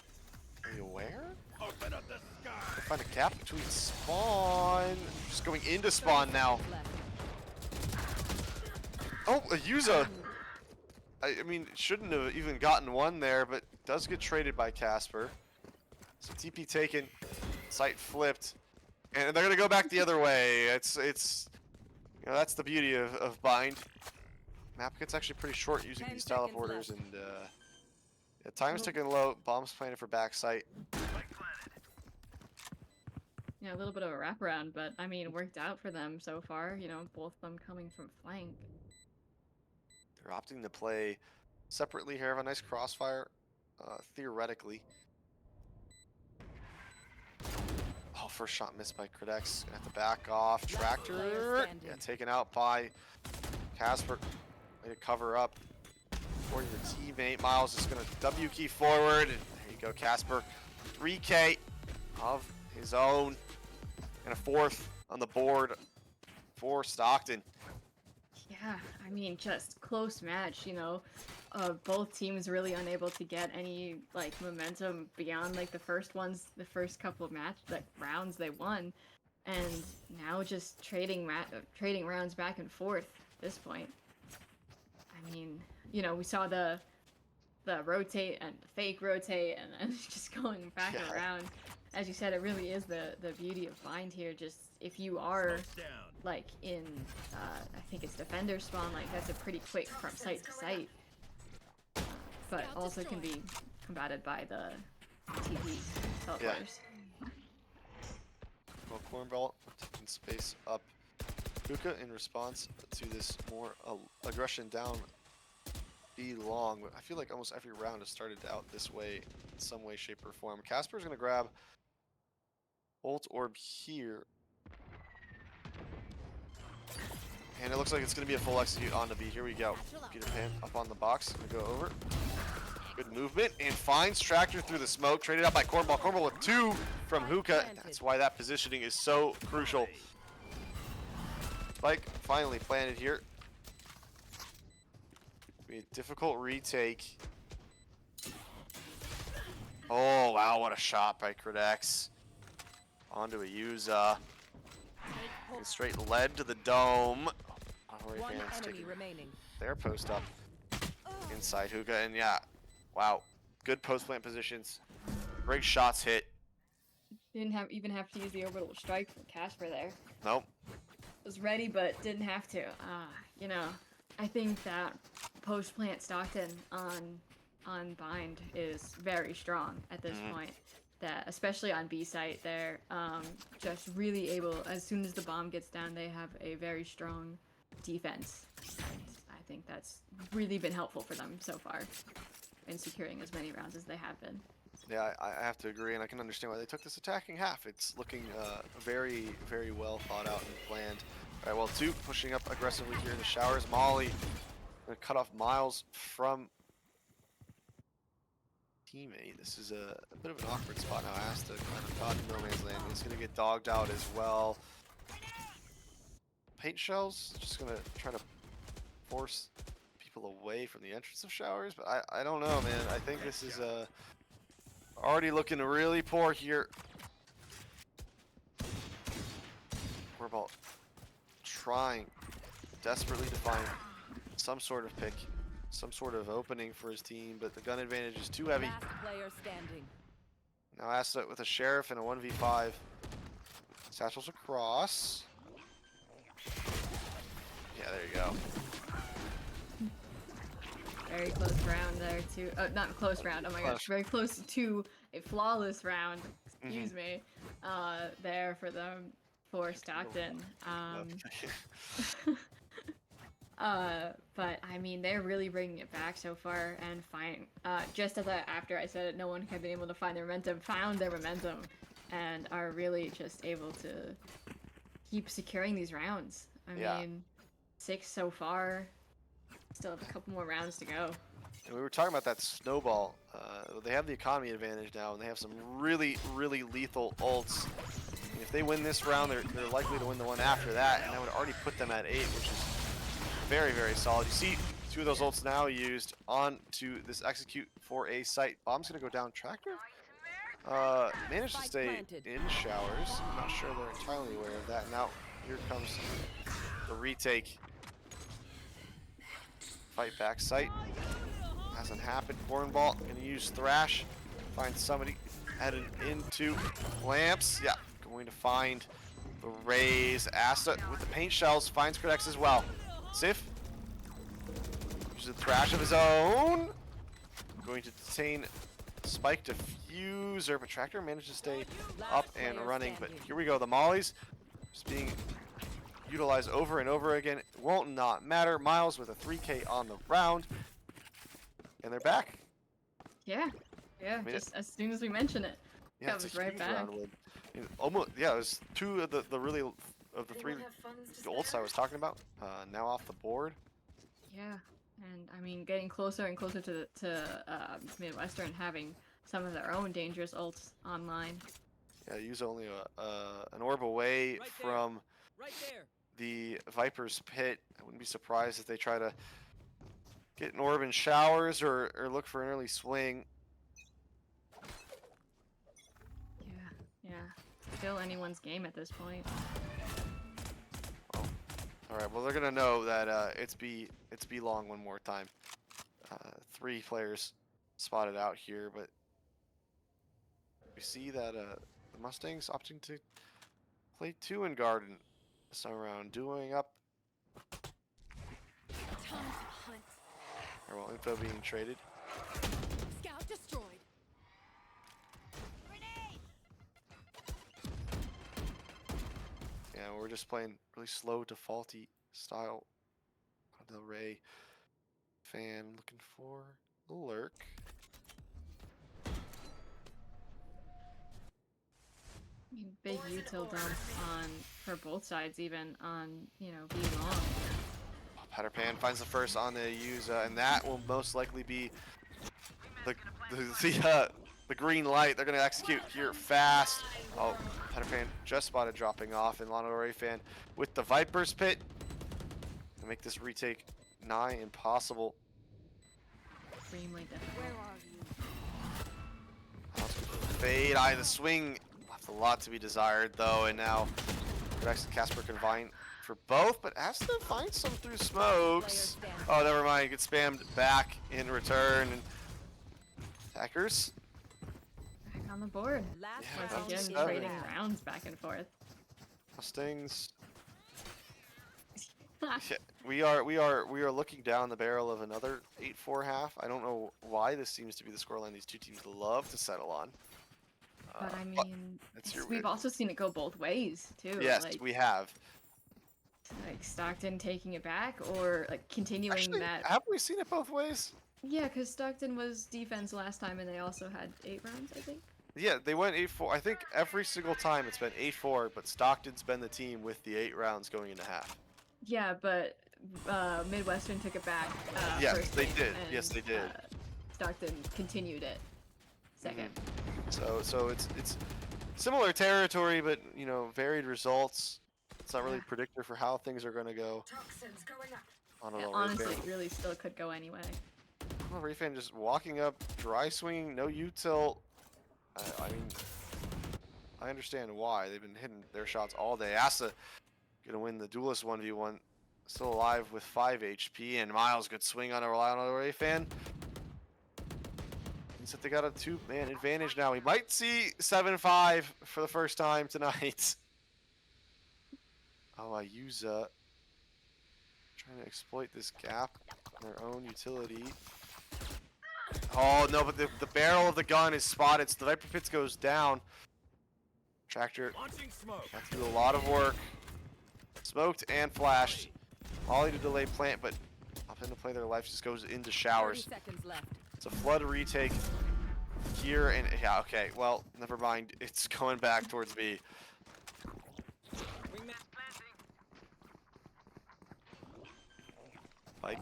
Are you aware? Open up the sky. Find a gap between spawn. Just going into spawn now. Oh, a Yuza. I mean, shouldn't have even gotten one there, but does get traded by Casper. So TP taken, site flipped, and they're gonna go back the other way. It's you know, that's the beauty of bind. Map gets actually pretty short using 10 these seconds teleporters, left. and yeah, time's ticking low. Bombs planted for back site. Yeah, a little bit of a wraparound, but I mean, it worked out for them so far. You know, both of them coming from flank. They're opting to play separately here. Have a nice crossfire, theoretically. Oh, first shot missed by Credex. Gonna have to back off. player Tractor. standing. Yeah, taken out by Casper. Way to cover up for your teammate. Miles is gonna W key forward. And there you go, Casper. 3K of his own. And a fourth on the board for Stockton. Yeah, I mean, just close match, you know. Both teams really unable to get any like momentum beyond like the first couple of rounds they won, and now just trading rounds back and forth at this point. I mean, you know, we saw the rotate and the fake rotate, and then just going back Yeah. around. As you said, it really is the beauty of bind here. Just if you are Smoke's down. like in I think it's defender spawn, like that's a pretty quick from site to site, but also can be combated by the TP teleporters. Well, Cornball taking space up. Kuka in response to this more aggression down B long. I feel like almost every round has started out this way in some way, shape, or form. Casper's gonna grab ult orb here. And it looks like it's gonna be a full execute on the B. Here we go. Peter Pan up on the box. Gonna go over. Good movement and finds Tractor through the smoke. Traded out by Cornball. Cornball with 2 from Hookah. That's why that positioning is so crucial. Spike finally planted here. Be a difficult retake. Oh wow, what a shot by Credex. Onto a Yuza. And straight lead to the dome. Alright, One fans enemy taking remaining. their post up inside Hookah, and yeah, wow, good post plant positions. Great shots hit. Didn't even have to use the orbital strike from Casper there. Nope. Was ready, but didn't have to. You know, I think that post plant Stockton on bind is very strong at this point. That especially on B site, they're just really able. As soon as the bomb gets down, they have a very strong defense. And I think that's really been helpful for them so far in securing as many rounds as they have been. Yeah, I have to agree, and I can understand why they took this attacking half. It's looking very, very well thought out and planned. All right, well, 2 pushing up aggressively here in the showers. Molly gonna cut off Miles from teammate. This is a bit of an awkward spot now. Has to kind of caught in no man's land. He's gonna get dogged out as well. Paint shells just gonna try to force people away from the entrance of showers, but I don't know, man. I think this is already looking really poor here. We're about trying desperately to find some sort of pick, some sort of opening for his team, but the gun advantage is too heavy. Last player standing. Now Asta with a sheriff and a 1v5. Satchel's across. Yeah, there you go. Very close round there too. Oh, not close round. Oh my gosh, very close to a flawless round. Excuse me. There for them for Stockton. But I mean, they're really bringing it back so far and fine. Just as after I said it, no one had been able to find their momentum, found their momentum, and are really just able to keep securing these rounds. I mean, 6 so far. Still have a couple more rounds to go. And we were talking about that snowball. They have the economy advantage now, and they have some really, really lethal ults. And if they win this round, they're likely to win the one after that, and that would already put them at 8, which is very, very solid. You see 2 of those ults now used on to this execute for a site. Bomb's gonna go down. Tractor managed to stay in showers. I'm not sure they're entirely aware of that. Now here comes the retake. Fight back site. Hasn't happened. Cornball gonna use Thrash. Find somebody headed into Lamps. Yeah, going to find the Rays. Asta with the paint shells finds Credex as well. Sif uses a Thrash of his own. Going to detain Spike Diffuser, but Tractor managed to stay up and running. But here we go. The Mollies just being utilized over and over again. It won't not matter. Miles with a 3K on the round. And they're back. Yeah, I mean, just as soon as we mention it. Yeah, That it's was a right huge back. round win. Almost, yeah, it was two of the really of the three ults I was talking about. Now off the board. Yeah, and I mean, getting closer and closer to Midwestern having some of their own dangerous ults online. Yeah, use only an orb away Right there. from Right there. the Viper's pit. I wouldn't be surprised if they try to get an orb in showers or look for an early swing. Yeah. Still anyone's game at this point. All right, well they're gonna know that it's B long one more time. 3 players spotted out here, but we see that the Mustangs opting to play 2 in Garden this time around, doing up. Or well, info being traded. Scout destroyed. Yeah, we're just playing really slow, defaulty style. Del Rey fan looking for the lurk. I mean, big util dump on for both sides, even on B long. Pan finds the first on the Yuza, and that will most likely be the green light. They're gonna execute here fast. Oh, Pan just spotted dropping off, and Lana Ray fan with the Viper's pit to make this retake nigh impossible. Extremely difficult. Where are you? Fade eye, the swing left a lot to be desired though, and now Rex and Casper combine for both, but has to find some through smokes. Oh, never mind, gets spammed back in return. And attackers. Back on the board. Last Yeah, Once round that's again, seven. trading rounds back and forth. Mustangs. Yeah, we are looking down the barrel of another 8-4 half. I don't know why this seems to be the scoreline these two teams love to settle on. But I mean, that's your we've weird- also seen it go both ways too. Yes, like, we have. like Stockton taking it back or like continuing Actually, that. have we seen it both ways? Yeah, because Stockton was defense last time, and they also had 8 rounds, I think. Yeah, they went 8-4. I think every single time it's been 8-4, but Stockton's been the team with the 8 rounds going into half. Yeah, but Midwestern took it back. Yes, first they game, did. Yes, they did. Stockton continued it second. So it's similar territory, but varied results. It's not really Yeah. a predictor for how things are going to go. Toxins going up. On a Yeah, little honestly, Ray it really still could go anyway. fan. Ray fan just walking up, dry swinging, no util. I mean, I understand why they've been hitting their shots all day. Asa gonna win the duelist 1v1, still alive with 5 HP, and Miles good swing on a Ray fan. Means that they got a 2-man advantage now. We might see 7-5 for the first time tonight. Oh, I use trying to exploit this gap in their own utility. Oh no, but the barrel of the gun is spotted, so the Viper Pits goes down. Tractor Launching smoke. got to do a lot of work. Smoked and flashed. Molly to delay plant, but up into play their life just goes into 30 showers. seconds left. It's a flood retake here, and yeah, okay, well, never mind. It's going back towards B. Like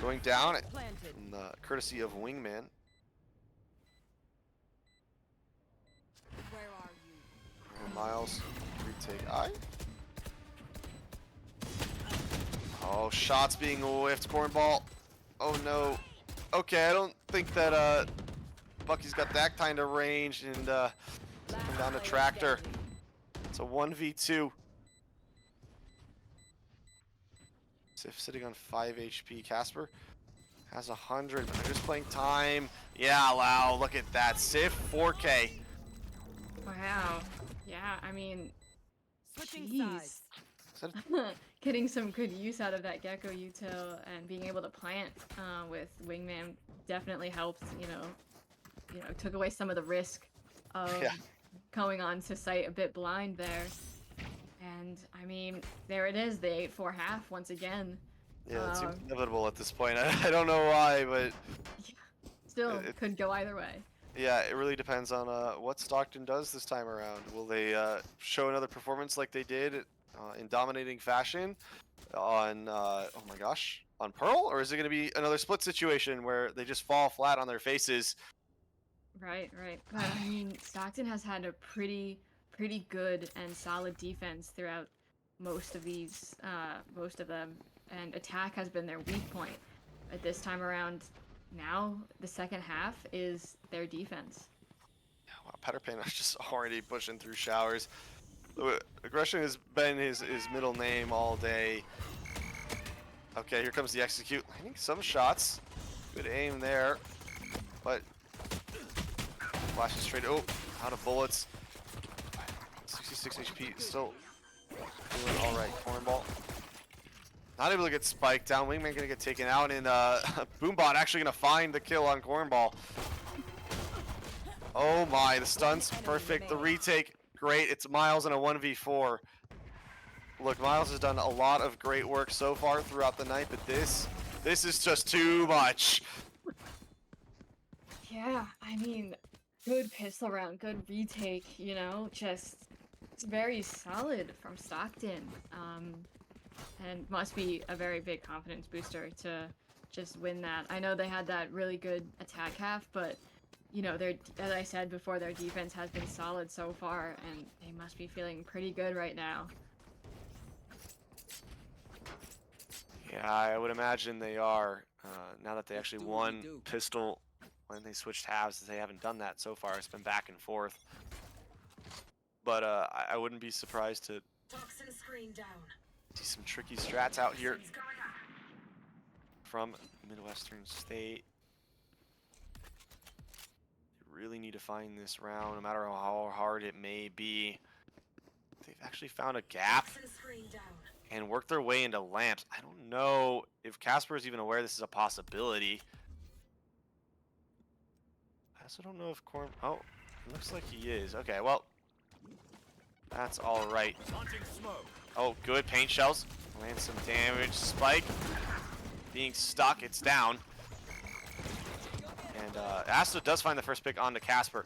going down at Planted. in the courtesy of Wingman. Where are you? And Miles retake I. Oh, shots being whiffed. Cornball. Oh no. Okay, I don't think that Bucky's got that kind of range, and come down to Tractor. It's a 1v2. Sif sitting on 5 HP. Casper Has 100, but they're just playing time. Yeah, wow, look at that. Sif, 4K. Wow. Yeah, I mean, Switching jeez. sides. Is that Getting some good use out of that Gecko util and being able to plant with Wingman definitely helped, took away some of the risk of Yeah. going on to site a bit blind there. And I mean, there it is, the 8-4 half once again. Yeah, it seems Um, inevitable at this point. I don't know why, but Still It- could go either way. yeah, it really depends on what Stockton does this time around. Will they show another performance like they did in dominating fashion on, oh my gosh, on Pearl? Or is it going to be another split situation where they just fall flat on their faces? Right, right. But I mean, Stockton has had a pretty good and solid defense throughout most of them, and attack has been their weak point. But this time around, now the second half is their defense. Wow, Patterpan is just already pushing through showers. Aggression has been his middle name all day. Okay, here comes the execute. Landing some shots. Good aim there. But flashes straight. Oh, out of bullets. 66 HP. Still doing all right. Cornball. Not able to get spiked down. Wingman gonna get taken out, and Boombot actually gonna find the kill on Cornball. Oh my, the stun's perfect. The retake, great. It's Miles in a 1v4. Look, Miles has done a lot of great work so far throughout the night, but this is just too much. Yeah, I mean, good pistol round, good retake, just it's very solid from Stockton. And must be a very big confidence booster to just win that. I know they had that really good attack half, but as I said before, their defense has been solid so far, and they must be feeling pretty good right now. Yeah, I would imagine they are. Now that they actually won pistol when they switched halves, they haven't done that so far. It's been back and forth. But I wouldn't be surprised to Toxin screen down. see some tricky strats out here Toxins going up. from Midwestern State. They really need to find this round, no matter how hard it may be. They've actually found a gap Toxin screen down. and worked their way into lamps. I don't know if Casper is even aware this is a possibility. I also don't know if Oh, it looks like he is. Okay, well, that's all right. Launching smoke. Oh, good. Paint shells. Land some damage. Spike. Being stuck. It's down. And Asta does find the first pick onto Casper.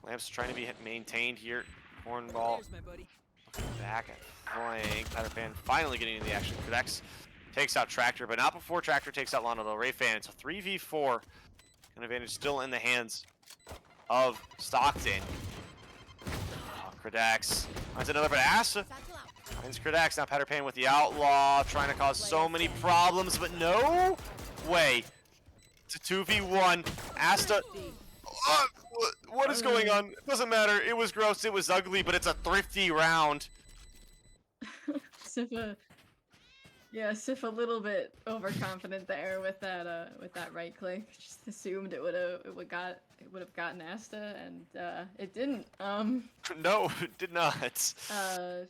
Lamps trying to be maintained here. Cornball There's my buddy. back at flank. Patterpan finally getting into the action. Connects. Takes out Tractor, but not before Tractor takes out Lana Del Rey fan. It's a 3v4. An advantage still in the hands of Stockton. Oh, Credex finds another, but Asta Satchel out. finds Credex. Now Patterpan with the Outlaw, trying to cause so many problems, but no way. It's a 2v1. Asta. What is going on? It doesn't matter. It was gross. It was ugly, but it's a thrifty round. Sif a little bit overconfident there with that right click. Just assumed it would have gotten Asta, and it didn't. No, it did not. I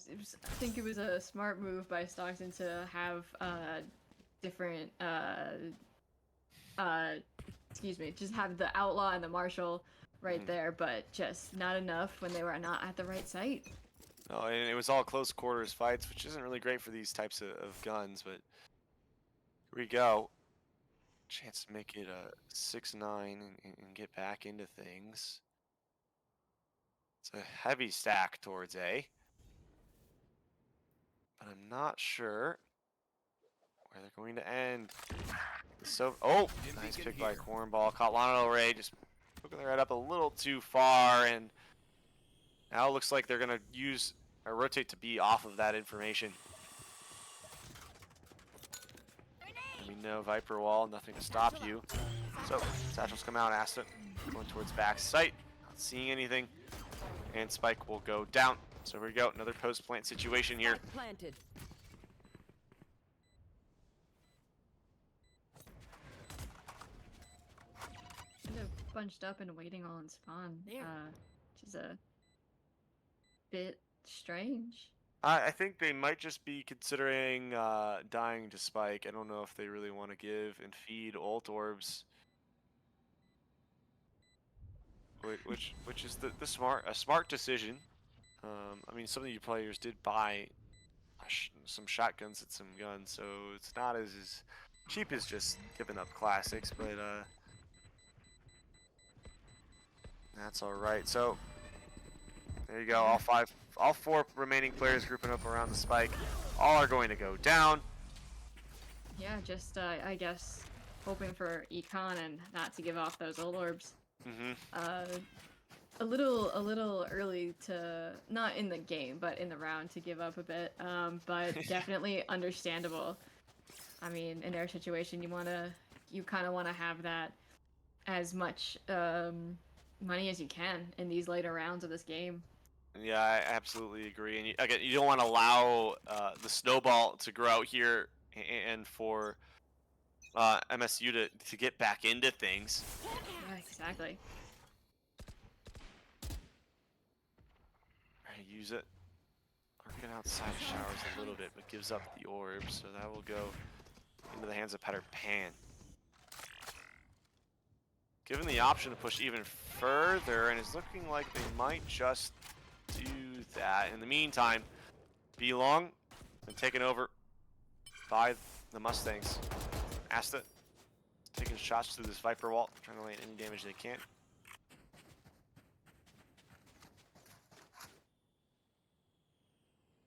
think it was a smart move by Stockton to have different just have the Outlaw and the Marshal right there, but just not enough when they were not at the right site. No, and it was all close quarters fights, which isn't really great for these types of guns, but here we go. Chance to make it a 6-9 and get back into things. It's a heavy stack towards A. But I'm not sure where they're going to end. So, oh, nice pick by Cornball. Caught Lana Del Rey, just poking their head up a little too far, and now it looks like they're going to use or rotate to be off of that information. And we know Viper Wall, nothing to stop you. So, Satchels come out, Asta going towards back sight, not seeing anything, and Spike will go down. So here we go, another post plant situation here. Planted. bunched up and waiting all in spawn, There. which is a bit strange. I think they might just be considering dying to Spike. I don't know if they really want to give and feed ult orbs, which is the smart decision. I mean, some of you players did buy some shotguns and some guns, so it's not as cheap as just giving up classics, but that's all right. So there you go. All four remaining players grouping up around the Spike. All are going to go down. Yeah, just I guess hoping for econ and not to give off those old orbs. A little early to, not in the game, but in the round, to give up a bit. But definitely understandable. I mean, in their situation, you kind of want to have that as much money as you can in these later rounds of this game. Yeah, I absolutely agree. And again, you don't want to allow the snowball to grow out here and for MSU to get back into things. Yeah, exactly. Use it. Working outside the showers a little bit, but gives up the orb, so that will go into the hands of Peter Pan. Given the option to push even further, and it's looking like they might just do that. In the meantime, Belong been taken over by the Mustangs. Asta taking shots through this Viper wall, trying to land any damage they can.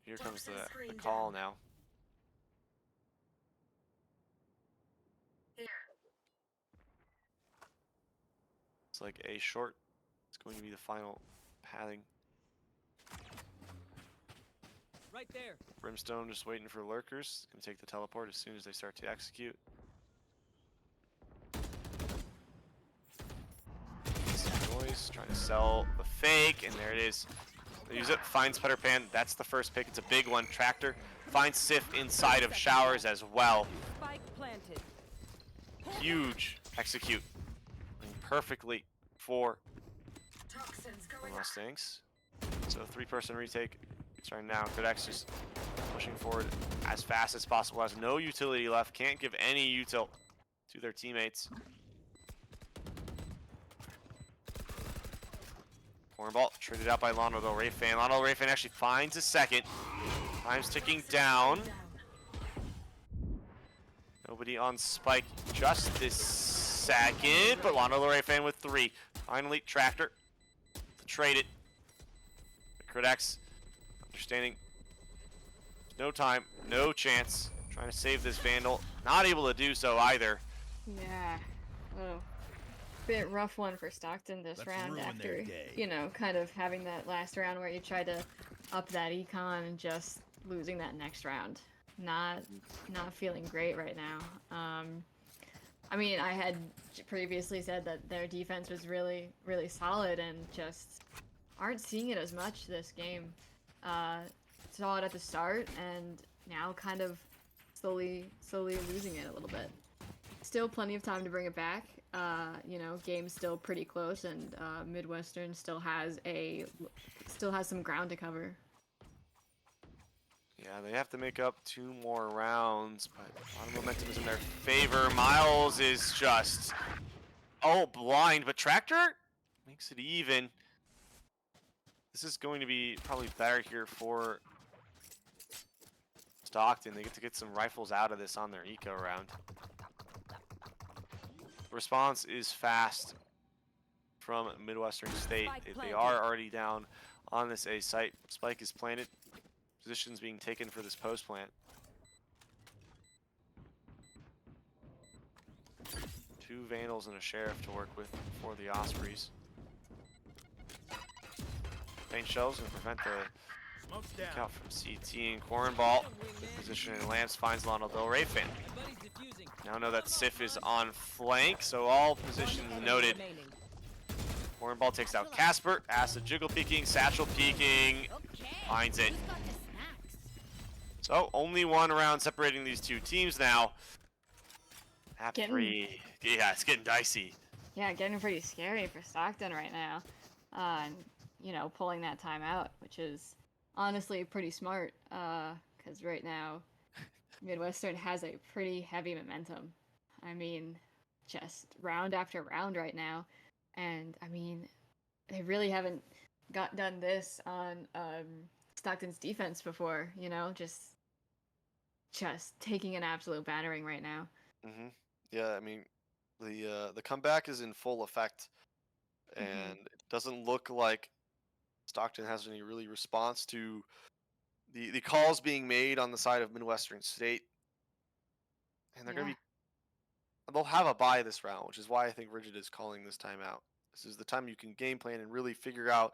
Here comes the call now. It's like A short. It's going to be the final padding. Right there. Brimstone just waiting for lurkers. Gonna take the teleport as soon as they start to execute. Some noise, trying to sell the fake, and there it is. They use it, finds Peter Pan. That's the first pick. It's a big one. Tractor finds Sif inside of showers as well. Spike planted. Huge execute. Perfectly for Toxins the going up. Mustangs. So 3-person retake starting now. Codex just pushing forward as fast as possible. Has no utility left. Can't give any util to their teammates. Ball traded out by Lano Del Rayfan. Lano Del Rayfan actually finds a second. Time's ticking down. Nobody on Spike just this second, but Lano Del Rayfan with 3. Finally, Tractor to trade it. Codex understanding no time, no chance. Trying to save this Vandal. Not able to do so either. Yeah. Oh. Bit rough one for Stockton this Let's round ruin their after, day. you know, kind of having that last round where you tried to up that econ and just losing that next round. Not feeling great right now. I mean, I had previously said that their defense was really, really solid and just aren't seeing it as much this game. Saw it at the start and now kind of slowly losing it a little bit. Still plenty of time to bring it back. You know, game's still pretty close, and Midwestern still has some ground to cover. Yeah, they have to make up 2 more rounds, but a lot of momentum is in their favor. Miles is just blind, but Tractor makes it even. This is going to be probably better here for Stockton. They get to get some rifles out of this on their eco round. Response is fast from Midwestern State. They are already down on this A site. Spike is planted. Positions being taken for this post plant. 2 Vandals and a Sheriff to work with for the Ospreys. Paint shells and prevent the Smoke's down. count from CT and Cornball. Good position in Lance finds Lano Del Rayfan. Now know that Sif is on flank, so all positions noted. Cornball takes out Casper. Acid jiggle peeking, satchel peeking, finds it. So only 1 round separating these 2 teams now. At 3. Yeah, it's getting dicey. yeah, getting pretty scary for Stockton right now. And, pulling that time out, which is honestly pretty smart. Because right now, Midwestern has a pretty heavy momentum. I mean, just round after round right now. And, I mean, they really haven't done this on Stockton's defense before, just taking an absolute battering right now. Hmm. Yeah, I mean, the comeback is in full effect, Mhm. and it doesn't look like Stockton has any really response to the calls being made on the side of Midwestern State, and they're Yeah. gonna be they'll have a bye this round, which is why I think Rigid is calling this timeout. This is the time you can game plan and really figure out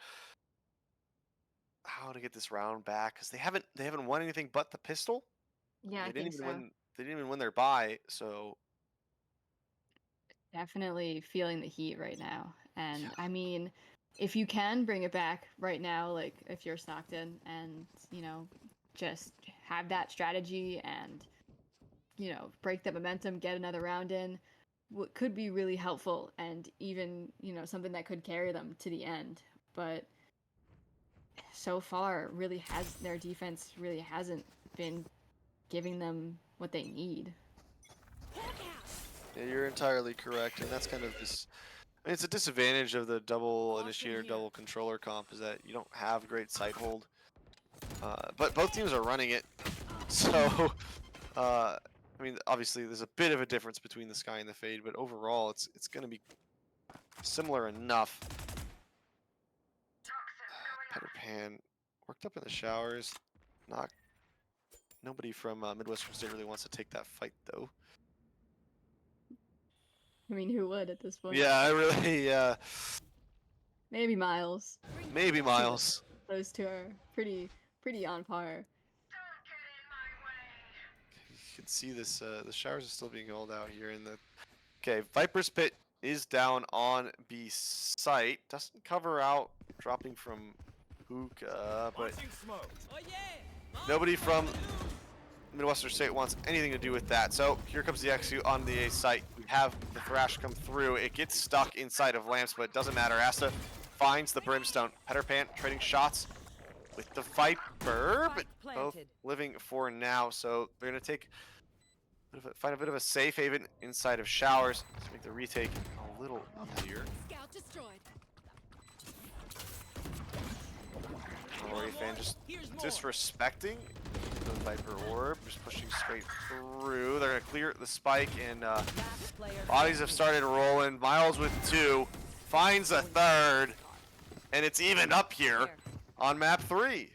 how to get this round back because they haven't won anything but the pistol. Yeah, I They didn't think even so. win. They didn't even win their bye. So Definitely feeling the heat right now. And yeah, I mean, if you can bring it back right now, like if you're Stockton and, just have that strategy and, break the momentum, get another round in, what could be really helpful and even, something that could carry them to the end. But so far, their defense really hasn't been giving them what they need. yeah, you're entirely correct, and that's kind of this. I mean, it's a disadvantage of the double initiator, double controller comp is that you don't have great sight hold. But both teams are running it, so I mean, obviously there's a bit of a difference between the Sky and the Fade, but overall it's going to be similar enough. Peter Pan worked up in the showers. Not nobody from Midwestern State really wants to take that fight though. I mean, who would at this point? Yeah, I really Maybe Miles. maybe Miles. Those two are pretty on par. You can see this. The showers are still being held out here in the. Okay, Viper's Pit is down on B site. Doesn't cover out dropping from Hookah, but Launching smoke. Oh yeah! nobody from Midwestern State wants anything to do with that. So here comes the execute on the A site. We have the Thrash come through. It gets stuck inside of Lamps, but it doesn't matter. Asta finds the Brimstone. Peter Pan trading shots with the Viper, but both living for now. So they're going to find a bit of a safe haven inside of showers to make the retake a little easier. Scout destroyed. Valor fan just Here's more. disrespecting the Viper orb, just pushing straight through. They're gonna clear the spike, and bodies have started rolling. Miles with 2, finds a 3rd, and it's even up here on map 3.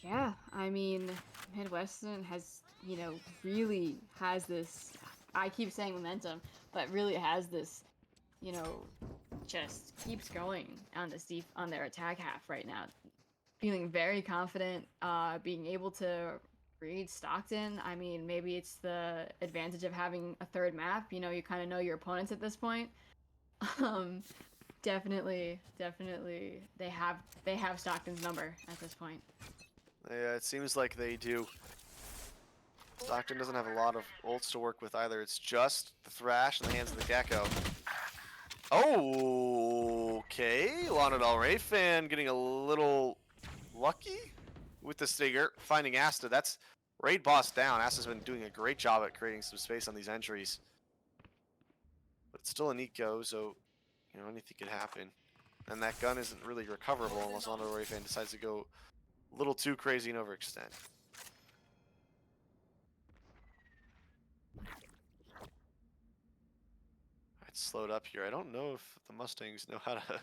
Yeah, I mean, Midwestern has, really has this. I keep saying momentum, but really has this, just keeps going on on their attack half right now. Feeling very confident, being able to read Stockton. I mean, maybe it's the advantage of having a third map. You kind of know your opponents at this point. Definitely, they have Stockton's number at this point. Yeah, it seems like they do. Stockton doesn't have a lot of ults to work with either. It's just the Thrash in the hands of the Gecko. Oh, okay. Lana Del Rey fan getting a little lucky with the Stinger, finding Asta. That's raid boss down. Asta's been doing a great job at creating some space on these entries. But it's still a neat go, so anything could happen. And that gun isn't really recoverable unless Lana Del Rey fan decides to go a little too crazy and overextend. It's slowed up here. I don't know if the Mustangs know how to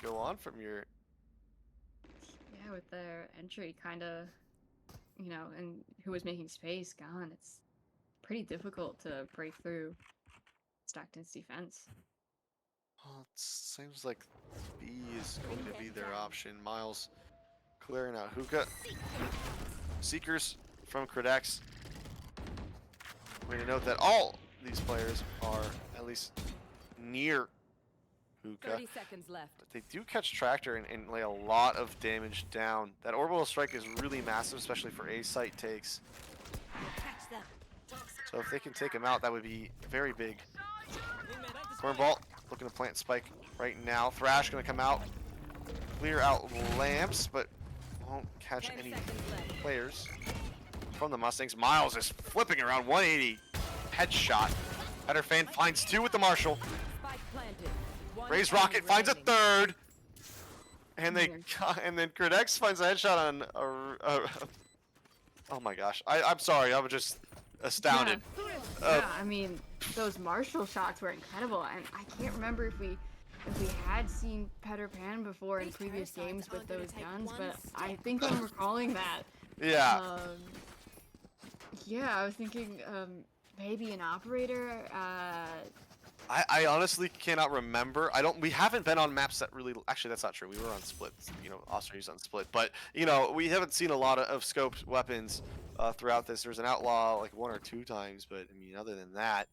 go on from your. Yeah, with their entry kind of, and who was making space gone, it's pretty difficult to break through Stockton's defense. Well, it seems like B is going to be their option. Miles clearing out Hookah. Seekers from Credex. We're going to note that all these players are at least near Hookah. 30 seconds left. But they do catch Tractor and lay a lot of damage down. That orbital strike is really massive, especially for A site takes. Catch them. So if they can take him out, that would be very big. Wingman at the Cornball looking to plant spike right now. Thrash gonna come out, clear out lamps, but won't catch 10 any seconds left. players from the Mustangs. Miles is flipping around 180 headshot. Header fan finds 2 with the Marshall. Spike planted. One Raise enemy Rocket finds a remaining. 3rd. And Weird. and then Credex finds a headshot on oh my gosh. I'm sorry, I was just astounded. Yeah, I mean, those Marshall shots were incredible, and I can't remember if we had seen Peter Pan before in previous games with those guns, but I think I'm recalling that. Yeah. Yeah, I was thinking maybe an operator. I honestly cannot remember. We haven't been on maps that really, actually that's not true. We were on splits, you know, Australia's on split, but you know, we haven't seen a lot of scoped weapons throughout this. There's an outlaw like 1 or 2 times, but I mean, other than that,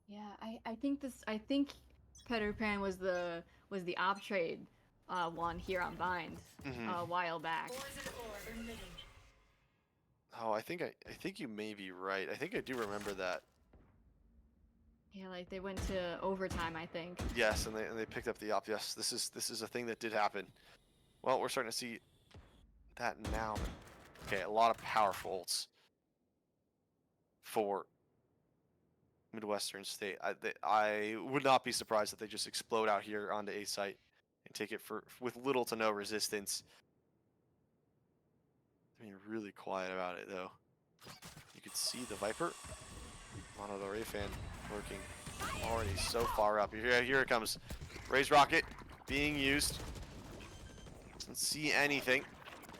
Yeah, I think Peter Pan was the op trade one here on Bind a while back. oh, I think you may be right. I think I do remember that. Yeah, like they went to overtime, I think. Yes, and they picked up the op. Yes, this is a thing that did happen. Well, we're starting to see that now. Okay, a lot of powerful ults for Midwestern State. I would not be surprised if they just explode out here onto A site and take it with little to no resistance. I mean, really quiet about it though. You could see the Viper. Mono the Ray fan working already so far up. Here it comes. Raise Rocket being used. Doesn't see anything.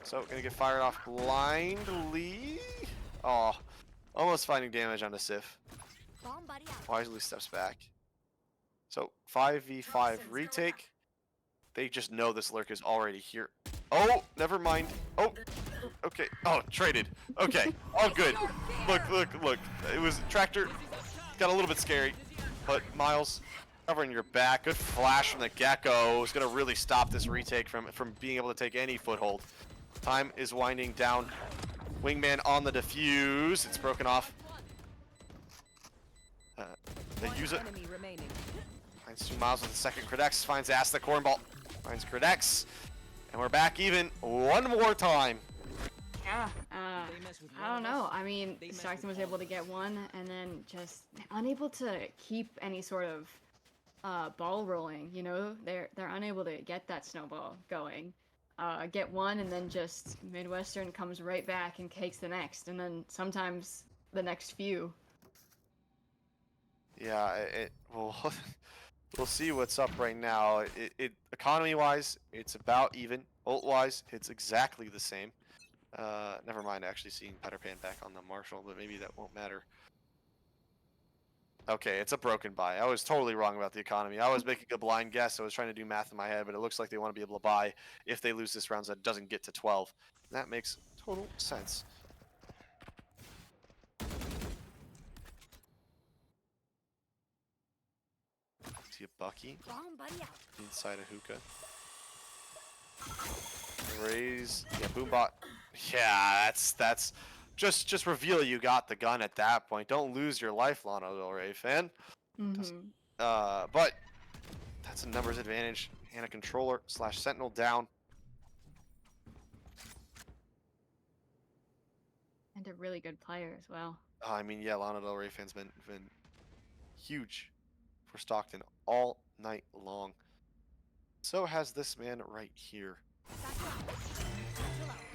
So gonna get fired off blindly. Oh, almost finding damage on the Sif. Wisely steps back. So 5v5 retake. They just know this lurk is already here. Oh, never mind. Oh, okay. Oh, traded. Okay, all good. Look. It was Tractor. Got a little bit scary, but Miles covering your back. Good flash from the Gecko. Is gonna really stop this retake from being able to take any foothold. Time is winding down. Wingman on the defuse. It's broken off. They use it. Enemy remaining. Finds 2 Miles with the second. Credex finds Ass the Cornball. Finds Credex. And we're back even one more time. Yeah, They mess with I don't one of know. us, I mean, they mess Stockton with was all able of to us. get one, and then just unable to keep any sort of ball rolling. You know, they're unable to get that snowball going. Get one, and then just Midwestern comes right back and takes the next, and then sometimes the next few. Yeah, well, we'll see what's up right now. Economy-wise, it's about even. Ult-wise, it's exactly the same. Never mind actually seeing Peter Pan back on the Marshall, but maybe that won't matter. Okay, it's a broken buy. I was totally wrong about the economy. I was making a blind guess. I was trying to do math in my head, but it looks like they want to be able to buy if they lose this round so that doesn't get to 12. That makes total sense. See a Bucky inside a hookah. Raise, yeah, Boombot. Yeah, that's just reveal you got the gun at that point. Don't lose your life, Lana Del Rey fan. Mm-hmm. But that's a numbers advantage and a controller / sentinel down. And a really good player as well. I mean, yeah, Lana Del Rey fans been huge for Stockton all night long. So has this man right here.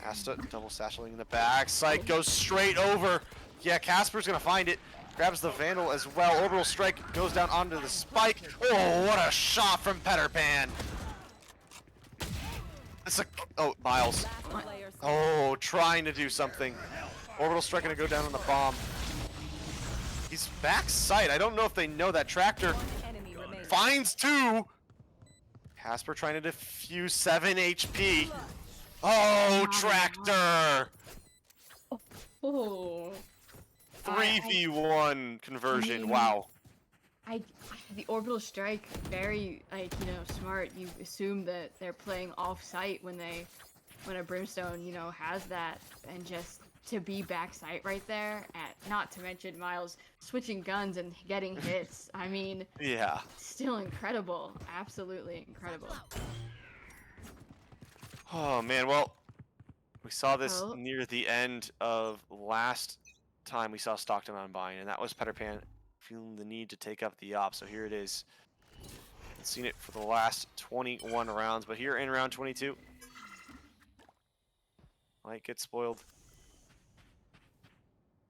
Asta double satcheling in the back. Sight goes straight over. Yeah, Casper's gonna find it. Grabs the Vandal as well. Orbital strike goes down onto the spike. Oh, what a shot from Peter Pan. It's a Miles. Last player Oh, trying to do something. Orbital strike gonna go down on the bomb. He's back sight. I don't know if they know that Tractor enemy remaining. finds 2. Casper trying to defuse 7 HP. Oh, Tractor! Oh. 3v1 conversion. mean- Wow. The orbital strike, very smart. You assume that they're playing off site when a brimstone has that, and just to be backside right there, and not to mention Miles switching guns and getting hits. I mean, Yeah. still incredible. Absolutely incredible. Oh man, well, we saw this Oh. near the end of last time we saw Stockton on Vine, and that was Peter Pan feeling the need to take up the op. So here it is. I've seen it for the last 21 rounds, but here in round 22, might get spoiled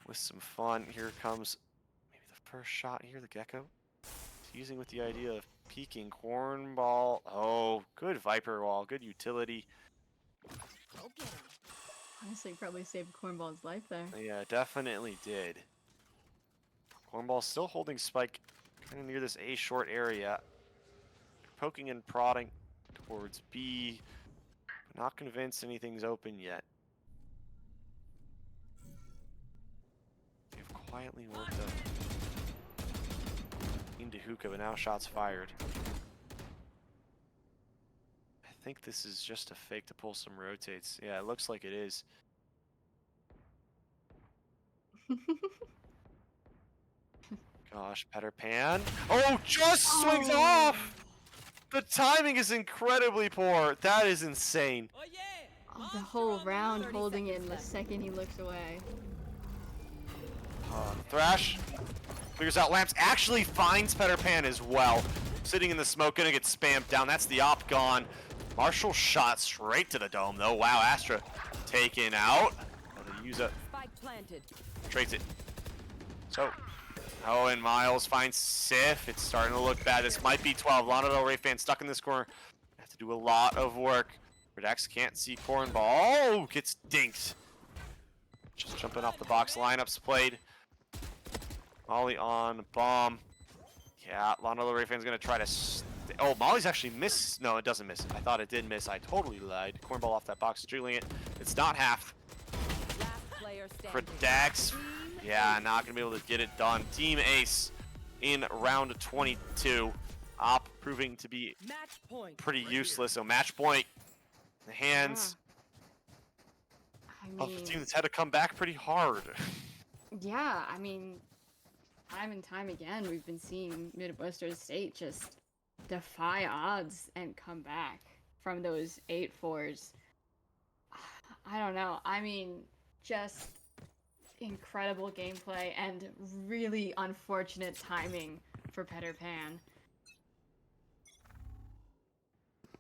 with some fun. Here comes maybe the first shot here, the Gecko. Teasing with the idea of peeking cornball. Oh, good Viper wall, good utility. Honestly, probably saved Cornball's life there. Yeah, definitely did. Cornball still holding Spike kind of near this A short area. Poking and prodding towards B. Not convinced anything's open yet. They've quietly worked up into hookah, but now shots fired. I think this is just a fake to pull some rotates. Yeah, it looks like it is. Gosh, Peter Pan. Oh, just swings off! The timing is incredibly poor. That is insane. Oh yeah! Oh, the whole round 30 holding seconds in the left. second he looks away. Thrash figures out lamps. Actually finds Peter Pan as well. Sitting in the smoke, gonna get spammed down. That's the op gone. Marshall shot straight to the dome though. Wow, Astra taken out. They use a Spike planted. trades it. So, oh, and Miles finds Sif. It's starting to look bad. This might be 12. Lana Del Rey fan stuck in this corner. Have to do a lot of work. Redax can't see Cornball. Oh, gets dinked. Just jumping off the box. Lineups played. Molly on bomb. Yeah, Lana Del Rey fan's gonna try to. Oh, Molly's actually missed. No, it doesn't miss. I thought it did miss. I totally lied. Cornball off that box, drilling it. It's not half. Last player standing. Redax. Yeah, not gonna be able to get it done. Team Ace in round 22. Op proving to be Match point. pretty useless. So match point. The hands I of the mean, team that's had to come back pretty hard. yeah, I mean, time and time again, we've been seeing Midwestern State just defy odds and come back from those 8-4s. I don't know. I mean, just incredible gameplay and really unfortunate timing for Peter Pan.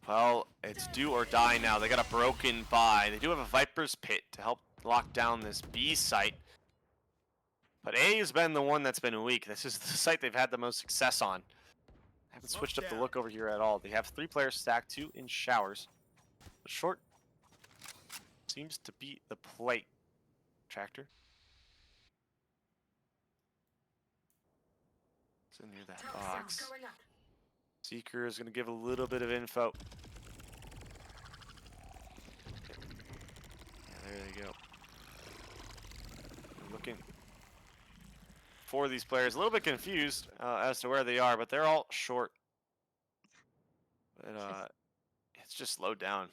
Well, it's do or die now. They got a broken buy. They do have a Viper's Pit to help lock down this B site. But A has been the one that's been weak. This is the site they've had the most success on. Haven't switched up the look over here at all. They have 3 players stacked, 2 in showers. But short seems to be the plate. Tractor. It's in near that box. Seeker is going to give a little bit of info. Yeah, there they go. Looking for these players. A little bit confused as to where they are, but they're all short. But it's just slowed down.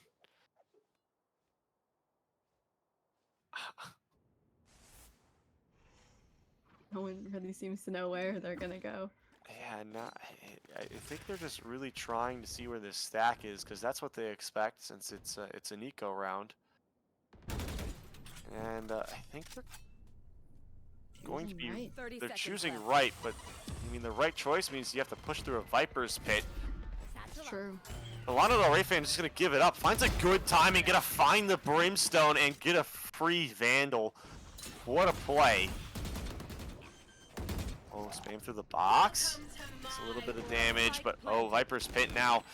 No one really seems to know where they're gonna go. Yeah, I think they're just really trying to see where this stack is, because that's what they expect since it's an eco round. And I think they're going to be Right. 30 they're seconds choosing left. right, but I mean the right choice means you have to push through a Viper's Pit. True. The Lana Del Rey fan is just gonna give it up. Finds a good timing, gonna find the Brimstone and get a free Vandal. What a play! Oh, spam through the box. It's a little bit of damage, but oh, Viper's Pit now.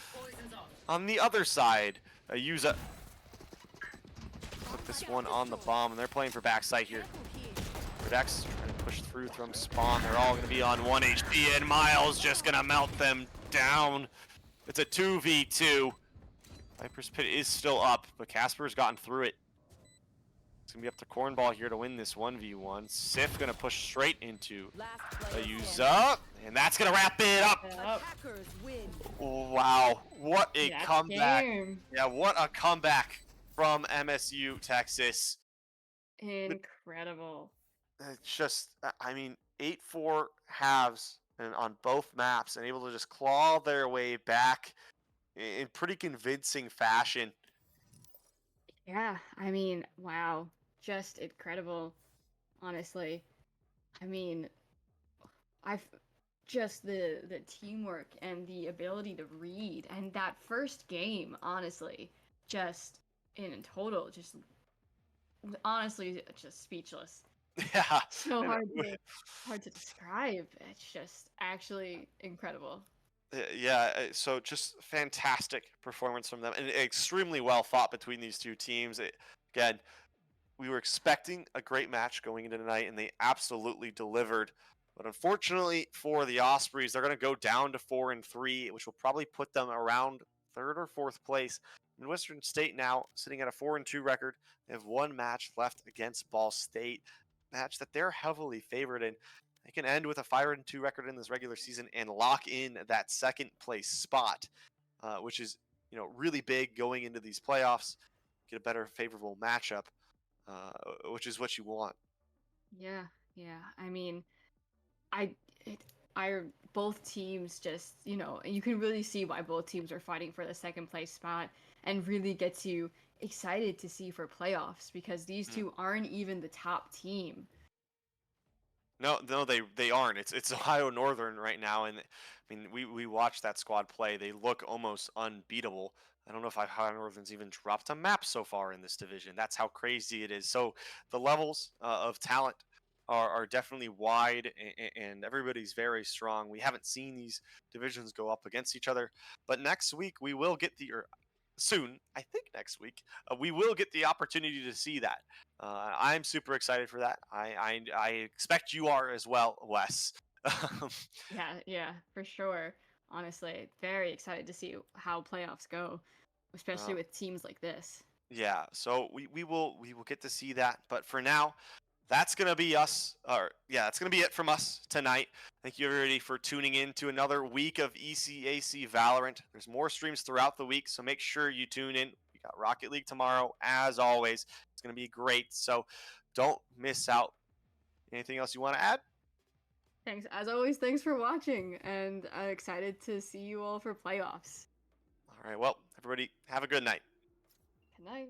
On the other side, Yuza put this one on the bomb, and they're playing for backside here. Redax is trying to push through from spawn. They're all gonna be on 1 HP, and Miles just gonna melt them down. It's a 2v2. Viper's Pit is still up, but Casper's gotten through it. It's gonna be up to Cornball here to win this 1v1. Sif gonna push straight into Last player Yuza, and that's gonna wrap it up. Attackers win. Wow, what a That comeback. game. Yeah, what a comeback from MSU Texas. Incredible. It's just, I mean, 8-4 halves and on both maps and able to just claw their way back in pretty convincing fashion. Yeah, I mean, wow. Just incredible, honestly. I mean, I've just the teamwork and the ability to read and that first game, honestly, just in total, just honestly just speechless. Yeah. So And, hard to describe. It's just actually incredible. yeah, so just fantastic performance from them and extremely well fought between these two teams. Again, we were expecting a great match going into tonight, and they absolutely delivered. But unfortunately for the Ospreys, they're going to go down to 4-3, which will probably put them around third or fourth place. Midwestern State now sitting at a 4-2 record. They have one match left against Ball State, match that they're heavily favored in. They can end with a 5-2 record in this regular season and lock in that second place spot, which is really big going into these playoffs. Get a better favorable matchup, which is what you want. Yeah, yeah. I mean, I it, I both teams just, you can really see why both teams are fighting for the second place spot and really gets you excited to see for playoffs because these Mm. two aren't even the top team. No, no, they aren't. It's Ohio Northern right now, and I mean we watched that squad play. They look almost unbeatable. I don't know if Ohio Northern's even dropped a map so far in this division. That's how crazy it is. So the levels of talent are definitely wide, and everybody's very strong. We haven't seen these divisions go up against each other, but next week we will get or soon, I think next week, we will get the opportunity to see that. I'm super excited for that. I expect you are as well, Wes. Yeah, yeah, for sure. Honestly, very excited to see how playoffs go, especially uh, with teams like this. yeah, so we will get to see that. But for now, that's gonna be us. Or yeah, that's gonna be it from us tonight. Thank you everybody for tuning in to another week of ECAC Valorant. There's more streams throughout the week, so make sure you tune in. We got Rocket League tomorrow, as always. It's gonna be great. So don't miss out. Anything else you want to add? Thanks, as always, thanks for watching, and I'm excited to see you all for playoffs. All right. Well, everybody, have a good night. Good night.